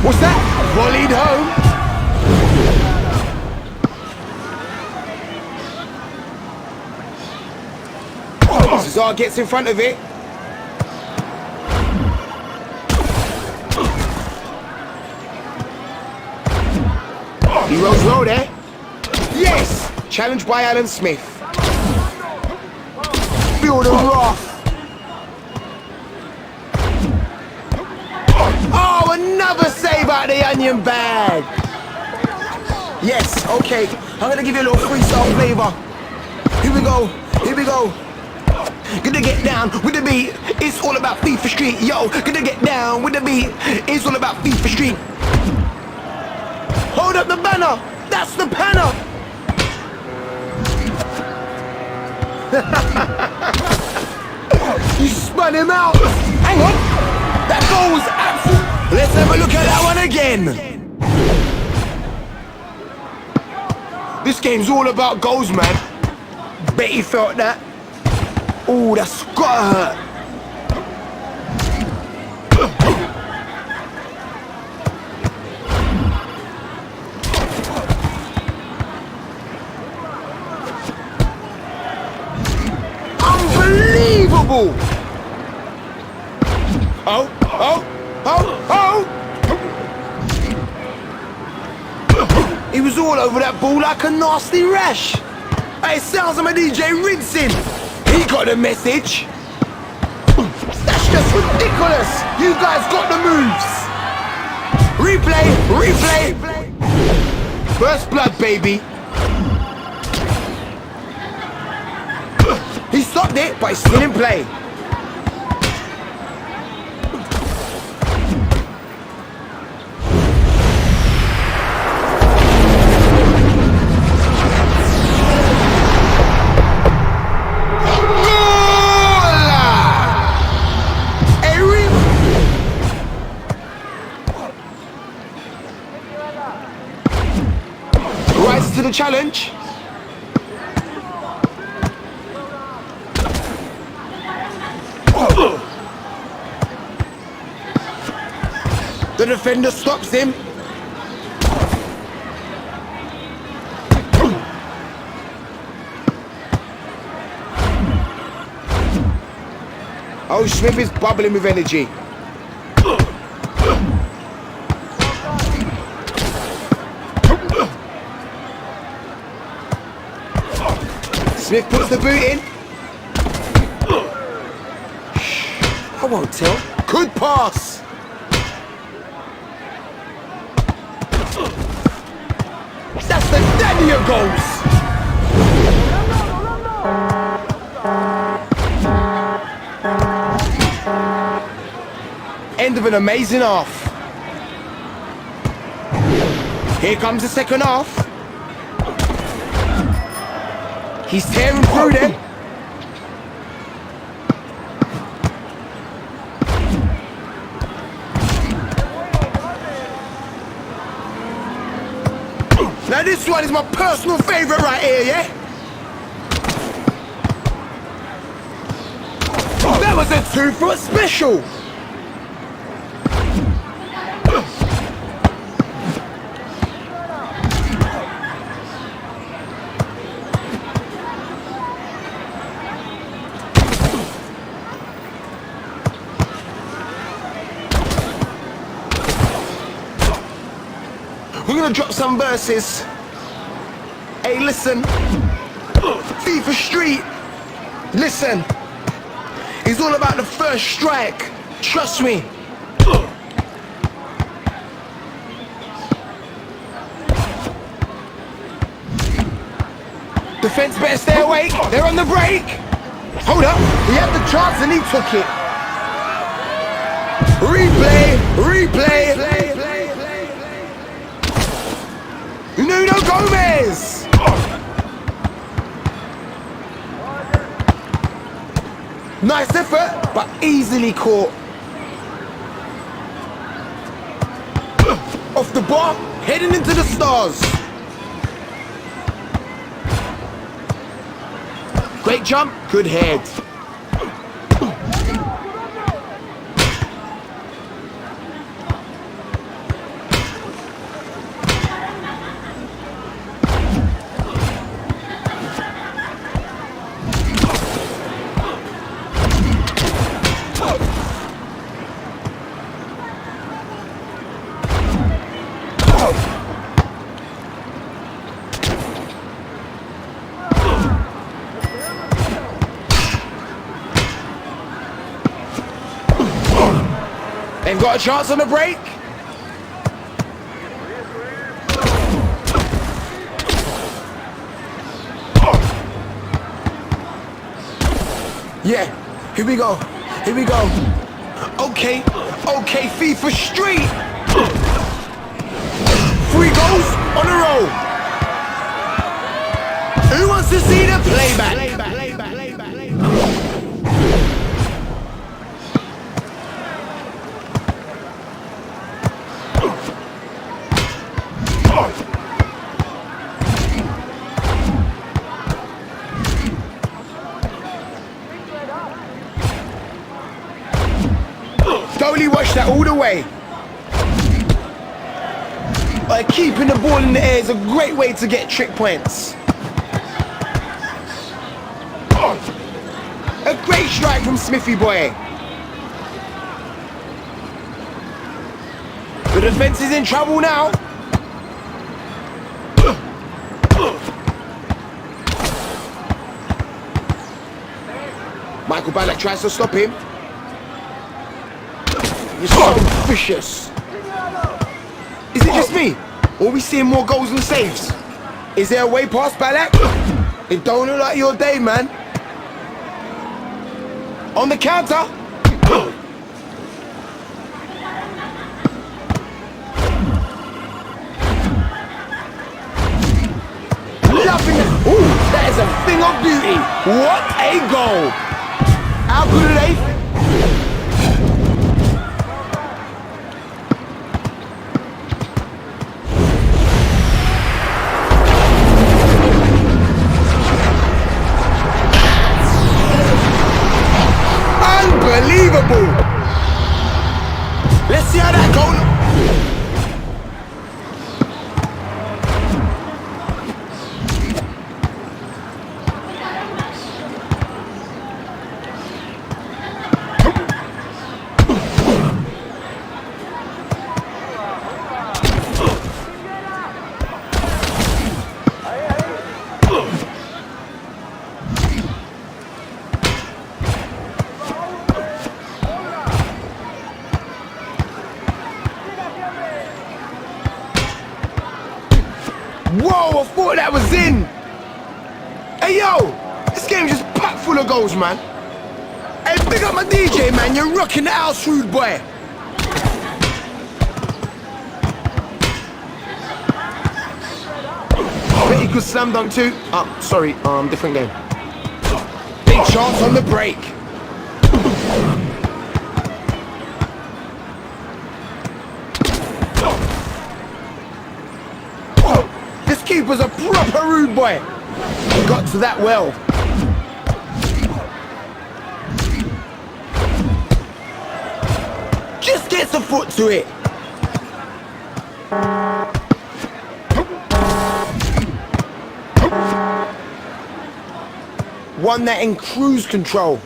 [SPEAKER 2] What's that? Volleyed home. Cesar gets in front of it. He rolls low there. Yes! Challenged by Alan Smith. Feel the wrath. Oh, another save out the onion bag. Yes, okay. I'm gonna give you a little freestyle flavor. Here we go. Here we go. Gonna get down with the beat. It's all about FIFA Street. Yo, gonna get down with the beat. It's all about FIFA Street. Hold up the banner. That's the panner. You spun him out. Hang on. That goal was absolute. Let's have a look at that one again. This game's all about goals, man. Bet he felt that. Oh, that's gotta hurt. Unbelievable! Oh! He was all over that ball like a nasty rash. Hey, it sounds like my DJ rinsing. He got the message. That's just ridiculous. You guys got the moves. Replay. First blood, baby. He stopped it, but he's still in play. To the challenge. The defender stops him. Oh, Smith is bubbling with energy. Smith puts the boot in. I won't tell. Good pass. That's the daddy of goals. End of an amazing half. Here comes the second half. He's tearing through them. Now this one is my personal favourite right here, yeah? That was a 2-foot special. We're gonna drop some verses. Hey, listen. FIFA Street. Listen. It's all about the first strike. Trust me. Defense better stay awake. They're on the break. Hold up. He had the chance and he took it. Replay. Replay. Nuno Gomez! Nice effort, but easily caught. Off the bar, heading into the stars. Great jump, good head. They've got a chance on the break. Yeah, here we go. Here we go. Okay, okay, FIFA Street. 3 goals on a roll. Who wants to see the playback? Goalie watched that all the way. Keeping the ball in the air is a great way to get trick points. A great strike from Smithy boy. The defense is in trouble now. Michael Ballack tries to stop him. You're so vicious. Is it just me? Or are we seeing more goals and saves? Is there a way past Ballack? It don't look like your day, man. On the counter. Loving it. Ooh, that is a thing of beauty. What a goal. How good are they? Unbelievable! Let's see how that goes. goals, man. Hey, big up my DJ, man. You're rocking the house, rude boy. Bet he could slam dunk too. Oh, sorry, different game. Big chance on the break. This keeper's a proper rude boy. He got to that well. Just gets a foot to it. Won that in cruise control.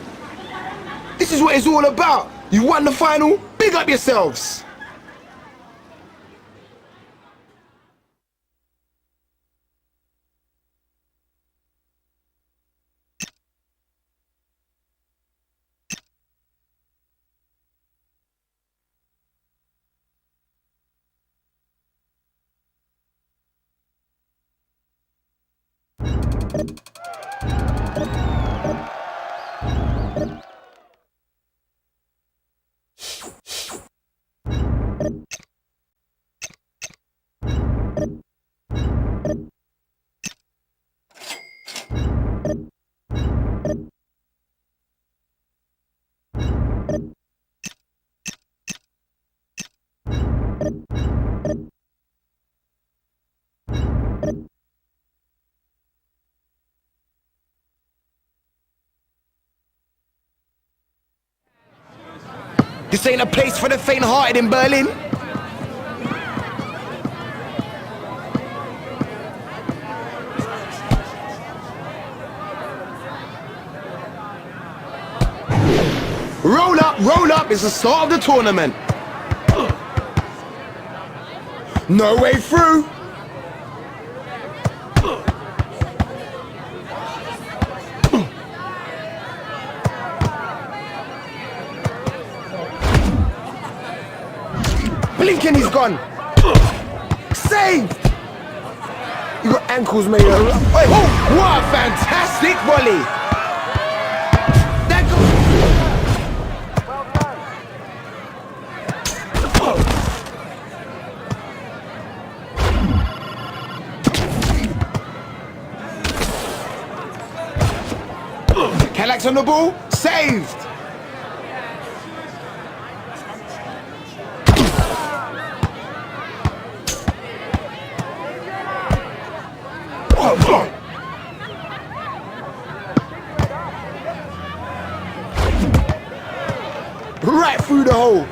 [SPEAKER 2] This is what it's all about. You won the final, big up yourselves. This ain't a place for the faint-hearted in Berlin. Roll up, it's the start of the tournament. No way through. Blinking, he's gone. Saved. You got ankles made of. Wait, oh, what a fantastic volley. That Calax on the ball, saved. Right through the hole.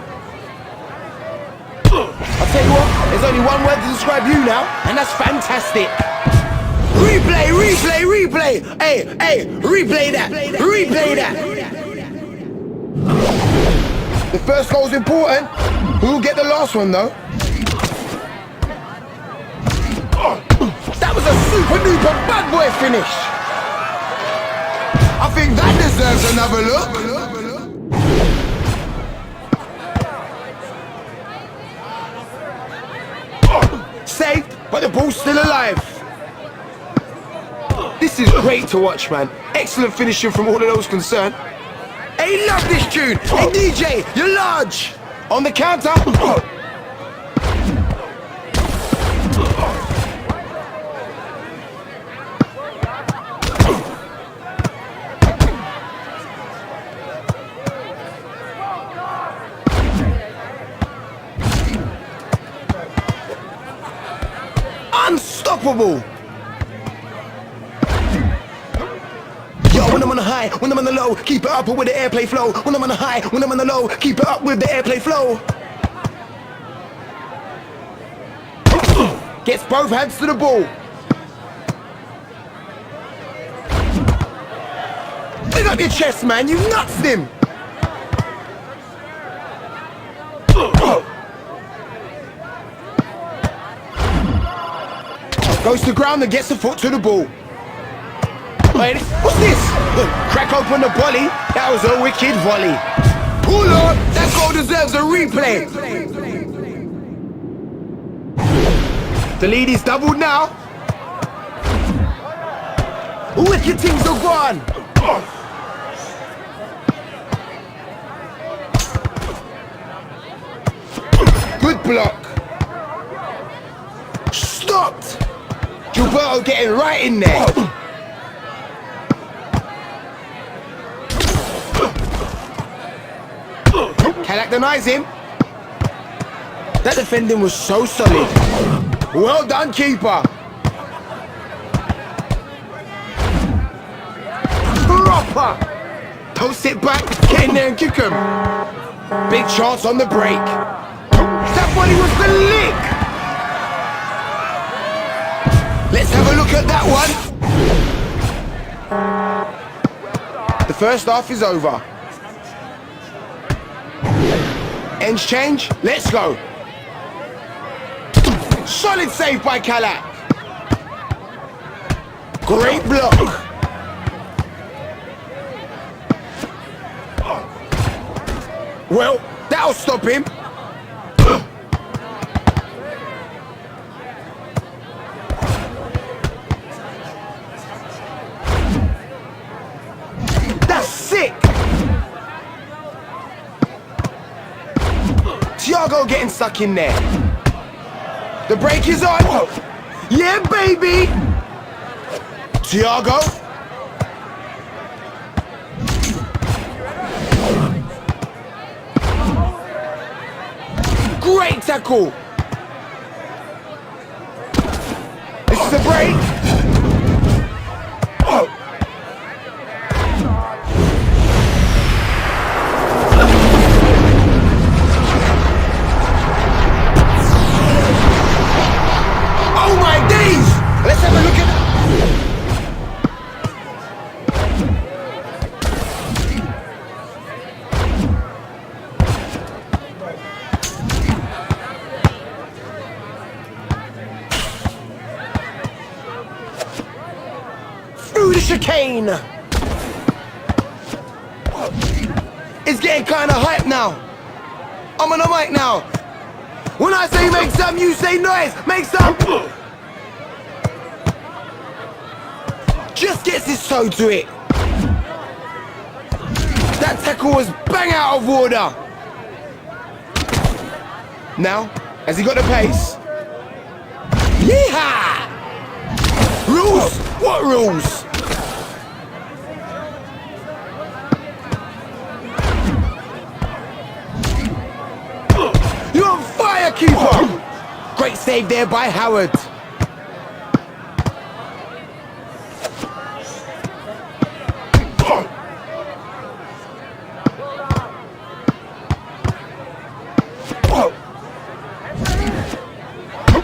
[SPEAKER 2] I'll tell you what, there's only one word to describe you now, and that's fantastic. Replay, replay, replay. Hey, replay that. Replay that. The first goal's important. Who'll get the last one though? That was a super duper bad boy finish. I think that deserves another look. Saved, but the ball's still alive. This is great to watch, man. Excellent finishing from all of those concerned. Hey, love this tune. Hey, DJ, you're large. On the counter. Unstoppable. Yo, when I'm on the high, when I'm on the low, keep it up with the airplay flow. When I'm on the high, when I'm on the low, keep it up with the airplay flow. Gets both hands to the ball. Big up your chest, man. You nuts him. Goes to the ground and gets the foot to the ball. Wait, what's this? Crack open the volley. That was a wicked volley. Oh Lord, that goal deserves a replay. The lead is doubled now. Wicked things are gone. block. Stopped. Gilberto getting right in there. Kalak denies him. That defending was so solid. Well done, keeper. Proper. Don't sit back, get in there and kick him. Big chance on the break. That body was the lick. Let's have a look at that one. The first half is over. Ends change, let's go. Solid save by Kalak. Great block. Well, that'll stop him. That's sick. Thiago getting stuck in there. The break is on. Yeah, baby. Thiago. Great tackle. This is a break. Oh my days! Let's have a look at that. Through the chicane. It's getting kind of hype now. I'm on the mic now. When I say make some, you say noise. Make some. Just gets his toe to it. That tackle was bang out of order. Now, has he got the pace? Yeehaw! Rules? What rules? You're on fire, keeper! Great save there by Howard.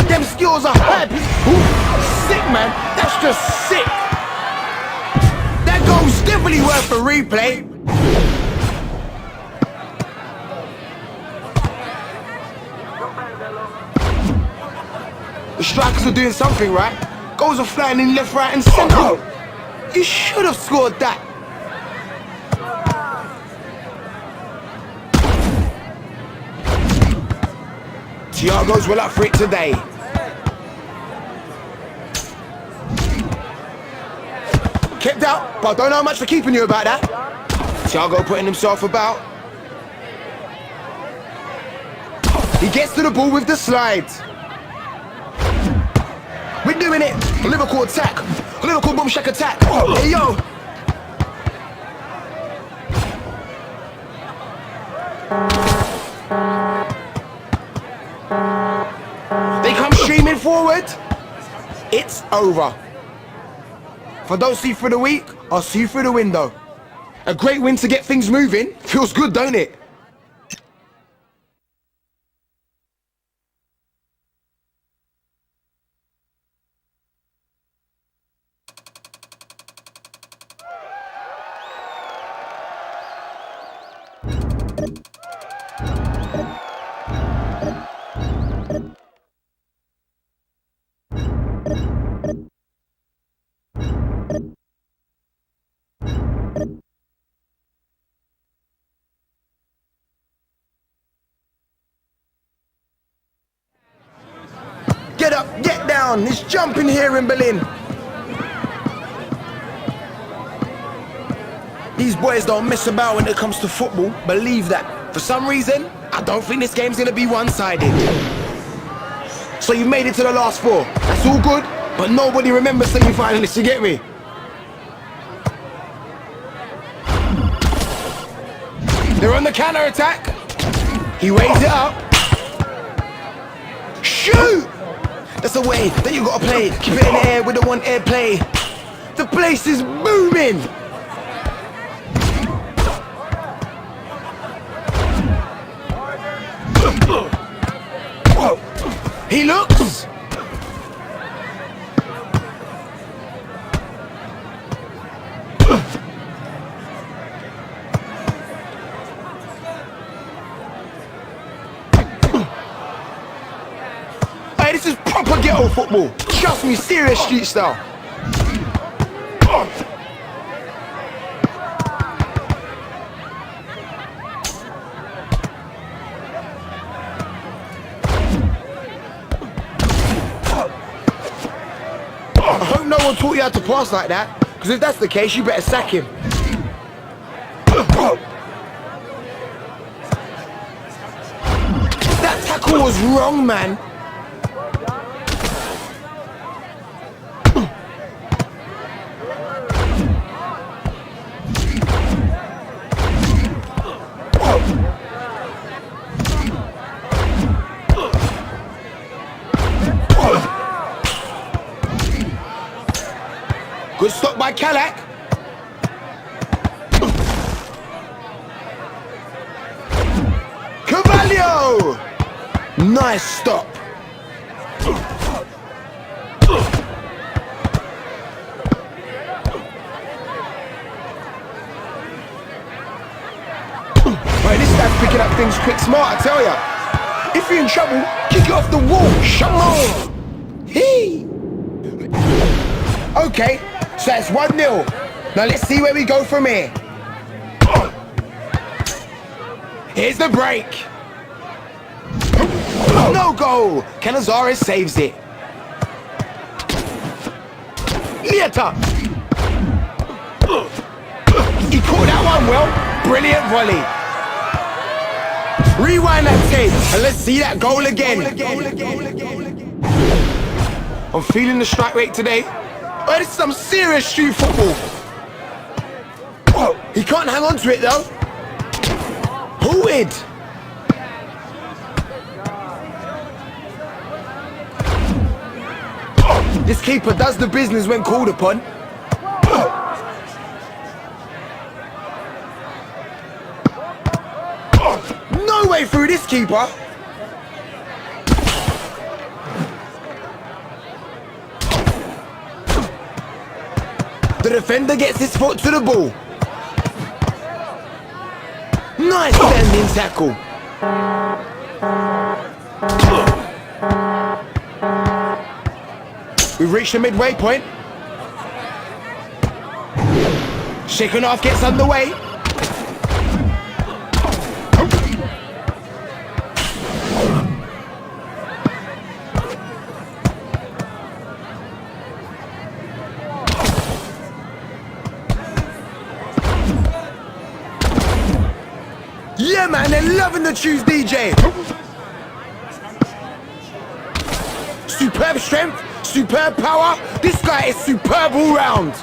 [SPEAKER 2] Them skills are happy. Sick, man. That's just sick. That goal's definitely worth a replay. The strikers are doing something, right? Goals are flying in left, right, and centre. You should have scored that. Thiago's well up for it today. Kept out, but I don't know how much for keeping you about that. Thiago putting himself about. He gets to the ball with the slide. We're doing it. A Liverpool attack. A Liverpool boom shack attack. Hey, yo. They come streaming forward. It's over. If I don't see you through the week, I'll see you through the window. A great win to get things moving. Feels good, don't it? Get up, get down. It's jumping here in Berlin. These boys don't mess about when it comes to football. Believe that. For some reason, I I don't think this game's gonna be one-sided. So you made it to the last 4. That's all good, but nobody remembers semi-finalists, you get me? They're on the counter-attack. He raised it up. Shoot! That's the way that you gotta play. Keep it in the air with the one air play. The place is booming. He looks. Hey, this is proper ghetto football. Trust me, serious street style. I hope no one taught you how to pass like that, because if that's the case, you better sack him. That tackle was wrong, man. Good stop by Kalak. Cavallo! Nice stop. Right, this guy's picking up things quick smart, I tell ya. If you're in trouble, kick it off the wall. Come on. Hey. Okay. So that's 1-0. Now let's see where we go from here. Here's the break. No goal. Canizares saves it. Lieta. He caught that one well. Brilliant volley. Rewind that tape and let's see that goal again. I'm feeling the strike rate today. Oh, this is some serious street football. He can't hang on to it though. Hooted. This keeper does the business when called upon. No way through this keeper. The defender gets his foot to the ball. Nice standing tackle. We've reached the midway point. Shaken off gets underway. Yeah, man, they're loving the Choose DJ. Superb strength, superb power. This guy is superb all round.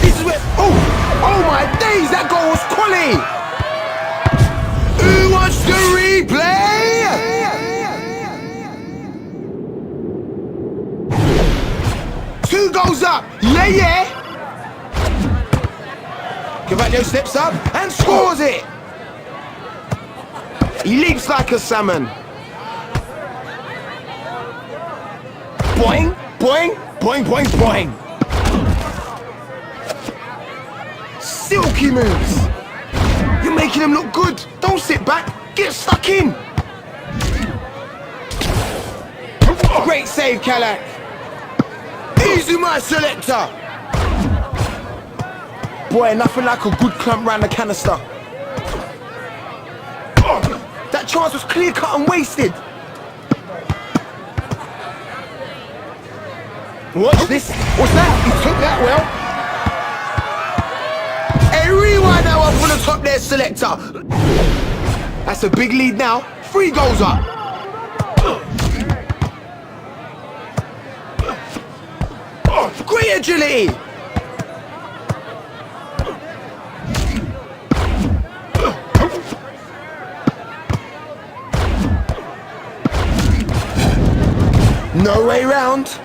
[SPEAKER 2] This is where, oh my days, that goal was quality. Who wants the replay? Two goals up, yeah. Cavallo steps up and scores it. He leaps like a salmon. Boing, boing, boing, boing, boing. Silky moves. You're making them look good. Don't sit back. Get stuck in. Great save, Kalak. Easy, my selector. Boy, nothing like a good clamp round the canister. chance was clear cut and wasted. Watch this. What's that? He took that well. Hey, rewind that one from the top there, selector. That's a big lead now. 3 goals up. Great agility. No way round.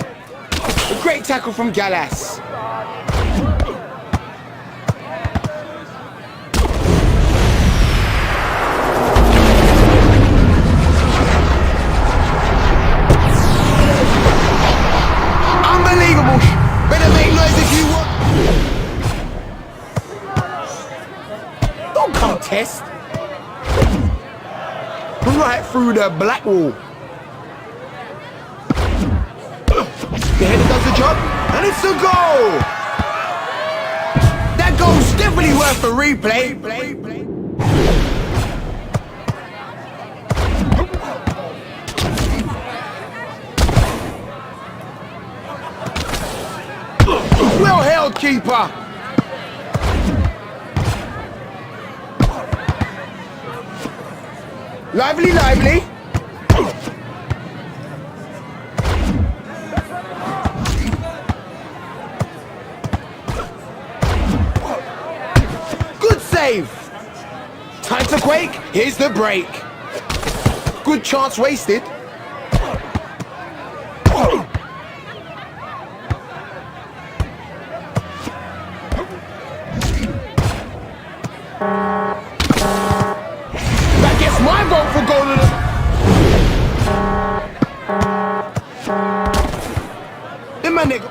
[SPEAKER 2] A great tackle from Gallas. Unbelievable. Better make noise if you want. Don't contest. Right through the black wall. The header does the job, and it's a goal! That goal's definitely worth a replay. Well held, keeper. Lively, lively. Save. Time to quake. Here's the break. Good chance wasted. That gets my vote for goal of the... In my nigga.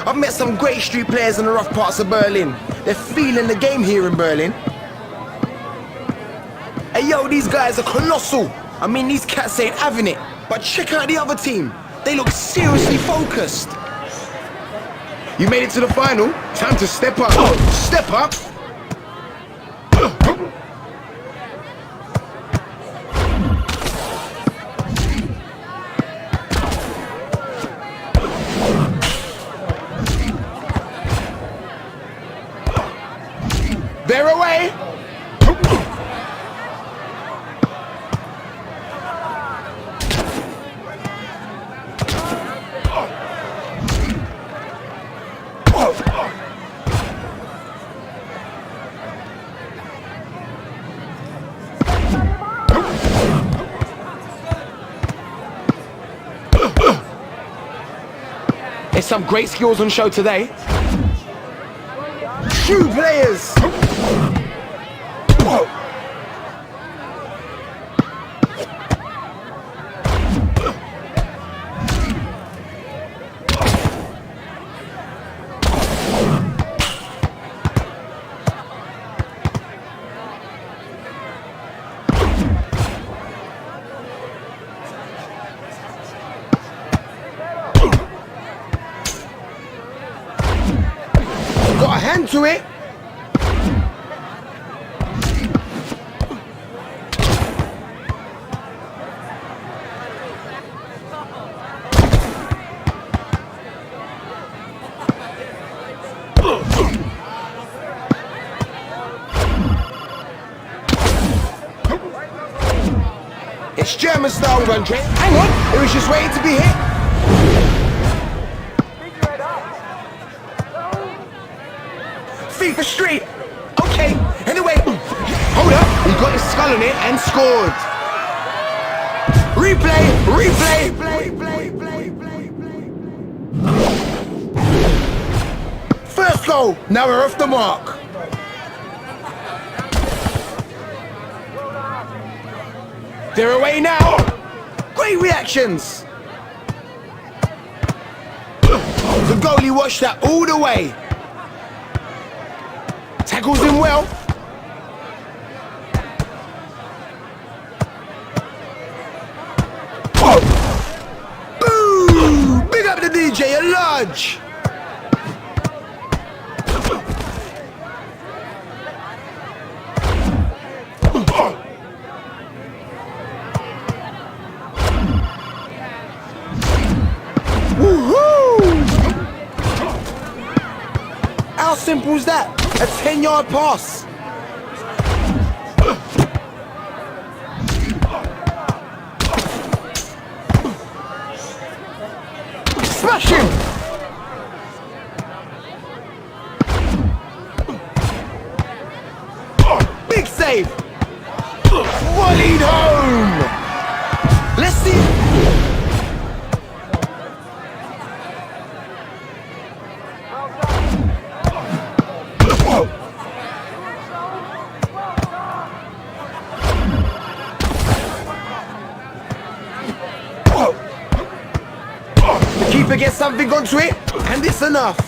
[SPEAKER 2] I've met some great street players in the rough parts of Berlin. They're feeling the game here in Berlin. Hey yo, these guys are colossal. I mean, these cats ain't having it. But check out the other team. They look seriously focused. You made it to the final. Time to step up. Step up. They're away. There's some great skills on show today. True players. Got a hand to it. It's German style run train. Hang on, it was just waiting to be hit. FIFA Street. Okay, anyway, hold up. He got his skull on it and scored. Replay, replay, First goal. Now we're off the mark. They're away now. Great reactions. The goalie watched that all the way. Tackles him well. Boom! Big up the DJ, a large. How simple is that? A 10-yard pass. Smash him! Big save! Volleyed home! Let's see. Get something onto it, and it's enough.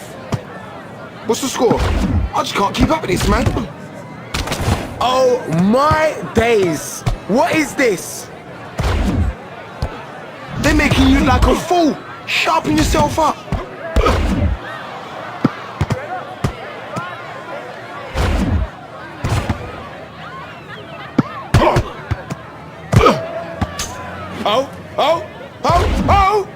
[SPEAKER 2] What's the score? I just can't keep up with this, man. Oh my days. What is this? They're making you look like a fool. Sharpen yourself up. Oh, oh, oh, oh!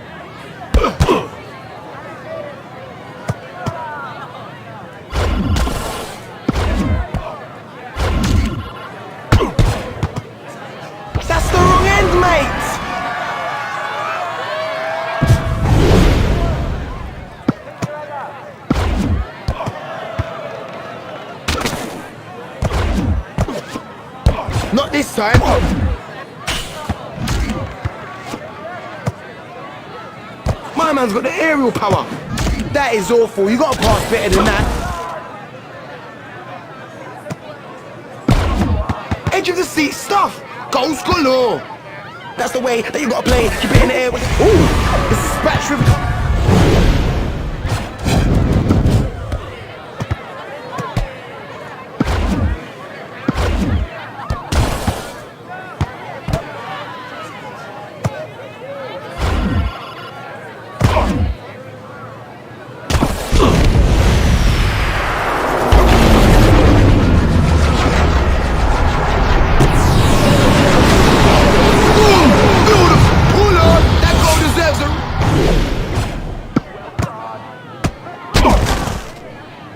[SPEAKER 2] That's the wrong end, mate! Not this time. My man's got the aerial power. That is awful. You gotta pass better than that. Edge of the seat stuff. Goals galore. That's the way that you gotta play. Keep it in the air. Ooh, this is splash with.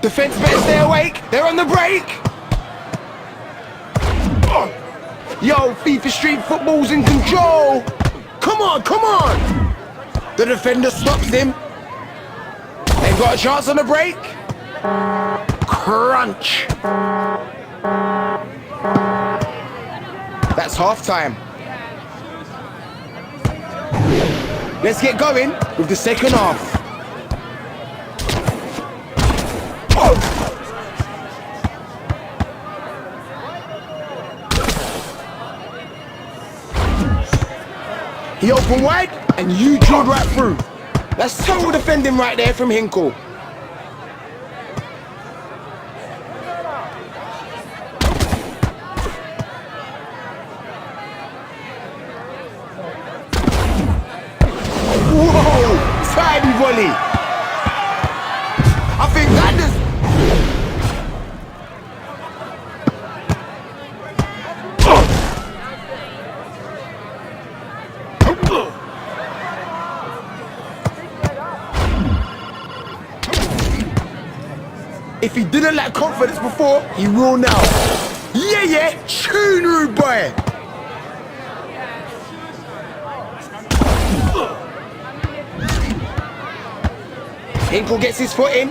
[SPEAKER 2] Defense better stay awake. They're on the break. Yo, FIFA Street Football's in control. Come on, come on. The defender stops him. They've got a chance on the break. Crunch. That's half time. Let's get going with the second half. He opened wide, and you drilled right through. That's total defending right there from Hinkle. Whoa, tidy volley. I think that is... If he didn't lack confidence before, he will now. Yeah, yeah, tune rude boy. Hinkle gets his foot in.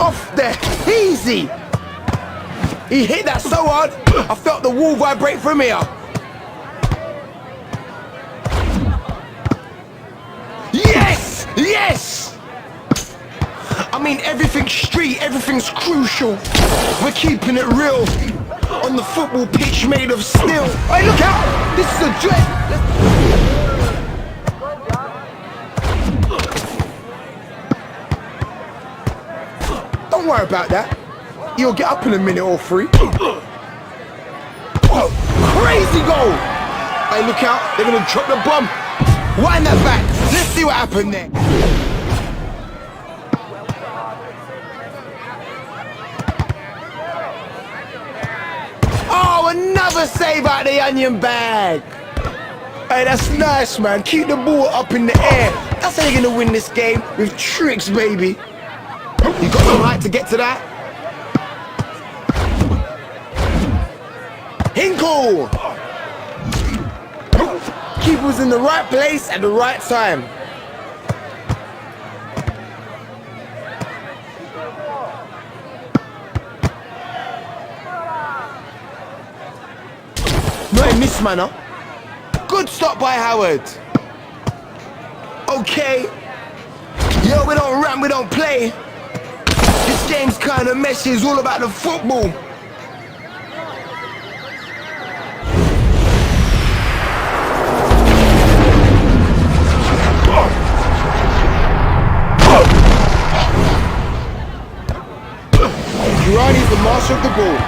[SPEAKER 2] Off there, easy. He hit that so hard, I felt the wall vibrate from here. Yes, yes. I mean, everything's street, everything's crucial. We're keeping it real. on the football pitch made of steel. Hey, look out! This is a dread. Don't worry about that. He'll get up in a minute or three. Crazy goal! Hey, look out! They're gonna drop the bomb. Wind that back. Let's see what happened there. Oh, another save out the onion bag. Hey, that's nice, man. Keep the ball up in the air. That's how you're gonna win this game, with tricks, baby. You got the right to get to that. Hinkle! Keeper was in the right place at the right time. Not in this manner. Good stop by Howard. Okay. Yo, we don't run, we don't play. This game's kinda messy, it's all about the football. Durani's the master of the ball.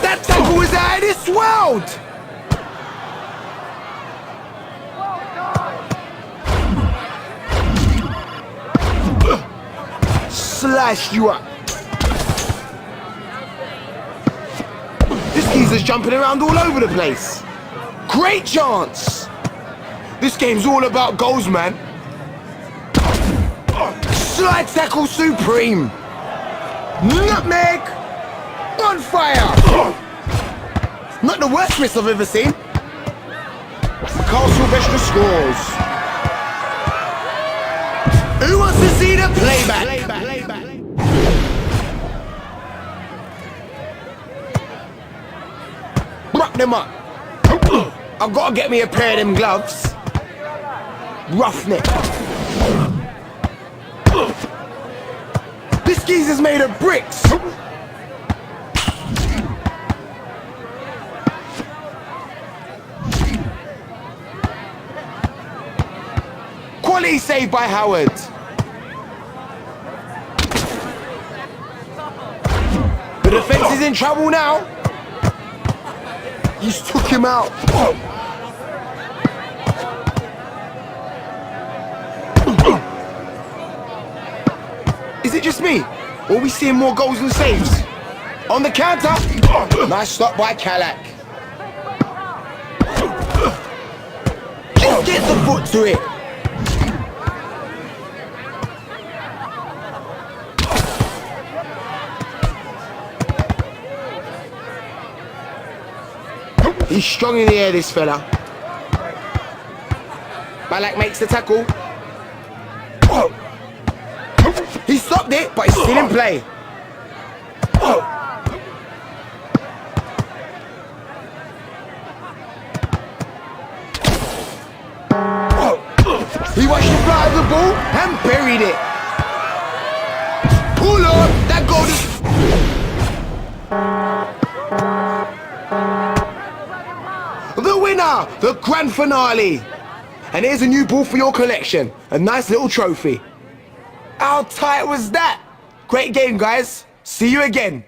[SPEAKER 2] That tackle was out of this world! Slash you up. This geezer's jumping around all over the place. Great chance. This game's all about goals, man. Slide tackle supreme. Nutmeg. On fire. Not the worst miss I've ever seen. Carl Sylvester scores. Who wants to see the playback? Rock them up. I've got to get me a pair of them gloves. Roughneck. This geezer's made of bricks. Quality save by Howard. The defense is in trouble now. He's took him out. Is it just me? Or are we seeing more goals and saves? On the counter. Nice stop by Kalak. Just gets the foot to it. He's strong in the air, this fella. Balak makes the tackle. He stopped it, but he's still in play. He watched the fly of the ball and buried it. Pull on, that goal is... The winner, the grand finale. And here's a new ball for your collection. A nice little trophy. How tight was that? Great game, guys. See you again.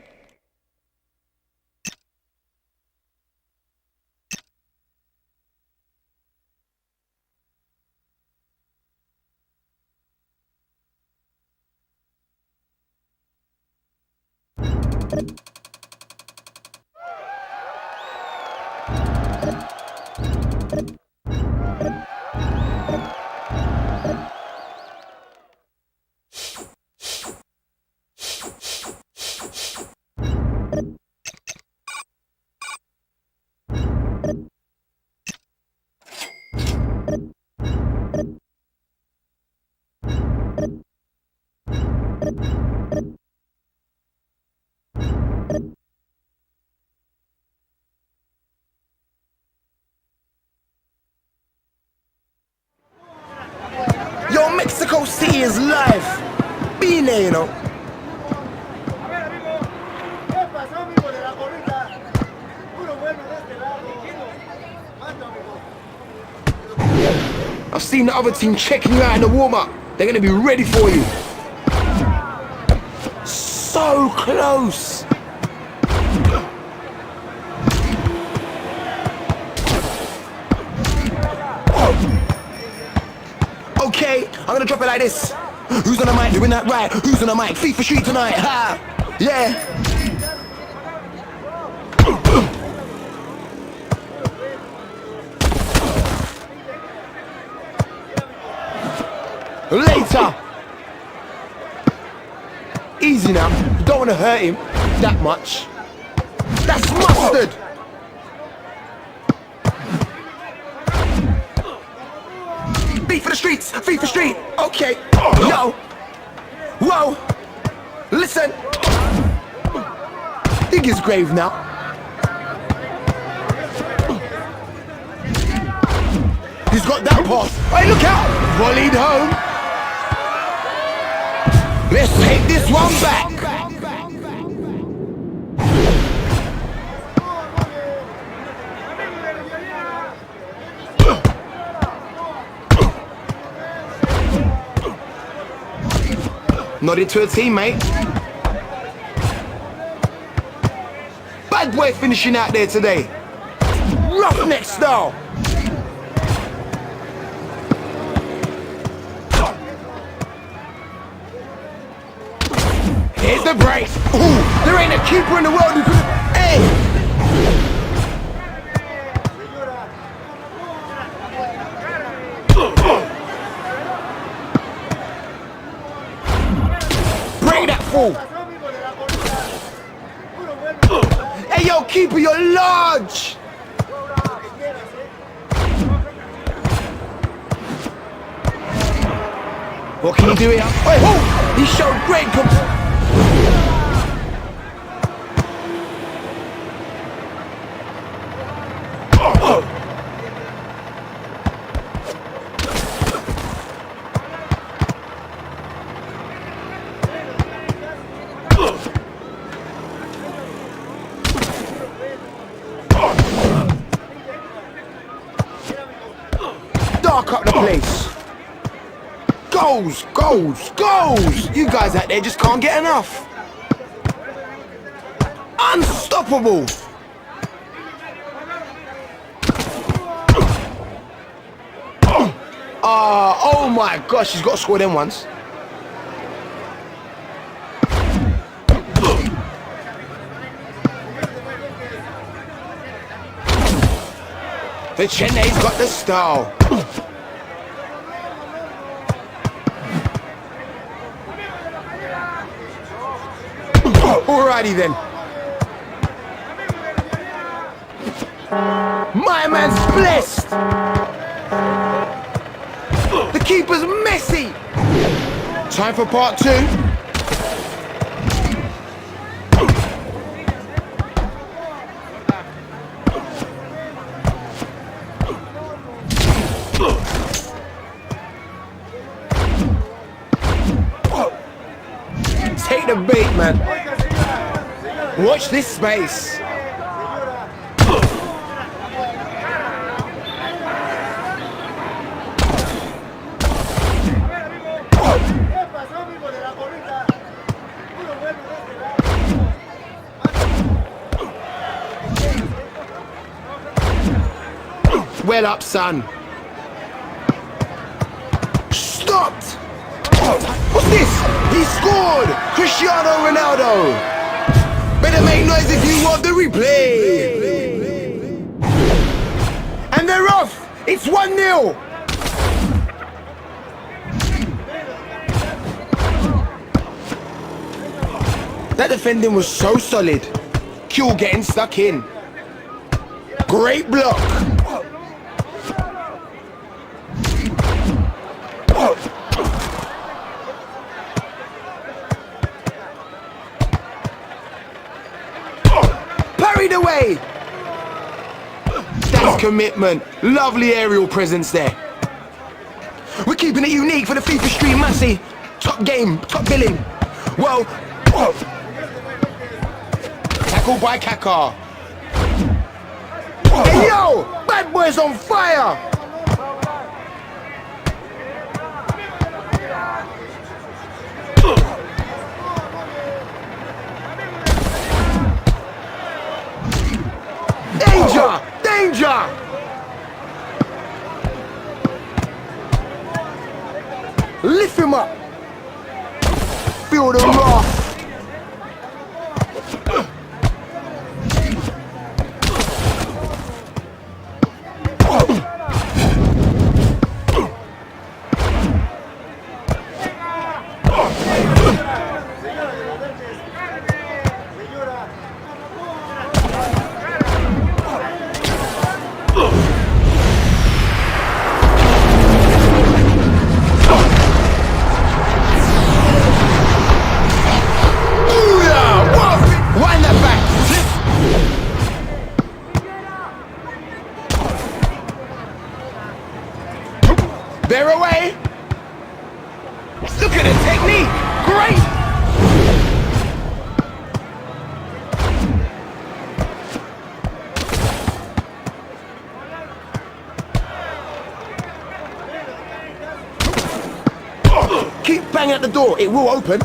[SPEAKER 2] seen the other team checking you out in the warm-up. They're gonna be ready for you. So close. Okay, I'm gonna drop it like this. Who's on the mic doing that right? Who's on the mic? FIFA Street tonight, ha! Yeah. Later. Easy now. Don't want to hurt him that much. That's mustard. Beat for the streets. Feet for street. Okay. Yo. Whoa. Listen. Dig his grave now. He's got that pass. Hey, look out. Volleyed home. Let's take this one back. Nodded to a teammate. Bad boy finishing out there today. Roughneck style. Here's the break. Ooh, there ain't a keeper in the world who could. Hey! Break that fool. Hey, yo, keeper, you're large. What can you do here? Wait, oh, he showed great dark up the place. Goals, goals, goals! You guys out there just can't get enough. Unstoppable. Oh my gosh, he's got to score them once. The Chennai's got the style. Alrighty then. My man's blessed. The keeper's messy. Time for part two. Take the bait, man. Watch this space. Well up, son. Stopped. What's this? He scored! Cristiano Ronaldo! Better make noise if you want the replay! And they're off! It's 1-0! That defending was so solid. Q getting stuck in. Great block! Parried away! That's commitment. Lovely aerial presence there. We're keeping it unique for the FIFA Stream Massey. Top game, top billing. Well, tackled by Kaka. Hey yo! Bad boy's on fire! danger! Lift him up. Feel the wrath. They're away. Look at the technique. Great. Keep banging at the door. It will open.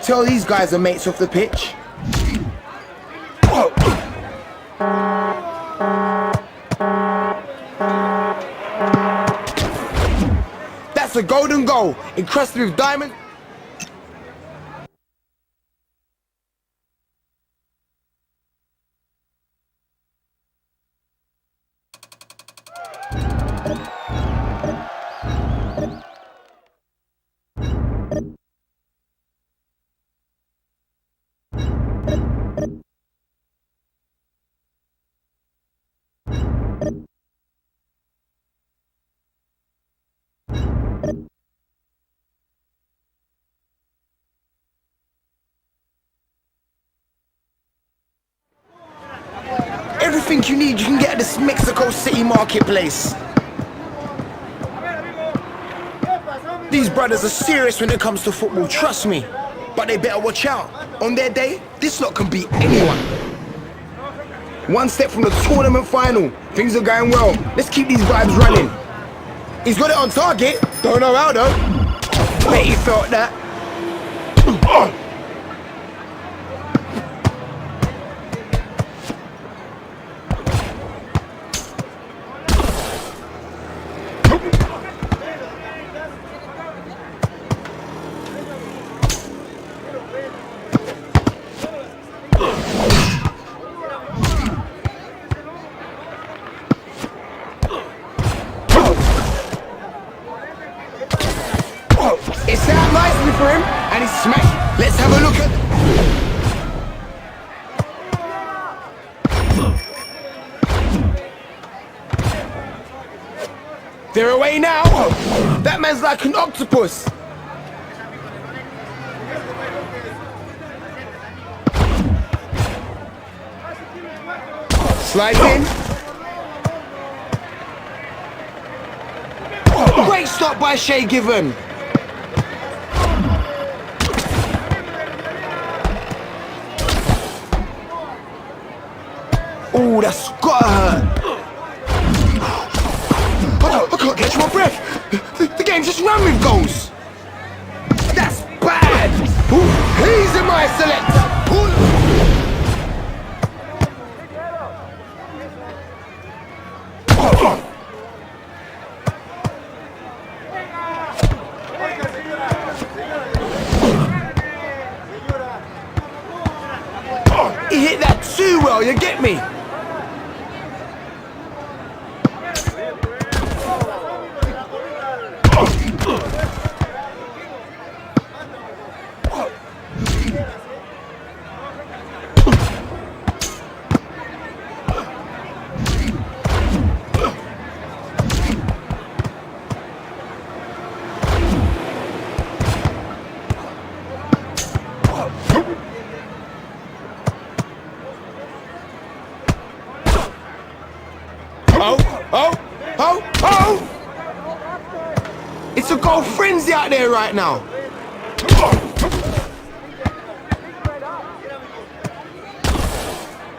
[SPEAKER 2] Tell these guys are mates off the pitch. That's a golden goal, encrusted with diamond. Everything you need, you can get at this Mexico City marketplace. These brothers are serious when it comes to football, trust me. But they better watch out. On their day, this lot can beat anyone. One step from the tournament final. Things are going well. Let's keep these vibes running. He's got it on target. Don't know how though. Bet he felt that. It's out nicely for him, and he's smashed. Let's have a look at... They're away now. That man's like an octopus. Slides in. Great stop by Shea Given. Oh, that's gotta hurt. I can't catch my breath. The game just ran with goals. That's bad. Ooh, he's in my selector. He hit that too well, you get me? Oh! It's a goal frenzy out there right now.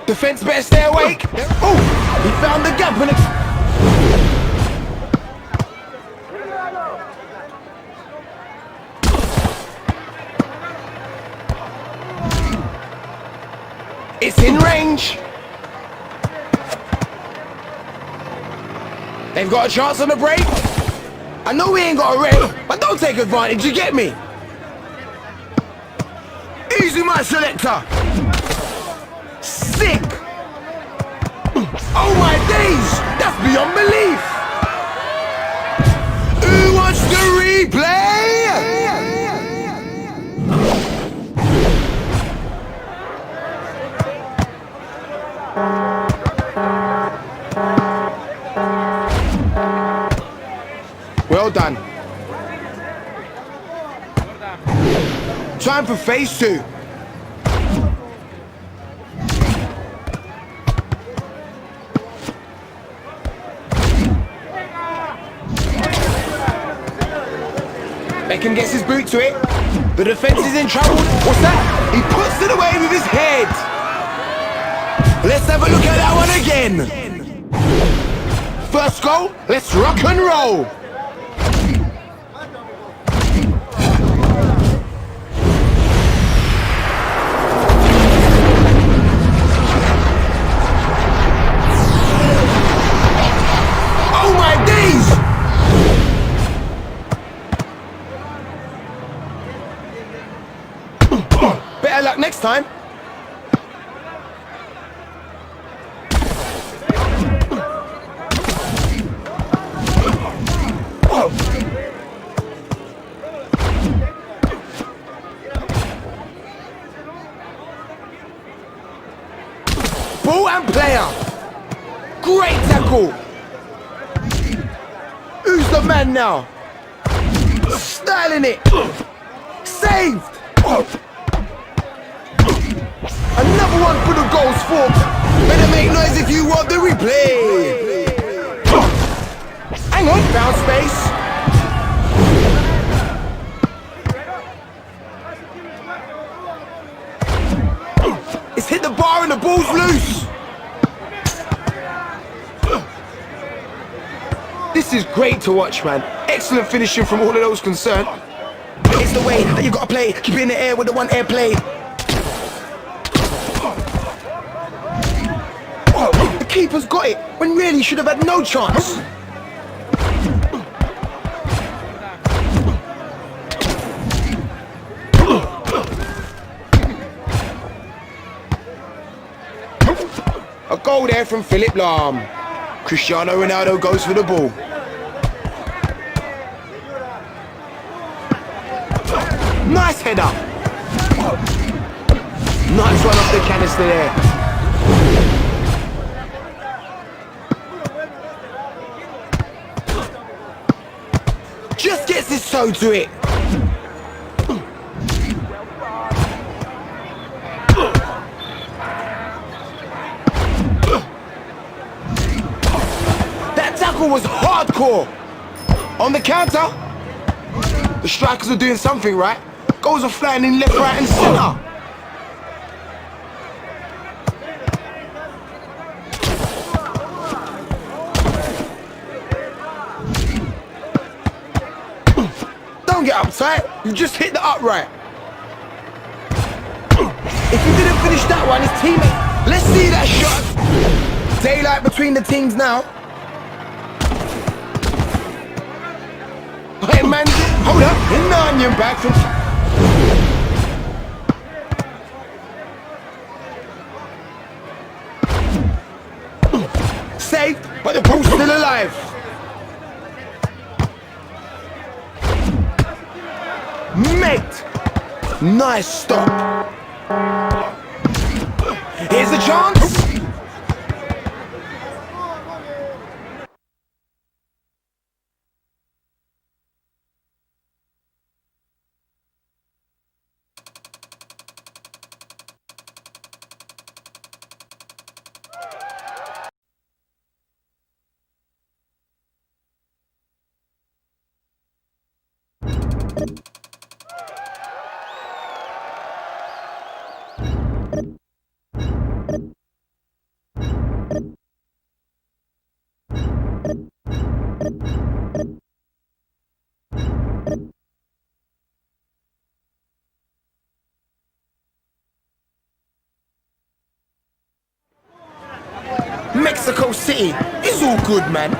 [SPEAKER 2] Defense better stay awake. Oh, he found the gap and It's in range. They've got a chance on the break. I know we ain't got a red, but don't take advantage, you get me? Easy, my selector. Sick. Oh my days, that's beyond belief. Who wants to replay? Well done. Time for phase 2. Beckham gets his boot to it. The defense is in trouble. What's that? He puts it away with his head. Let's have a look at that one again. First goal, let's rock and roll. Oh my days! Better luck next time. Ball and player. Great tackle. Who's the man now? Styling it. Saved. Another one for the goals for. Better make noise if you want the replay. Hang on, found space. It's hit the bar and the ball's loose. This is great to watch, man. Excellent finishing from all of those concerned. It's the way that you gotta play. Keep it in the air with the one air play. The keeper's got it when really should have had no chance. A goal there from Philip Lahm. Cristiano Ronaldo goes for the ball. Nice header. Nice one off the canister there. Just gets his toe to it. That tackle was hardcore. On the counter, the strikers are doing something right. Goals are flying in left, right and centre. Don't get uptight, you just hit the upright. If you didn't finish that one, his teammate. Let's see that shot. Daylight between the teams now. Hey man, hold up, in the onion back from... Saved, but the ball's still alive. Mate, nice stop. Here's the chance. Mexico City. It's all good, man.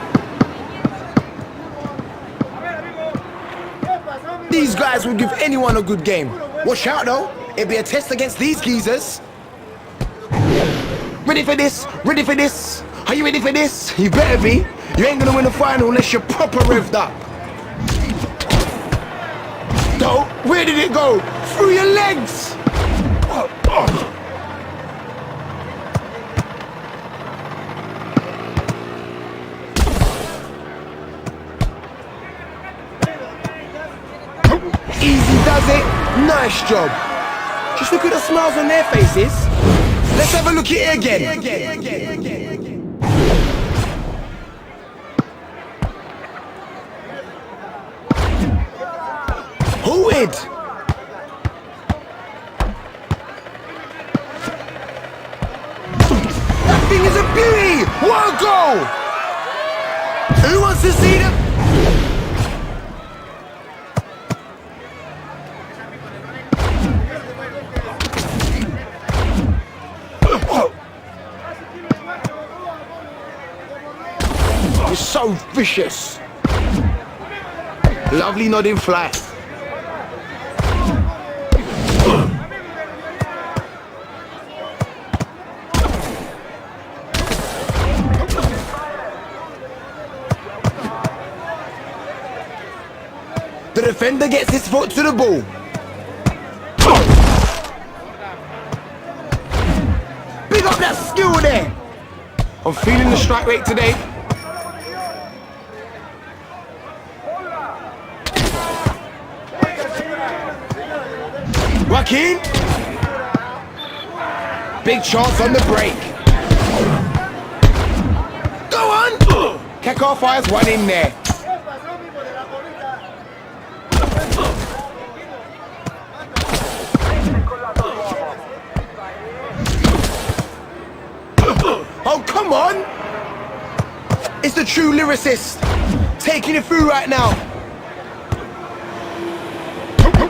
[SPEAKER 2] These guys will give anyone a good game. Watch out though, it'll be a test against these geezers. Ready for this? Ready for this? Are you ready for this? You better be. You ain't gonna win the final unless you're proper revved up. Go, where did it go? Through your legs! Easy does it. Nice job. Just look at the smiles on their faces. Let's have a look at it again. Who it? That thing is a beauty. What a goal! Who wants to see them? You're so vicious. Lovely nodding fly. The defender gets his foot to the ball. Big up that skill there. I'm feeling the strike rate today. Joaquin. Big chance on the break. Go on. Keko fires one in there. Oh, come on! It's the true lyricist taking it through right now.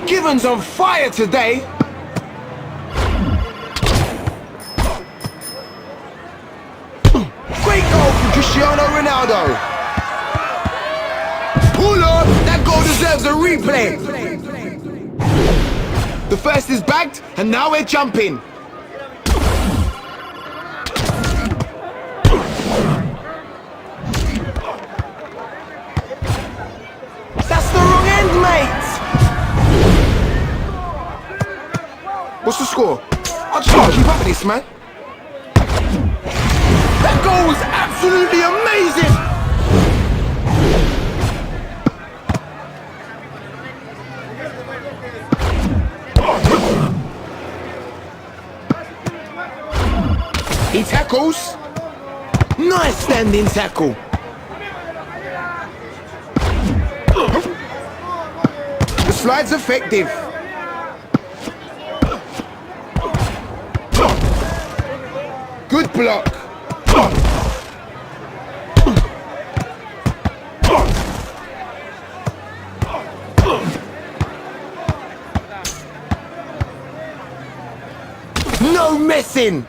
[SPEAKER 2] Given's on fire today. Great goal from Cristiano Ronaldo. Pull on, that goal deserves a replay. The first is bagged, and now we're jumping. That's the wrong end, mate. What's the score? I just can't keep up with this, man. That goal was absolutely amazing. He tackles. Nice standing tackle. The slide's effective. Good block. No messing.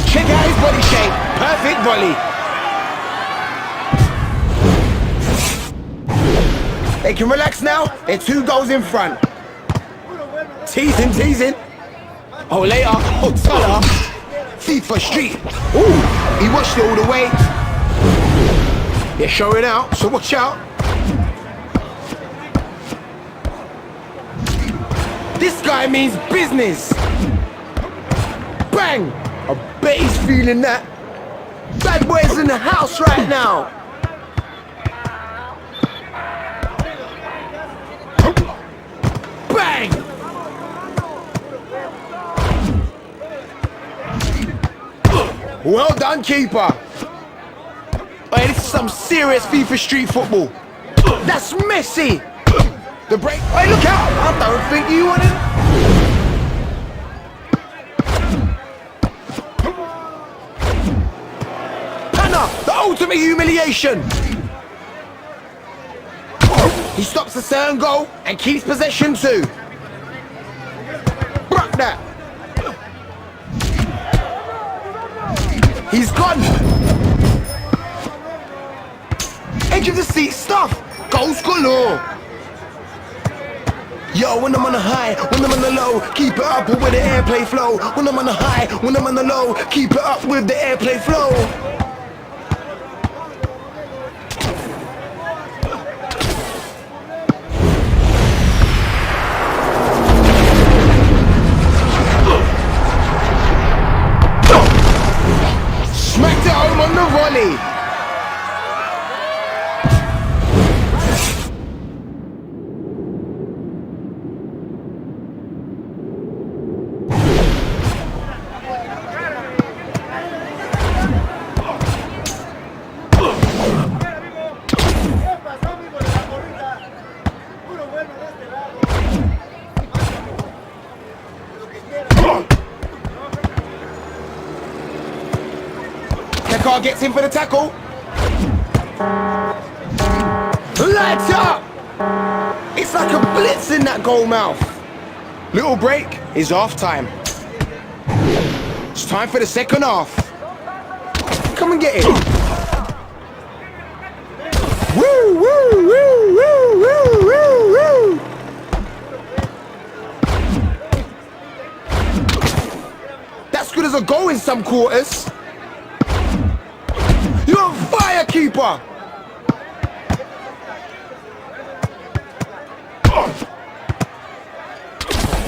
[SPEAKER 2] Check out his body shape. Perfect volley. They can relax now. They're 2 goals in front. Teasing, teasing. Oh, later. Oh, Salah. FIFA Street. Ooh, he watched it all the way. They're showing out, so watch out. This guy means business. Bang! I bet he's feeling that. Bad boy's in the house right now. Bang! Well done, keeper. Hey, this is some serious FIFA Street football. That's Messi. The break. Hey, look out! I don't think you want it. Panna, the ultimate humiliation. He stops a certain goal and keeps possession too. Bruck that. He's gone. Edge of the seat stuff. Goals galore. Yo, when I'm on the high, when I'm on the low, keep it up with the airplay flow. When I'm on the high, when I'm on the low, keep it up with the airplay flow. Smacked it home on the volley. Car gets in for the tackle. Lights up! It's like a blitz in that goal mouth. Little break is half time. It's time for the second half. Come and get it. Woo, woo, woo, woo, woo, woo, woo. That's good as a goal in some quarters. You're a fire keeper!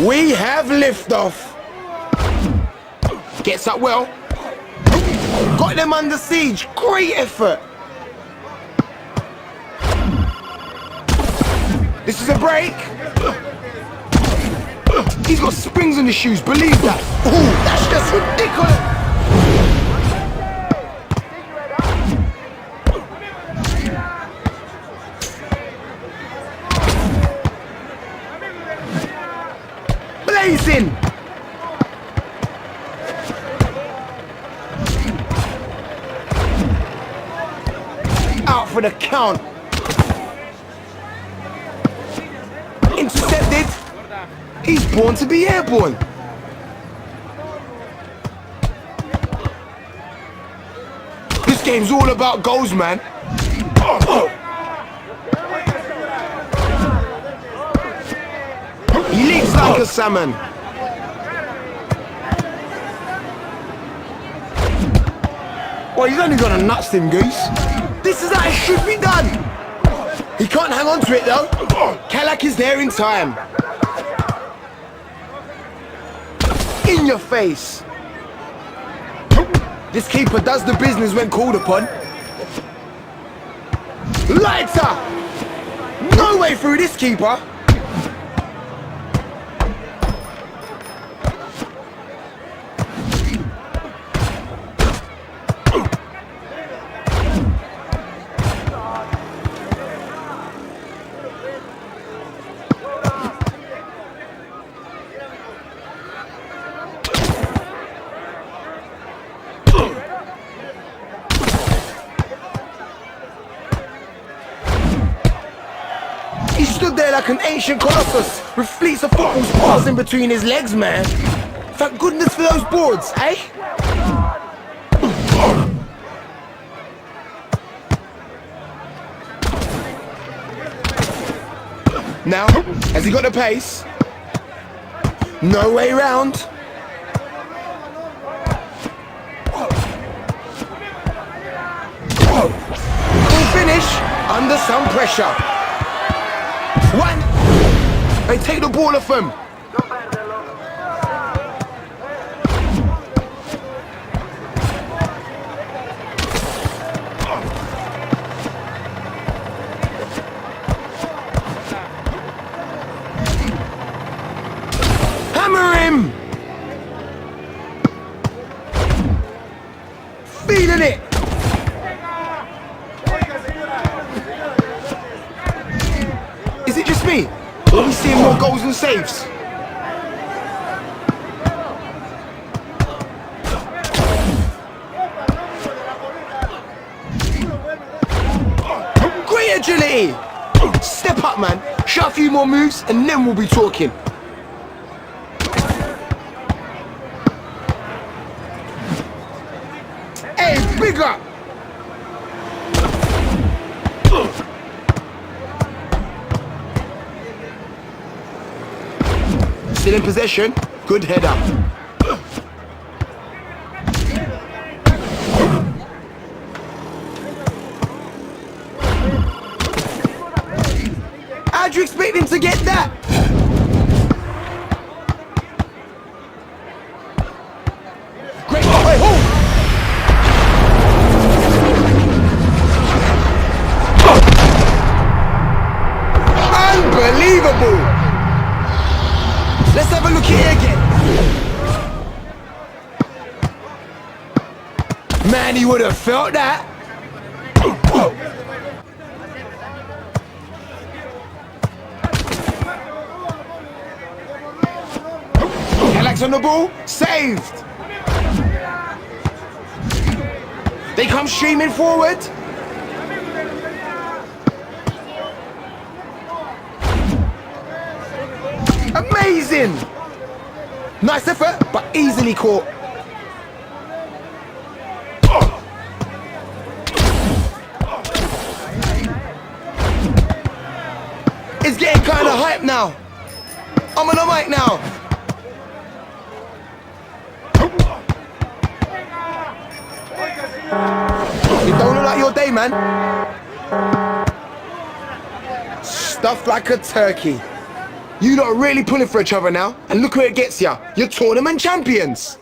[SPEAKER 2] We have liftoff. Gets up well. Got them under siege. Great effort. This is a break. He's got springs in his shoes, believe that. Ooh, that's just ridiculous. Blazing! Out for the count. Intercepted. He's born to be airborne. This game's all about goals, man. He leaps like a salmon. Well, he's only gonna nuts him, Goose. This is how it should be done. He can't hang on to it though. Kalak is there in time. In your face. This keeper does the business when called upon. Lighter! No way through this keeper. He stood there like an ancient colossus with fleets of footballs passing between his legs, man. Thank goodness for those boards, eh? Now, has he got the pace? No way round. Full finish under some pressure. One. They take the ball off him. Hammer him. Feeling it. Is it just me? Or are we seeing more goals and saves? Great agility! Step up, man. Show a few more moves, and then we'll be talking. Hey, big up. Still in possession. Good header. How do you expect him to get that? Great. Wait, unbelievable. Let's have a look here again. Man, he would have felt that. Alex on the ball, saved. They come streaming forward. Amazing! Nice effort, but easily caught. It's getting kind of hype now. I'm on the mic now. It don't look like your day, man. Stuffed like a turkey. You lot are really pulling for each other now, and look where it gets ya. You're tournament champions.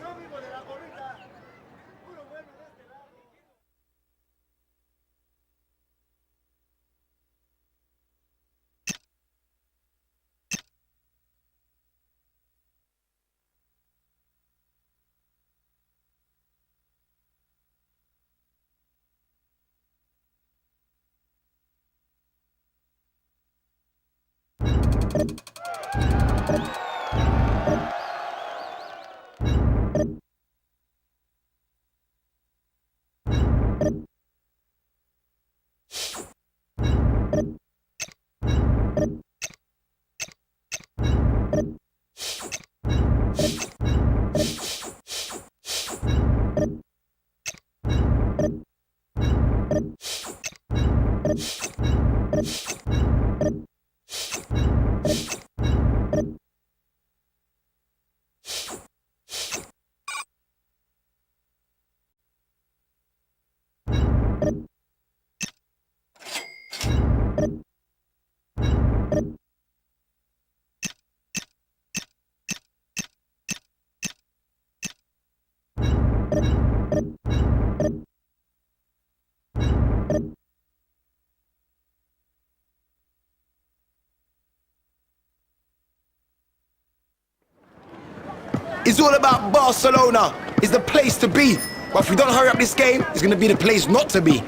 [SPEAKER 2] It's all about Barcelona. It's the place to be. But if we don't hurry up this game, it's going to be the place not to be.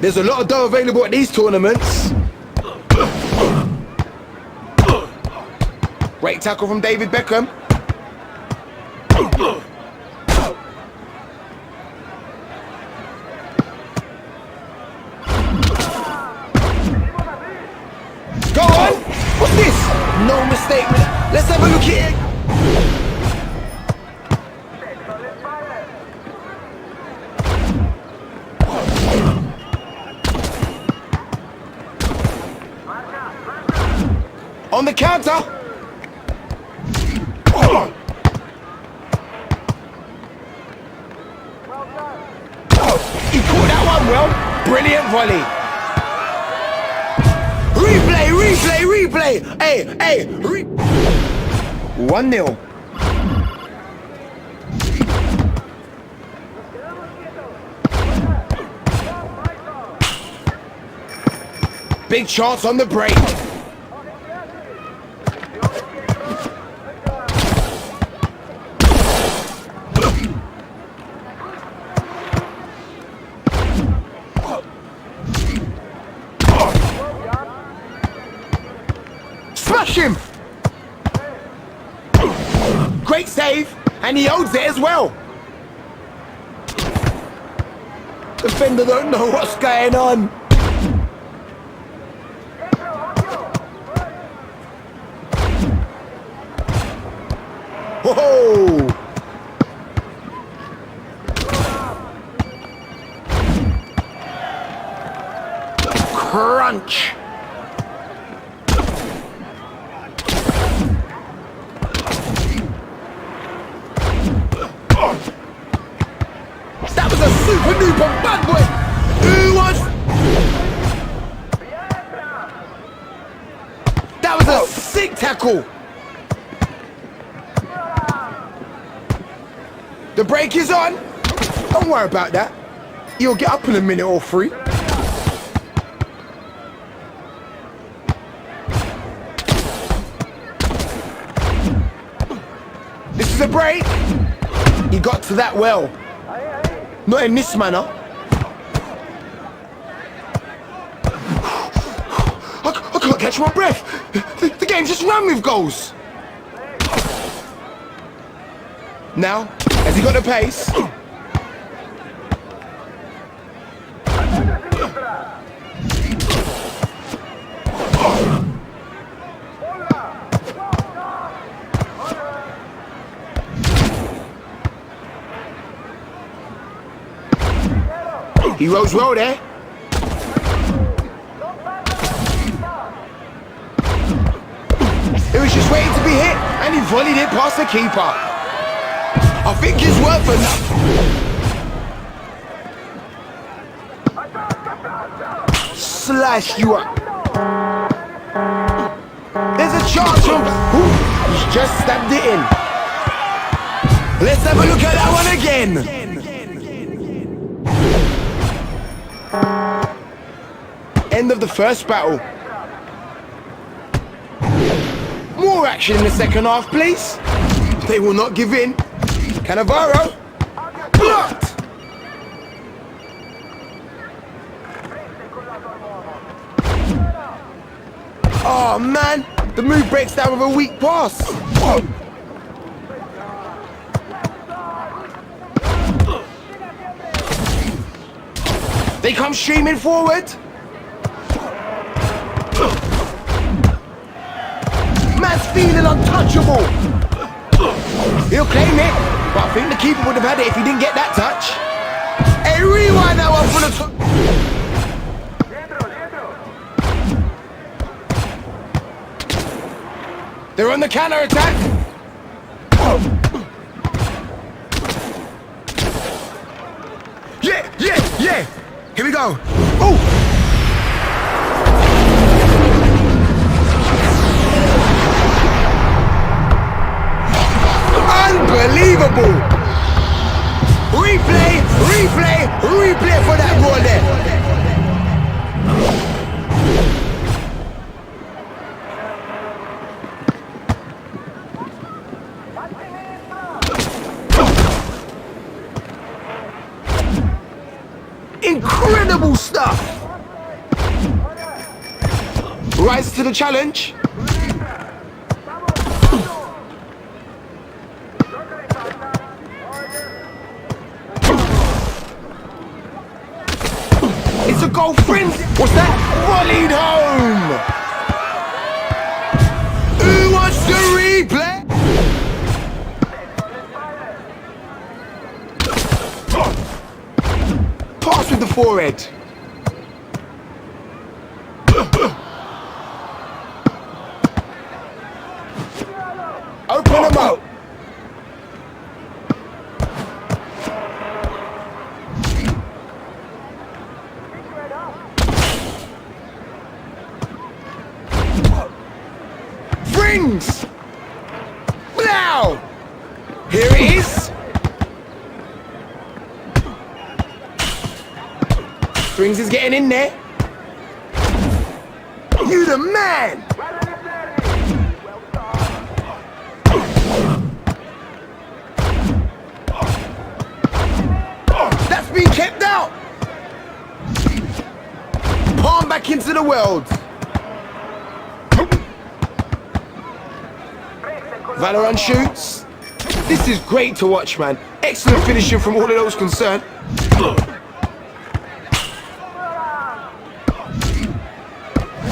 [SPEAKER 2] There's a lot of dough available at these tournaments. Great tackle from David Beckham. Go on! What's this? No mistake. Let's have a look here. On the counter. He caught that one well. Brilliant volley. Replay, replay, replay. Hey, 1-0. Big chance on the break. Smash him! Great save, and he holds it as well. Defender don't know what's going on. Whoa! Crunch! That was a super duper bad boy! Who was... That was a sick tackle! The break is on! Don't worry about that. You'll get up in a minute or three. This is a break. He got to that well. Not in this manner. I can't catch my breath. The game just ran with goals. Now, has he got the pace? He rose well there. It was just waiting to be hit, and he volleyed it past the keeper. I think it's worth enough. Slash you up. There's a chance from... He's just stabbed it in. Let's have a look at that one again. End of the first battle. More action in the second half, please. They will not give in. Cannavaro. Blocked. Oh man, the move breaks down with a weak pass. They come streaming forward. Man's feeling untouchable. He'll claim it, but I think the keeper would have had it if he didn't get that touch. Hey, rewind that one for the top. They're on the counter attack. Yeah. Here we go. Oh. Unbelievable! Replay for that goal there. Incredible stuff! Rise to the challenge. It's a goal frenzy. What's that? Volleyed home. Who wants to replay? Pass with the forehead. Open them up. Brings. Now. Here it is. Brings is getting in there. You the man. That's being kept out. Palm back into the world. Valorant shoots. This is great to watch, man. Excellent finishing from all of those concerned.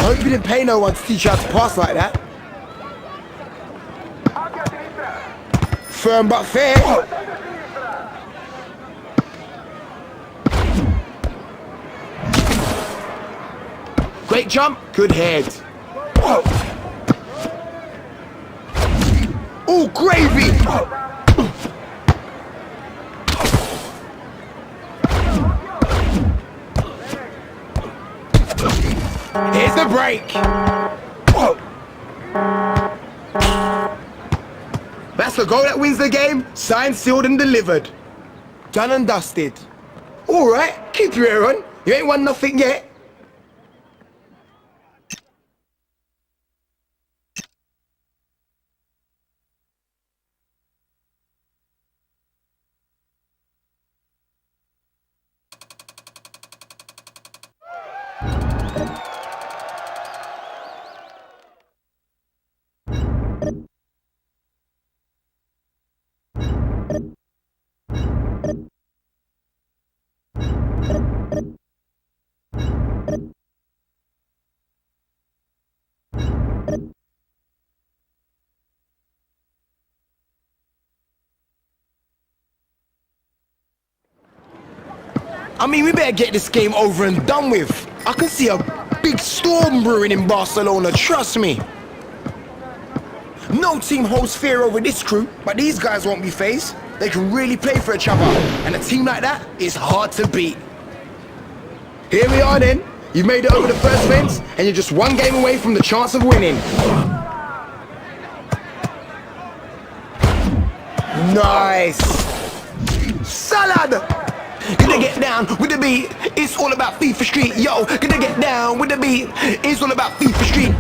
[SPEAKER 2] hope you didn't pay no one to teach you how to pass like that. Firm but fair.
[SPEAKER 1] Great jump.
[SPEAKER 2] Good head. Oh, gravy! Here's the break. That's the goal that wins the game. Signed, sealed, and delivered. Done and dusted. All right, keep your ear on. You ain't won nothing yet. I mean, we better get this game over and done with. I can see a big storm brewing in Barcelona, trust me. No team holds fear over this crew, but these guys won't be fazed. They can really play for each other, and a team like that is hard to beat. Here we are then. You've made it over the first fence, and you're just one game away from the chance of winning. Nice. Salad! Gonna get down with the beat. It's all about FIFA Street. Yo, gonna get down with the beat. It's all about FIFA Street.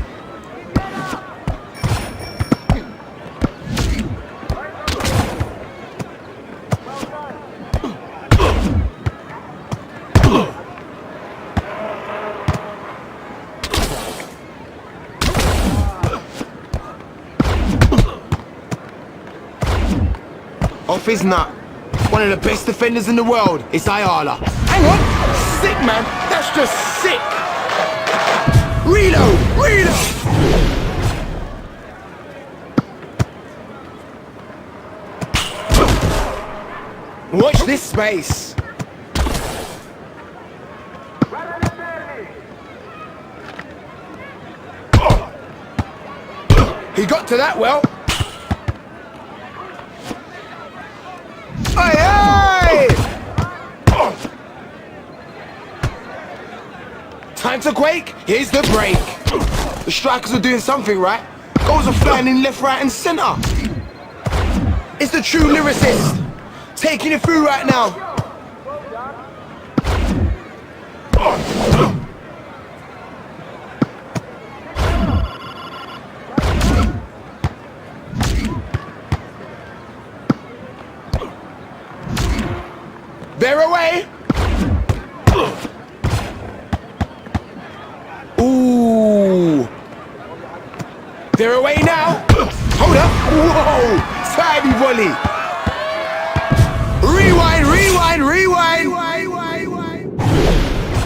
[SPEAKER 2] Off his nut. One of the best defenders in the world. It's Ayala. Hang on. Sick, man. That's just sick. Reload. Reload. Watch this space. He got to that well. Aye, aye! Time to quake. Here's the break. The strikers are doing something right. Goals are flying in left, right, and centre. It's the true lyricist taking it through right now. They're away. Ooh. They're away now. Hold up. Whoa. Tiny volley. Rewind, rewind, rewind.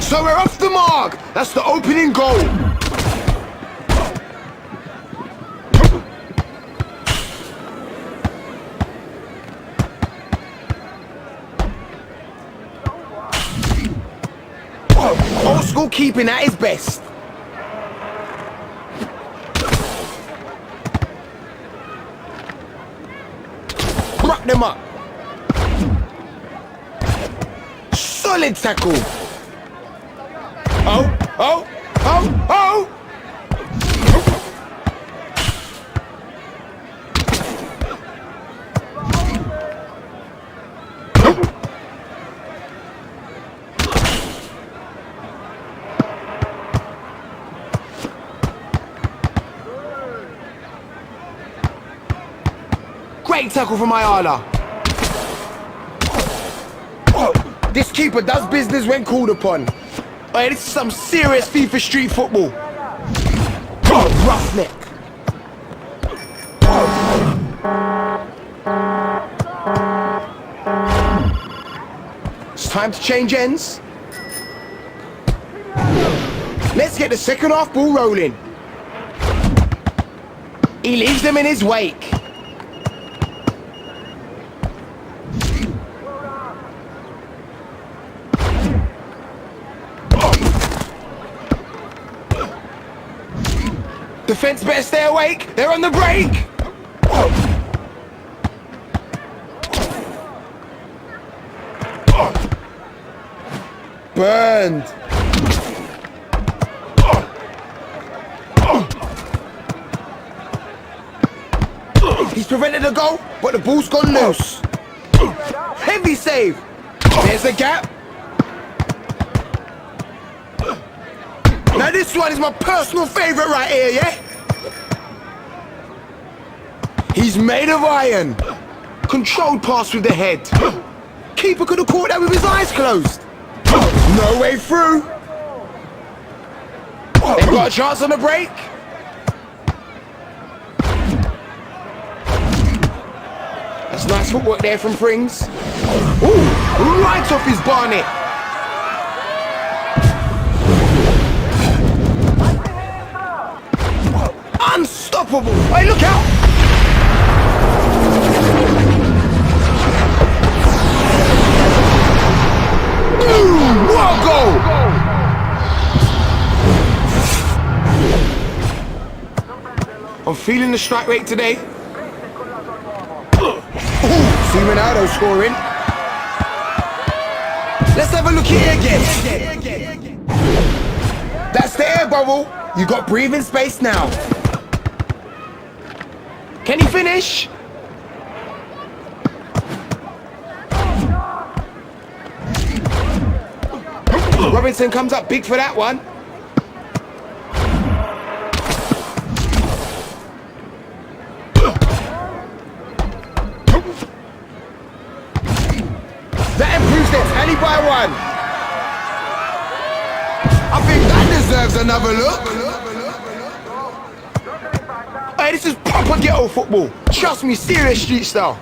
[SPEAKER 2] So we're off the mark. That's the opening goal. Old school keeping at his best. Rock them up. Solid tackle. Oh, oh, oh, oh. Great tackle from Ayala. This keeper does business when called upon. Hey, this is some serious FIFA street football. Roughneck. It's time to change ends. Let's get the second half ball rolling. He leaves them in his wake. Defense better stay awake. They're on the break. Burned. He's prevented a goal, but the ball's gone loose. Heavy save. There's the gap. Now this one is my personal favourite right here, yeah? He's made of iron. Controlled pass with the head. Keeper could have caught that with his eyes closed. No way through. They've got a chance on the break. That's nice footwork there from Frings. Ooh, right off his bonnet. Unstoppable. Hey, look out. Boom, what a goal. I'm feeling the strike rate today. See Ronaldo scoring. Let's have a look here again. That's the air bubble. You got breathing space now. Can he finish? Robinson comes up big for that one. That improves their tally by one. I think that deserves another look. Hey, this is proper ghetto football. Trust me, serious street style.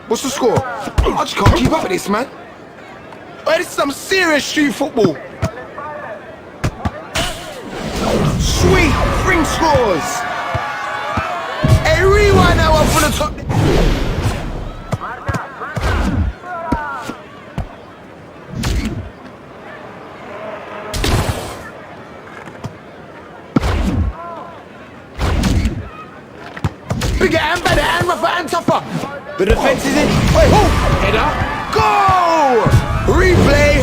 [SPEAKER 2] What's the score? I just can't keep up with this, man. Hey, this is some serious street football. Sweet, Frings scores. Hey, rewind that one for the top. Bigger and better and rougher and tougher. The defense is in. Wait, header. Go! Replay.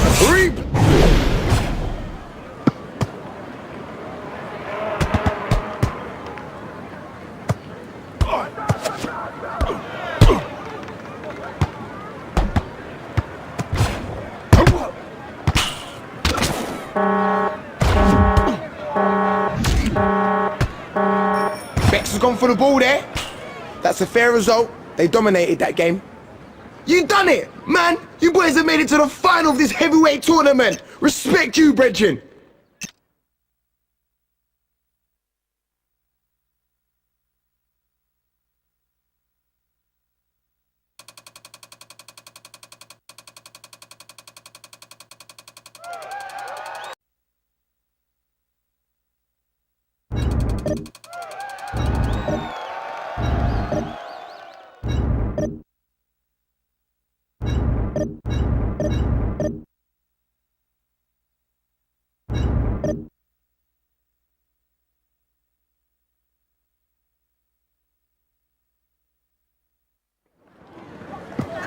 [SPEAKER 2] Bex has gone for the ball there. That's a fair result. They dominated that game. You done it, man! You boys have made it to the final of this heavyweight tournament. Respect you, brethren.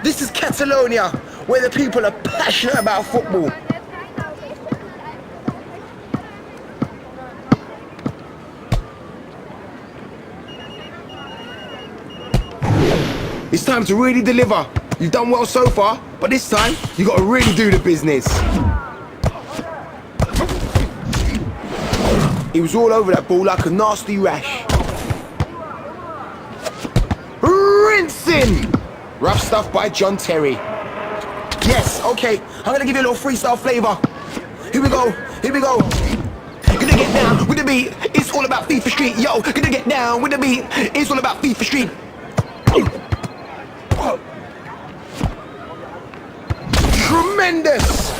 [SPEAKER 2] This is Catalonia, where the people are passionate about football. It's time to really deliver. You've done well so far, but this time, you got to really do the business. He was all over that ball like a nasty rash. Rinse spin. Rough stuff by John Terry. Yes, okay. I'm gonna give you a little freestyle flavor. Here we go. Here we go. Gonna get down with the beat. It's all about FIFA Street. Yo, gonna get down with the beat. It's all about FIFA Street. Tremendous.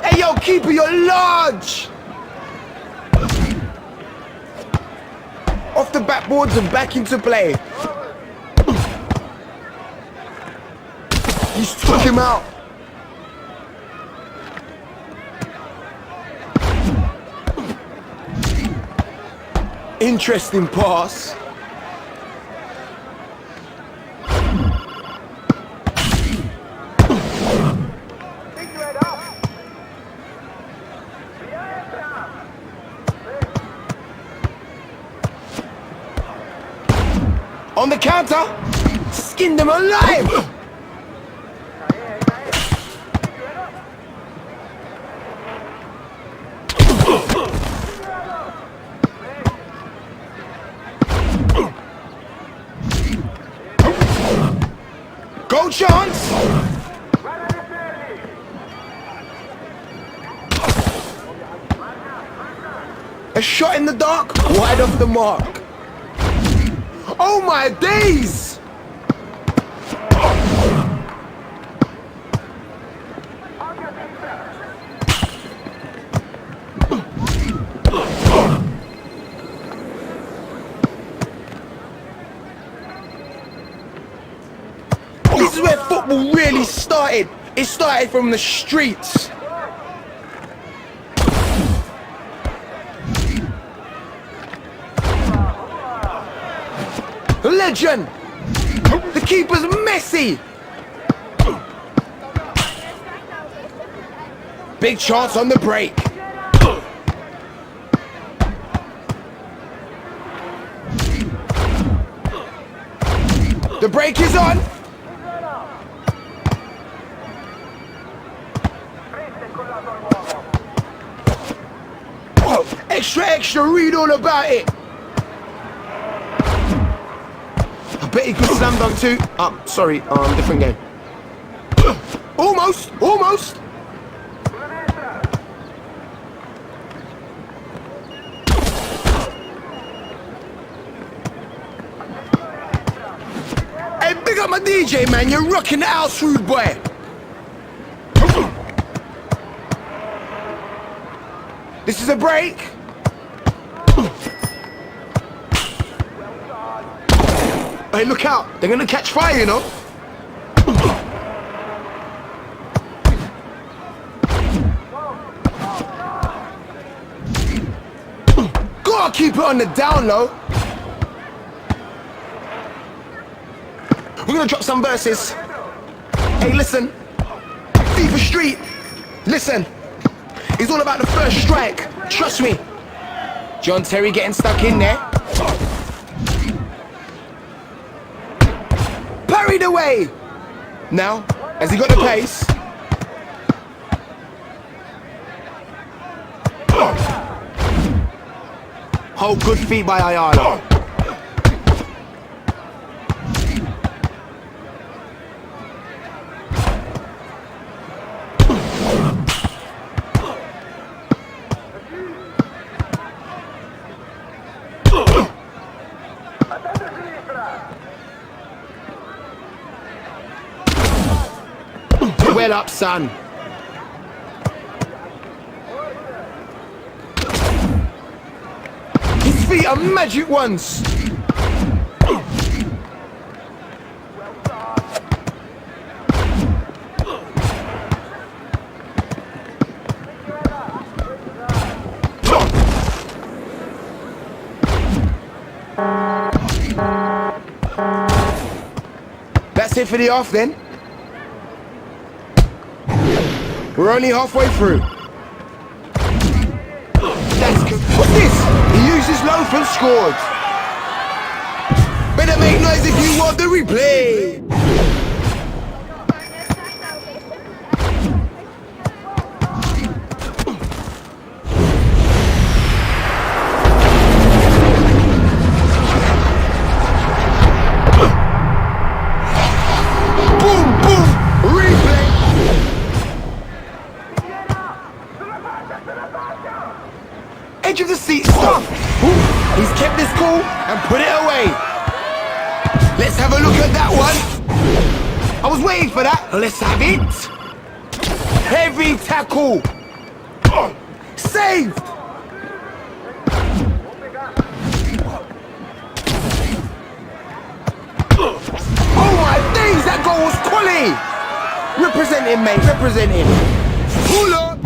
[SPEAKER 2] Hey yo, keeper, you're large. Off the backboards and back into play. He's took him out. Interesting pass. On the counter, skinned them alive. Goal chance. A shot in the dark, wide off the mark. Oh my days! This is where football really started. It started from the streets. Legend! The keeper's messy! Big chance on the break. The break is on! Extra, extra, read all about it! Bet he could slam dunk too. Sorry, different game. Almost, almost. Hey, big up my DJ, man. You're rocking the house, rude boy. This is a break. Hey, look out! They're gonna catch fire, you know. Gotta keep it on the down low. We're gonna drop some verses. Hey, listen, FIFA Street. Listen, it's all about the first strike. Trust me. John Terry getting stuck in there. Parried away! Now, has he got the pace? Oh, good feet by Ayala. Well up, son. His feet are magic ones. That's it for the off then. We're only halfway through. What's this? He used his loaf and scored. Better make noise if you want the replay. Boom, boom, replay. Edge of the seat stuff. He's kept this cool and put it away. Let's have a look at that one. I was waiting for that. Let's have it. Heavy tackle. Saved. Oh my days, that goal was quality. Represent him, mate, represent him. Pull up.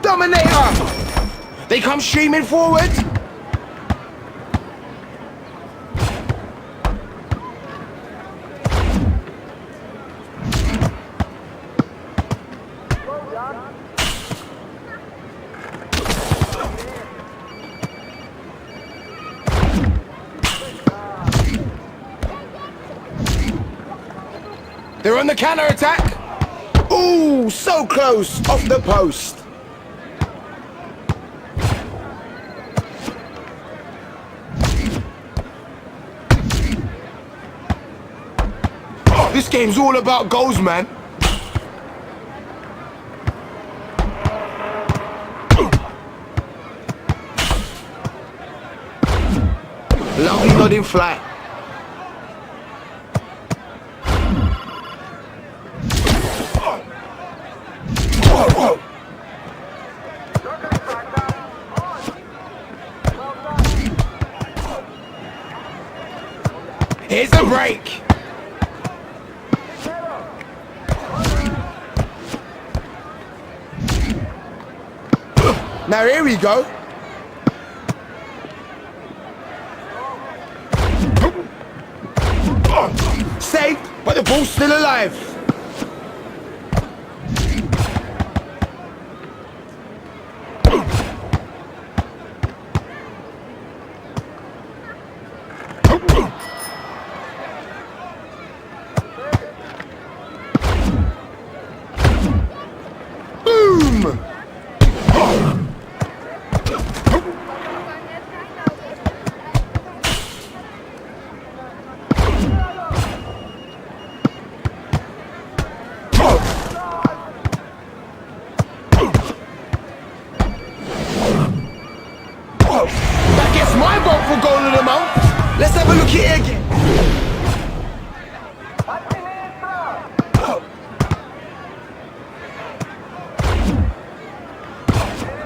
[SPEAKER 2] Dominator. They come streaming forward. They're on the counter-attack. Ooh, so close, off the post. This game's all about goals, man. Lovely nodding fly. Here's a break. Now here we go. Saved, but the ball's still alive. Boom! That gets my vote for goal of the month. Let's have a look at it again.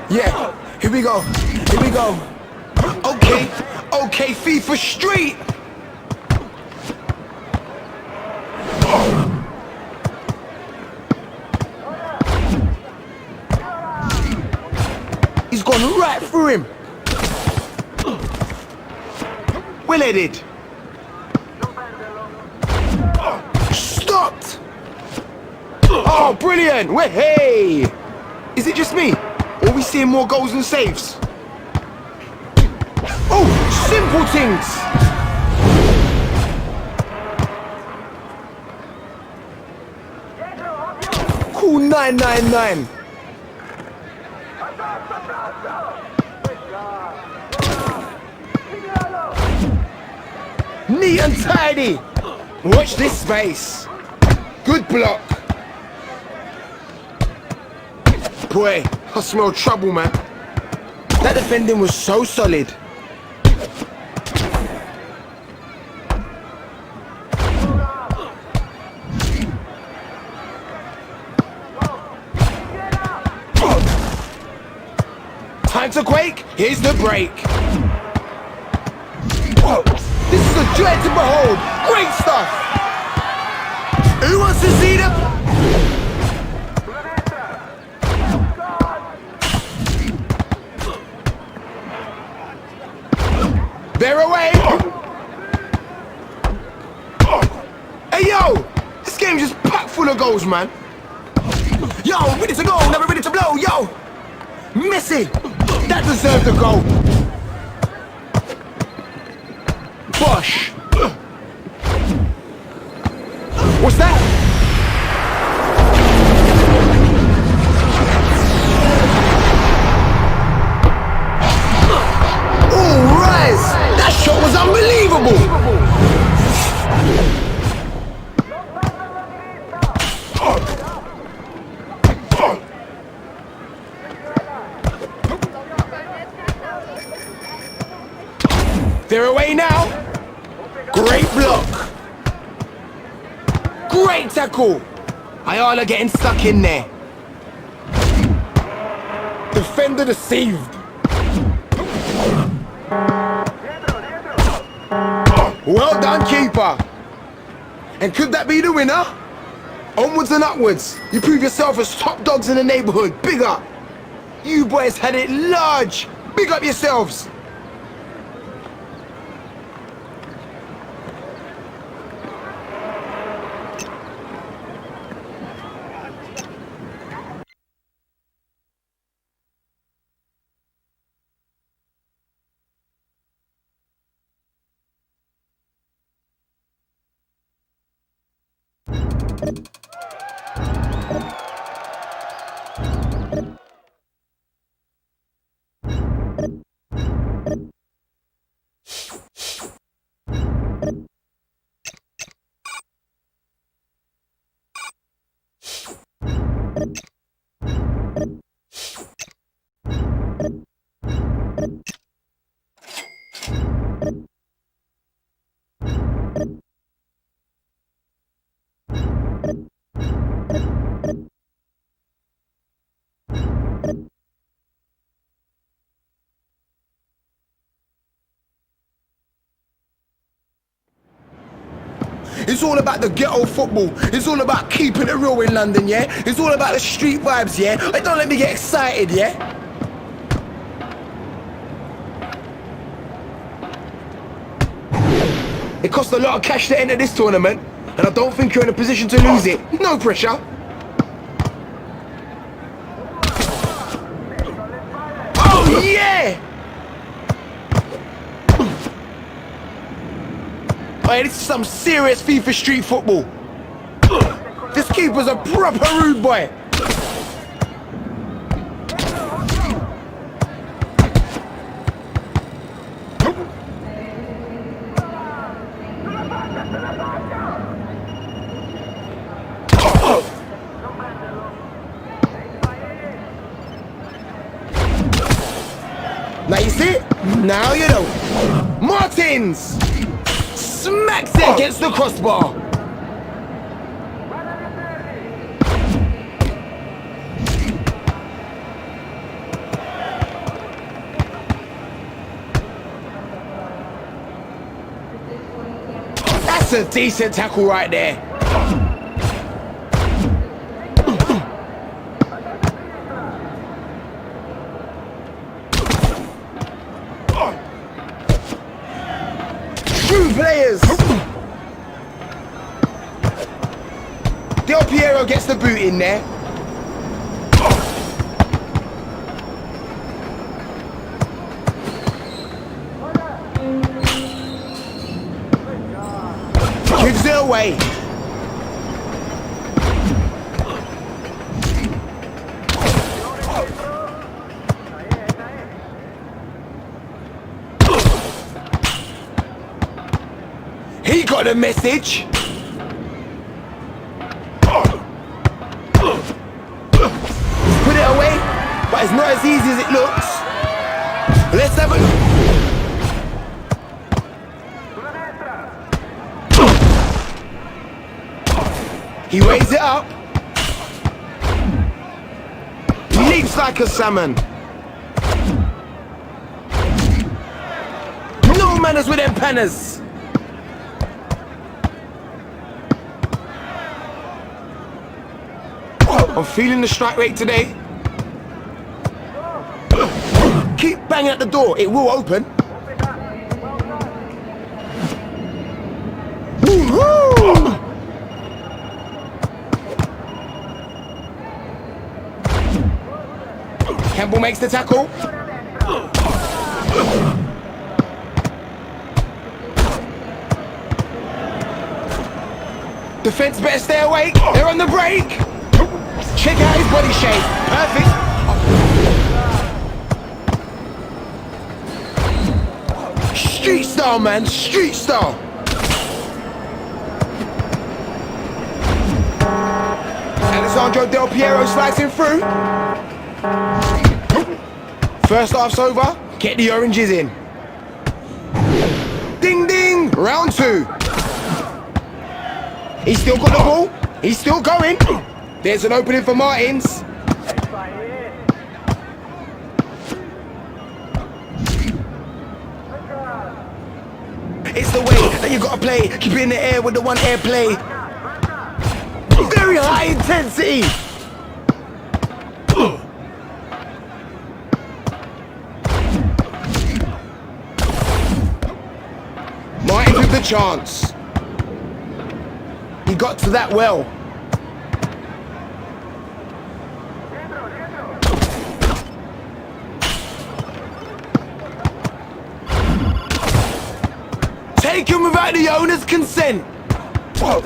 [SPEAKER 2] Yeah, here we go. Here we go. Okay, okay, FIFA Street. He's gone right through him. Well-headed. Stopped. Oh, brilliant. Hey. Is it just me? Or are we seeing more goals and saves? Oh, simple things. Cool 999. Neat and tidy. Watch this space. Good block. Boy, I smell trouble, man. That defending was so solid. Time to quake. Here's the break. This is a joy to behold. Great stuff. Who wants to see them? They're away. Hey, yo. This game's just packed full of goals, man. Yo, ready to go, never ready to blow, yo. Messi! That deserved a goal. Bosh. What's that? Oh, Rise! That shot was unbelievable! They're away now. Great block. Great tackle. Ayala getting stuck in there. Defender deceived. Well done, keeper. And could that be the winner? Onwards and upwards. You prove yourself as top dogs in the neighborhood. Big up. You boys had it large. Big up yourselves. It's all about the ghetto football. It's all about keeping it real in London, yeah? It's all about the street vibes, yeah? Don't let me get excited, yeah? It costs a lot of cash to enter this tournament, and I don't think you're in a position to lose it. No pressure. Oh, yeah! Hey, this is some serious FIFA street football. This keeper's a proper rude boy. Now you see it? Now you know. Martins! Smacks it against the crossbar. That's a decent tackle right there. True players. Del Piero gets the boot in there. Gives it away. He got a message. Put it away, but it's not as easy as it looks. Let's have a He weighs it up. He leaps like a salmon. No manners with them panners. I'm feeling the strike rate today. Keep banging at the door, it will open. Woo-hoo! Campbell makes the tackle. Defense better stay away. They're on the break. Check out his body shape. Perfect. Street style, man. Street style. Alessandro Del Piero slicing through. First half's over. Get the oranges in. Ding ding. Round two. He's still got the ball. He's still going. There's an opening for Martins. It's the way that you gotta play. Keep it in the air with the one air play. Very high intensity. Martins with the chance. He got to that well. Take him without the owner's consent. Whoa.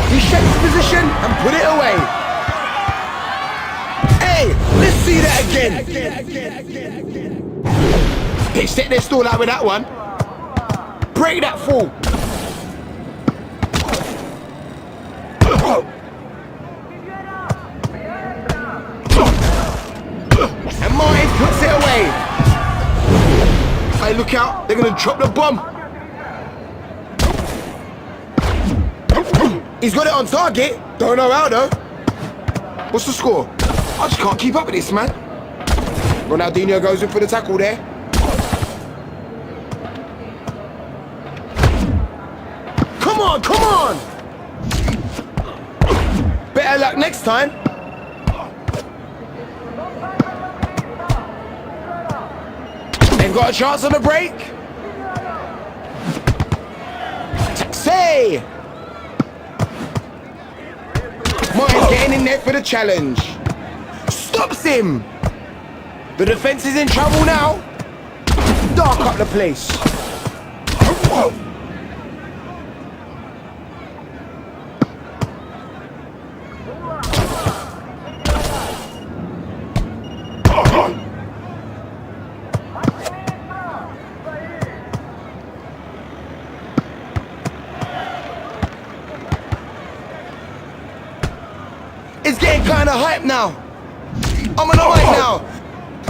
[SPEAKER 2] He shakes his position and put it away. Hey, let's see that again. They set their stall out with that one. Break that fall. And Martins puts it away. Hey, look out. They're going to drop the bomb. He's got it on target. Don't know how though. What's the score? I just can't keep up with this, man. Ronaldinho goes in for the tackle there. Come on, come on! Better luck next time. They've got a chance on the break. Say! Martin's getting in there for the challenge. Stops him! The defense is in trouble now. Dark up the place. It's getting kind of hype now. I'm on the mic now.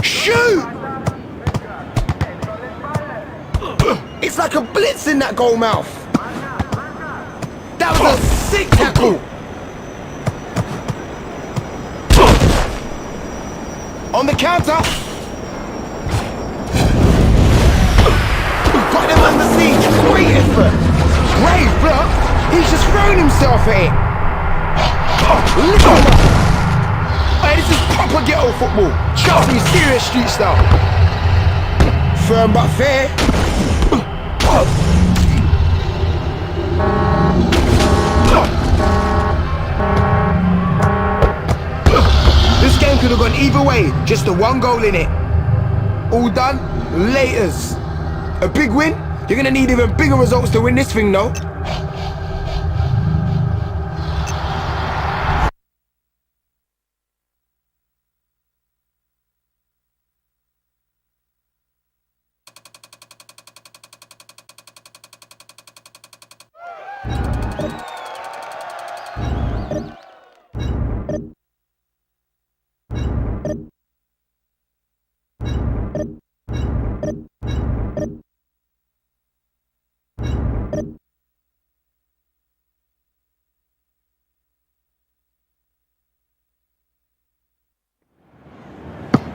[SPEAKER 2] Shoot! It's like a blitz in that goal mouth. That was a sick tackle. On the counter. Got them under siege. Great effort. Great block. He's just thrown himself at it. Hey, this is proper ghetto football. Trust me, serious street style. Firm but fair. This game could have gone either way, just the one goal in it. All done, laters. A big win? You're gonna need even bigger results to win this thing though.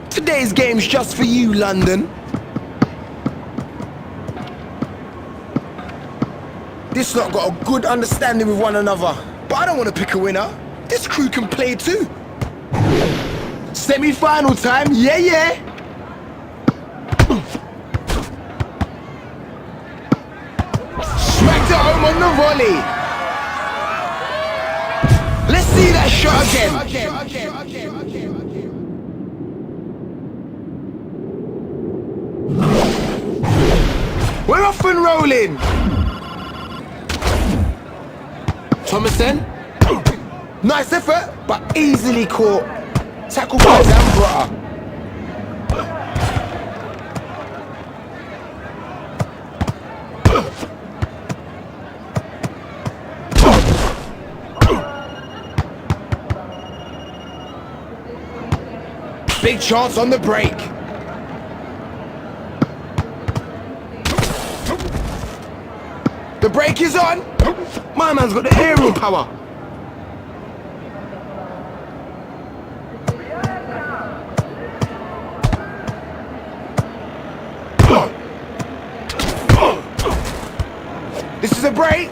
[SPEAKER 2] Today's game's just for you, London. This lot got a good understanding with one another, but I don't want to pick a winner. This crew can play too. Semi-final time, yeah, yeah. Smacked it home on the volley. that shot again. We're off and rolling. Thomason. Nice effort, but easily caught. Tackle by Zambrata. Big chance on the break. The break is on. My man's got the aerial power. This is a break.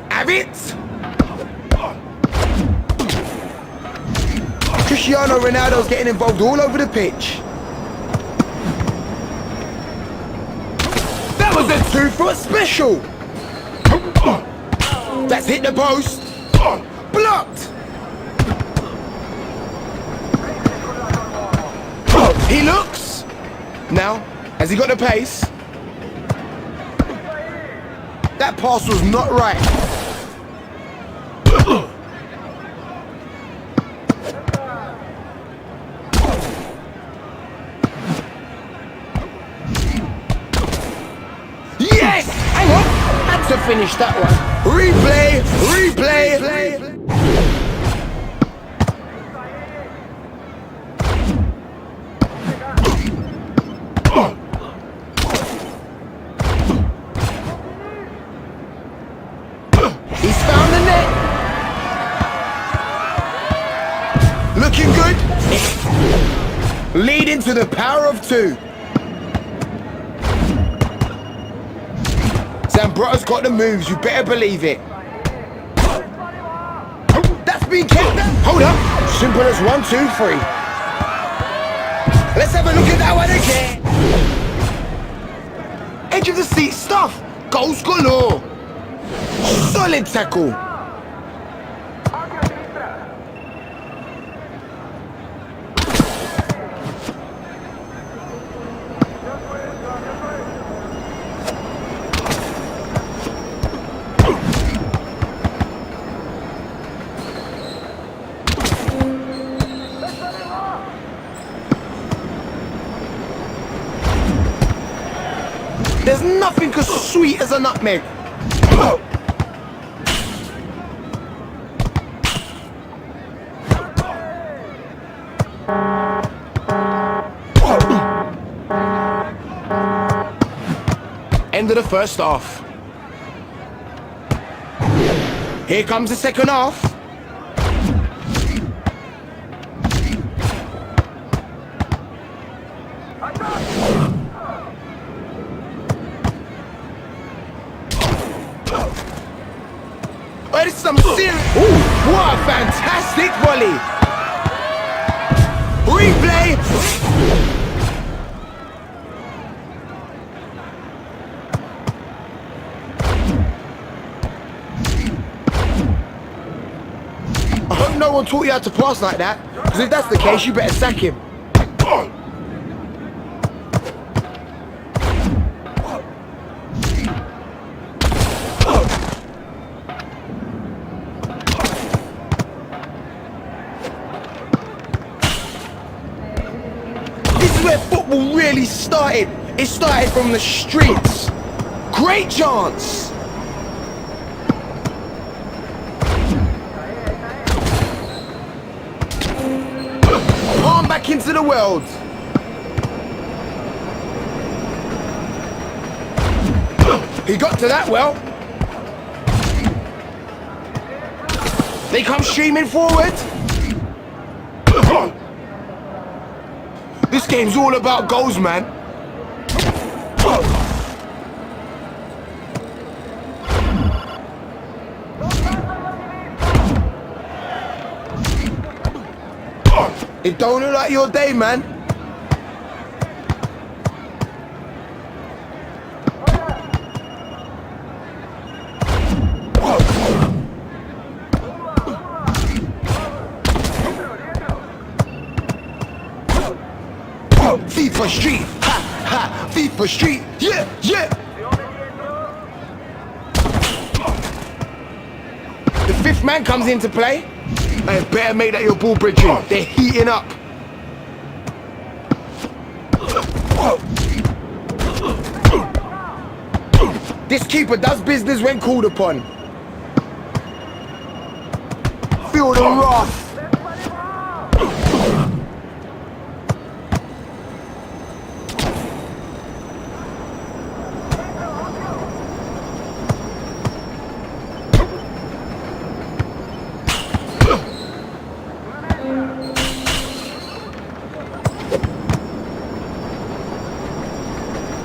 [SPEAKER 2] Have it. Cristiano Ronaldo's getting involved all over the pitch. That was a 2-foot special. That's hit the post. Blocked. He looks. Now, has he got the pace? That pass was not right. Yes! Hang on! Had to finish that one. Replay! Replay! He's found the net. Looking good. Leading to the power of 2. Zambrata's got the moves, you better believe it. That's been kept. Hold up. Simple as 1, 2, 3. Let's have a look at that one again. Edge of the seat stuff. Goals galore. Solid tackle. There's nothing as sweet as a nutmeg. End of the first half. Here comes the second half. Oh, this is some serious. Ooh, what a fantastic volley! Replay. I hope no one taught you how to pass like that, because if that's the case, you better sack him. This is where football really started. It started from the streets. Great chance. Palm back into the world. He got to that well. They come streaming forward. This game's all about goals, man. It don't look like your day, man. FIFA Street, ha, ha, FIFA Street, yeah, yeah. The fifth man comes into play. Hey, better make that your ball bridging. They're heating up. This keeper does business when called upon. Feel the wrath.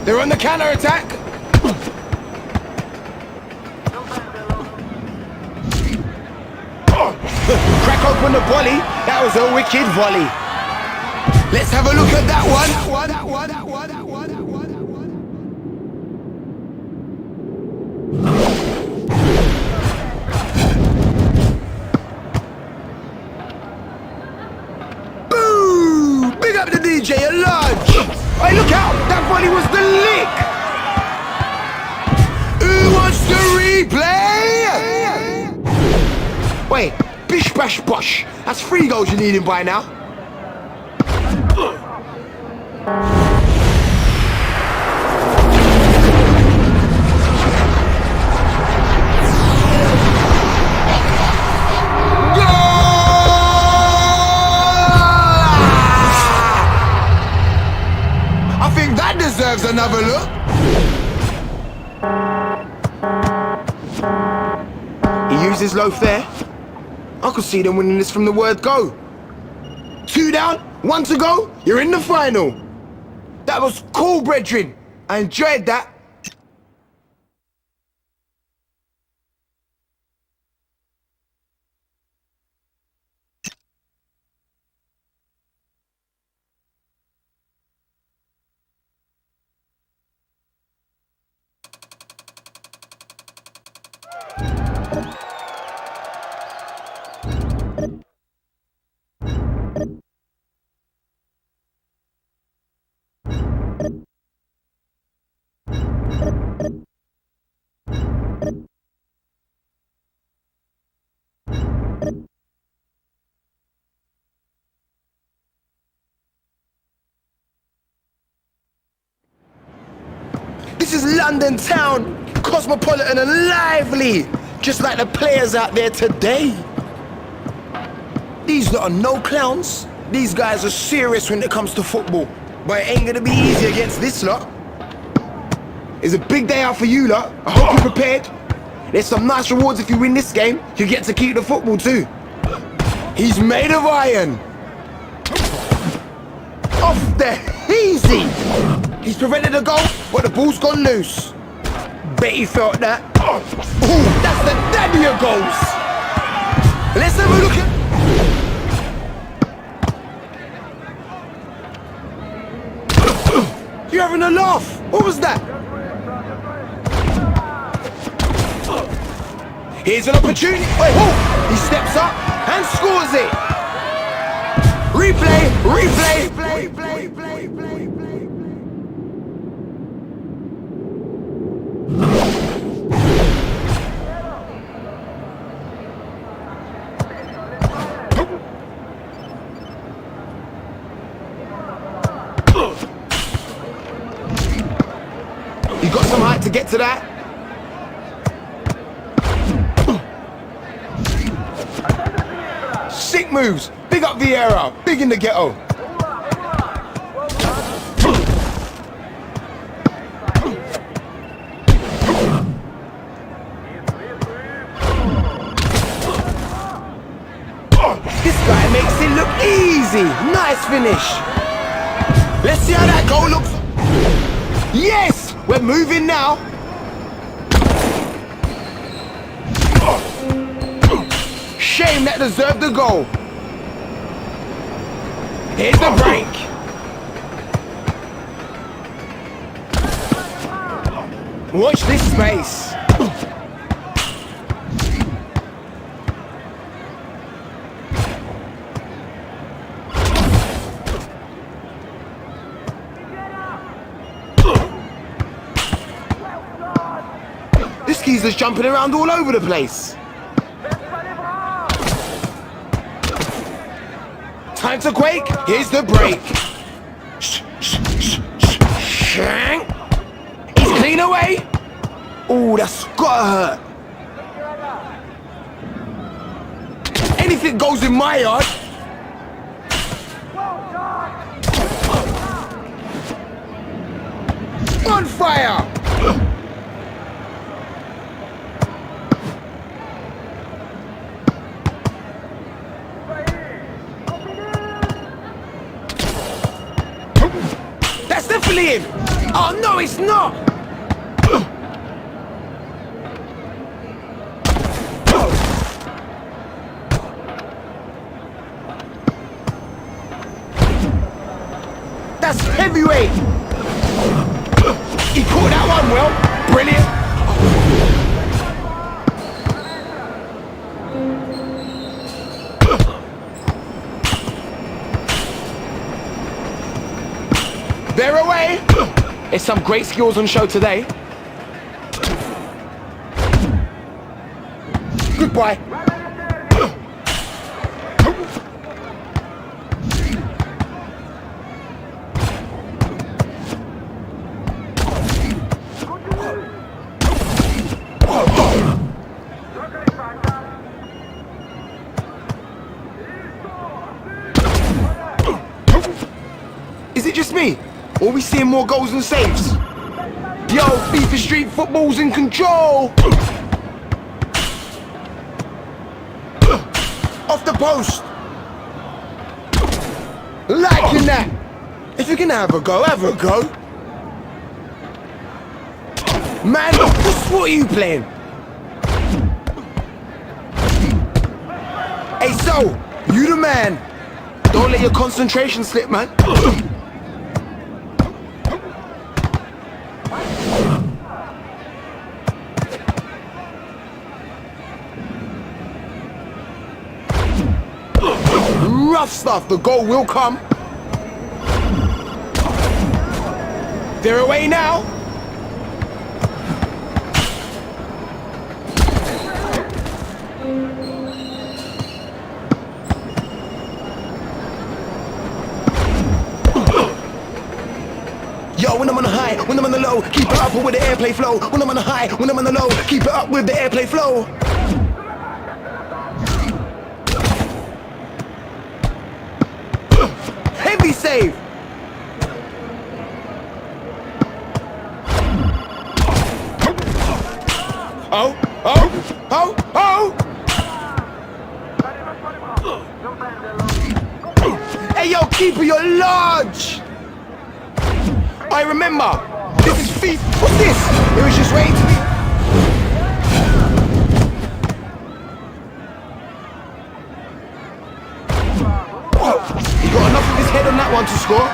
[SPEAKER 2] They're on the counter-attack. Crack open the volley. That was a wicked volley. Let's have a look at that one. Boo! Big up the DJ, a large. Hey, look out! That volley was the lick! Who wants to replay? Wait, bish bash bosh. That's 3 goals you're needing by now. That deserves another look. He uses loaf there. I could see them winning this from the word go. 2 down, 1 to go, you're in the final. That was cool, brethren. I enjoyed that. This is London town, cosmopolitan and lively, just like the players out there today. These lot are no clowns. These guys are serious when it comes to football, but it ain't gonna be easy against this lot. It's a big day out for you lot. I hope you're prepared. There's some nice rewards if you win this game. You get to keep the football too. He's made of iron. Off the easy. He's prevented a goal, but the ball's gone loose. Bet he felt that. Ooh, that's the daddy of goals. Let's have a look at... You're having a laugh. What was that? Here's an opportunity. Wait, he steps up and scores it. Replay, replay, replay, replay, replay, replay. You got some height to get to that. Sick moves. Big up Vieira. Big in the ghetto. This guy makes it look easy. Nice finish. Let's see how that goal looks. Yes! We're moving now. Shame that deserved the goal. Here's the break. Watch this space. geezer's jumping around all over the place. Time to quake. Here's the break. Shank. He's clean away. Oh, that's gotta hurt. Anything goes in my yard. On fire. That's definitely him. Oh no, it's not. That's heavyweight. He caught that one well. Brilliant. They're away. It's some great skills on show today. Goodbye. Is it just me? Or are we seeing more goals and saves? Yo, FIFA Street Football's in control! Off the post! Liking that! If you're gonna have a go, have a go! Man, what sport are you playing? Hey, so, you the man! Don't let your concentration slip, man! Rough stuff, the goal will come. They're away now. Yo, when I'm on the high, when I'm on the low, keep it up with the airplay flow. When I'm on the high, when I'm on the low, keep it up with the airplay flow. Heavy save. Oh, oh, oh, oh. Hey, yo, keeper, you're large. I remember. This is FIFA. What's this? It was just waiting to be. He got enough of his head on that one to score.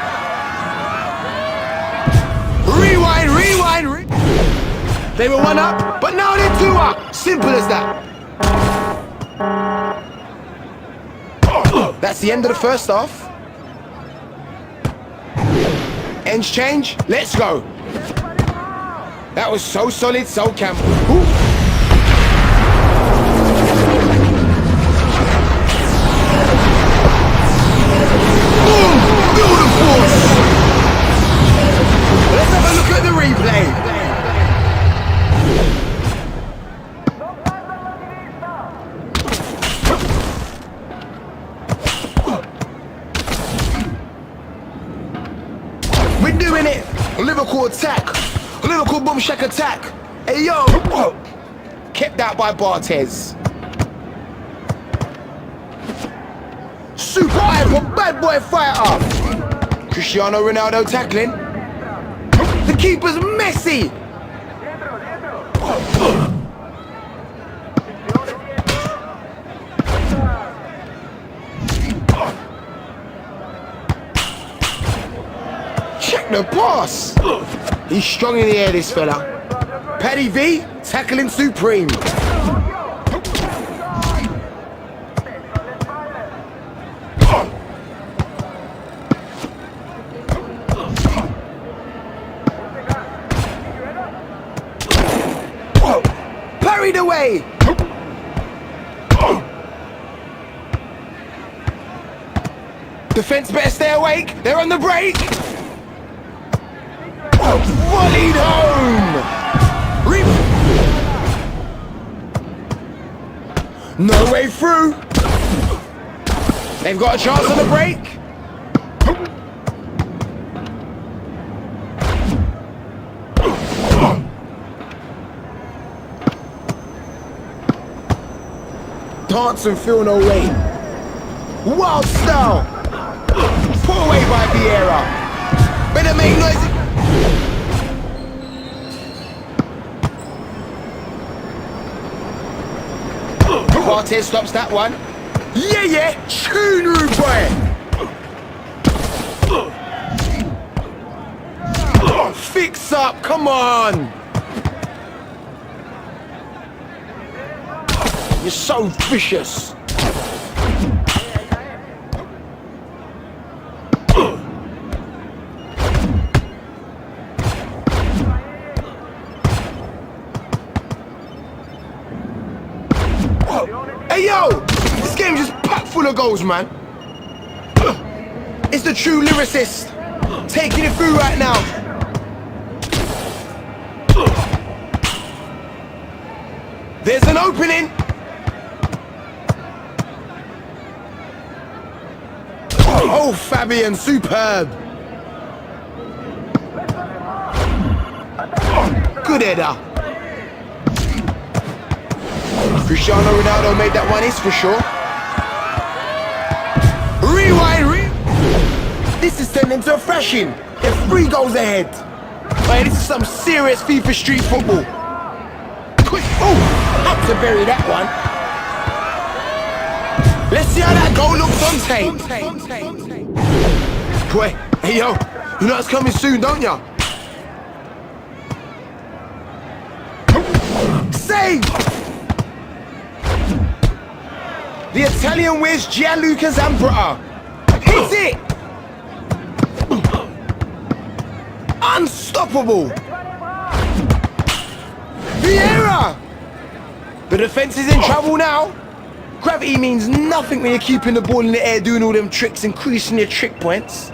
[SPEAKER 2] Rewind, rewind, They were 1 up, but now they're 2 up. Simple as that. That's the end of the first half. Ends change. Let's go. That was so solid, so camp. Ooh. Let's have a look at the replay. We're doing it. Liverpool attack. Liverpool boom shack attack. Hey yo. Kept out by Barthez. Super hyper bad boy fighter. Cristiano Ronaldo tackling. The keeper's messy. Check the pass. He's strong in the air, this fella. Paddy V, tackling supreme. Defense better stay awake. They're on the break. Volleyed home. No way through. They've got a chance on the break. Dance and feel no way. Wild style. Put away by Vieira. Better make noise. Bartes stops that one. Yeah. Tune boy. Fix up. Come on. You're so vicious. Hey yo, this game's just packed full of goals, man. It's the true lyricist taking it through right now. There's an opening. Oh, Fabian, superb. Good header. Cristiano Ronaldo made that one, is for sure. Rewind. This is turned into a thrashing. They're 3 goals ahead. Hey, this is some serious FIFA street football. Quick. Oh, had to bury that one. Let's see how that goal looks on tape. Boy, hey yo, you know it's coming soon, don't ya? Save! The Italian whiz Gianluca Zambrotta hits it! Unstoppable! Vieira! The defense is in trouble now. Gravity means nothing when you're keeping the ball in the air, doing all them tricks, increasing your trick points.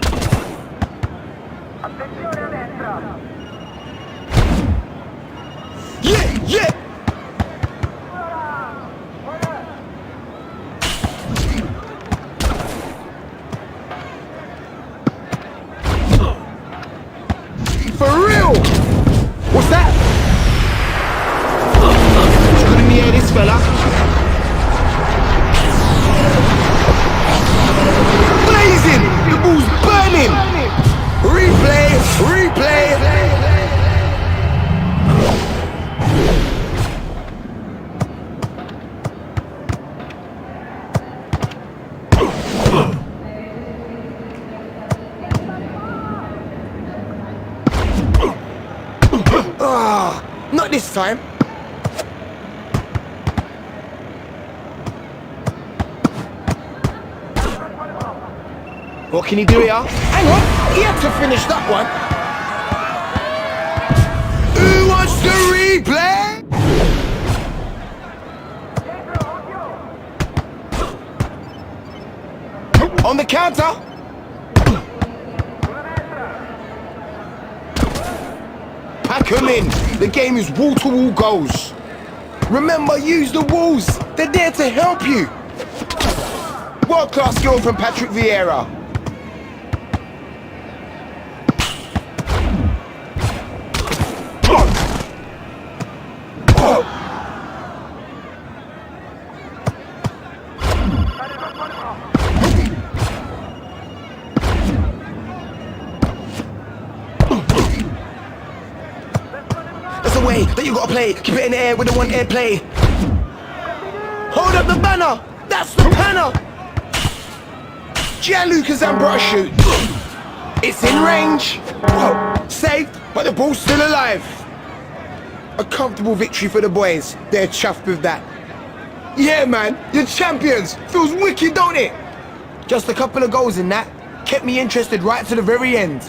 [SPEAKER 2] Yeah! For real! What's that? It's good in the air, this fella. Blazing! The ball's burning! Replay! Not this time. What can he do here? Hang on, he had to finish that one. Who wants the replay? On the counter. Pack him in. The game is wall-to-wall goals. Remember, use the walls. They're there to help you. World-class skill from Patrick Vieira. Way that you gotta play, keep it in the air with the one air play. Hold up the banner, that's the banner. Gianluca Zambrotta shoots. It's in range. Saved, but the ball's still alive. A comfortable victory for the boys. They're chuffed with that. Yeah, man, you're champions. Feels wicked, don't it? Just a couple of goals in that kept me interested right to the very end.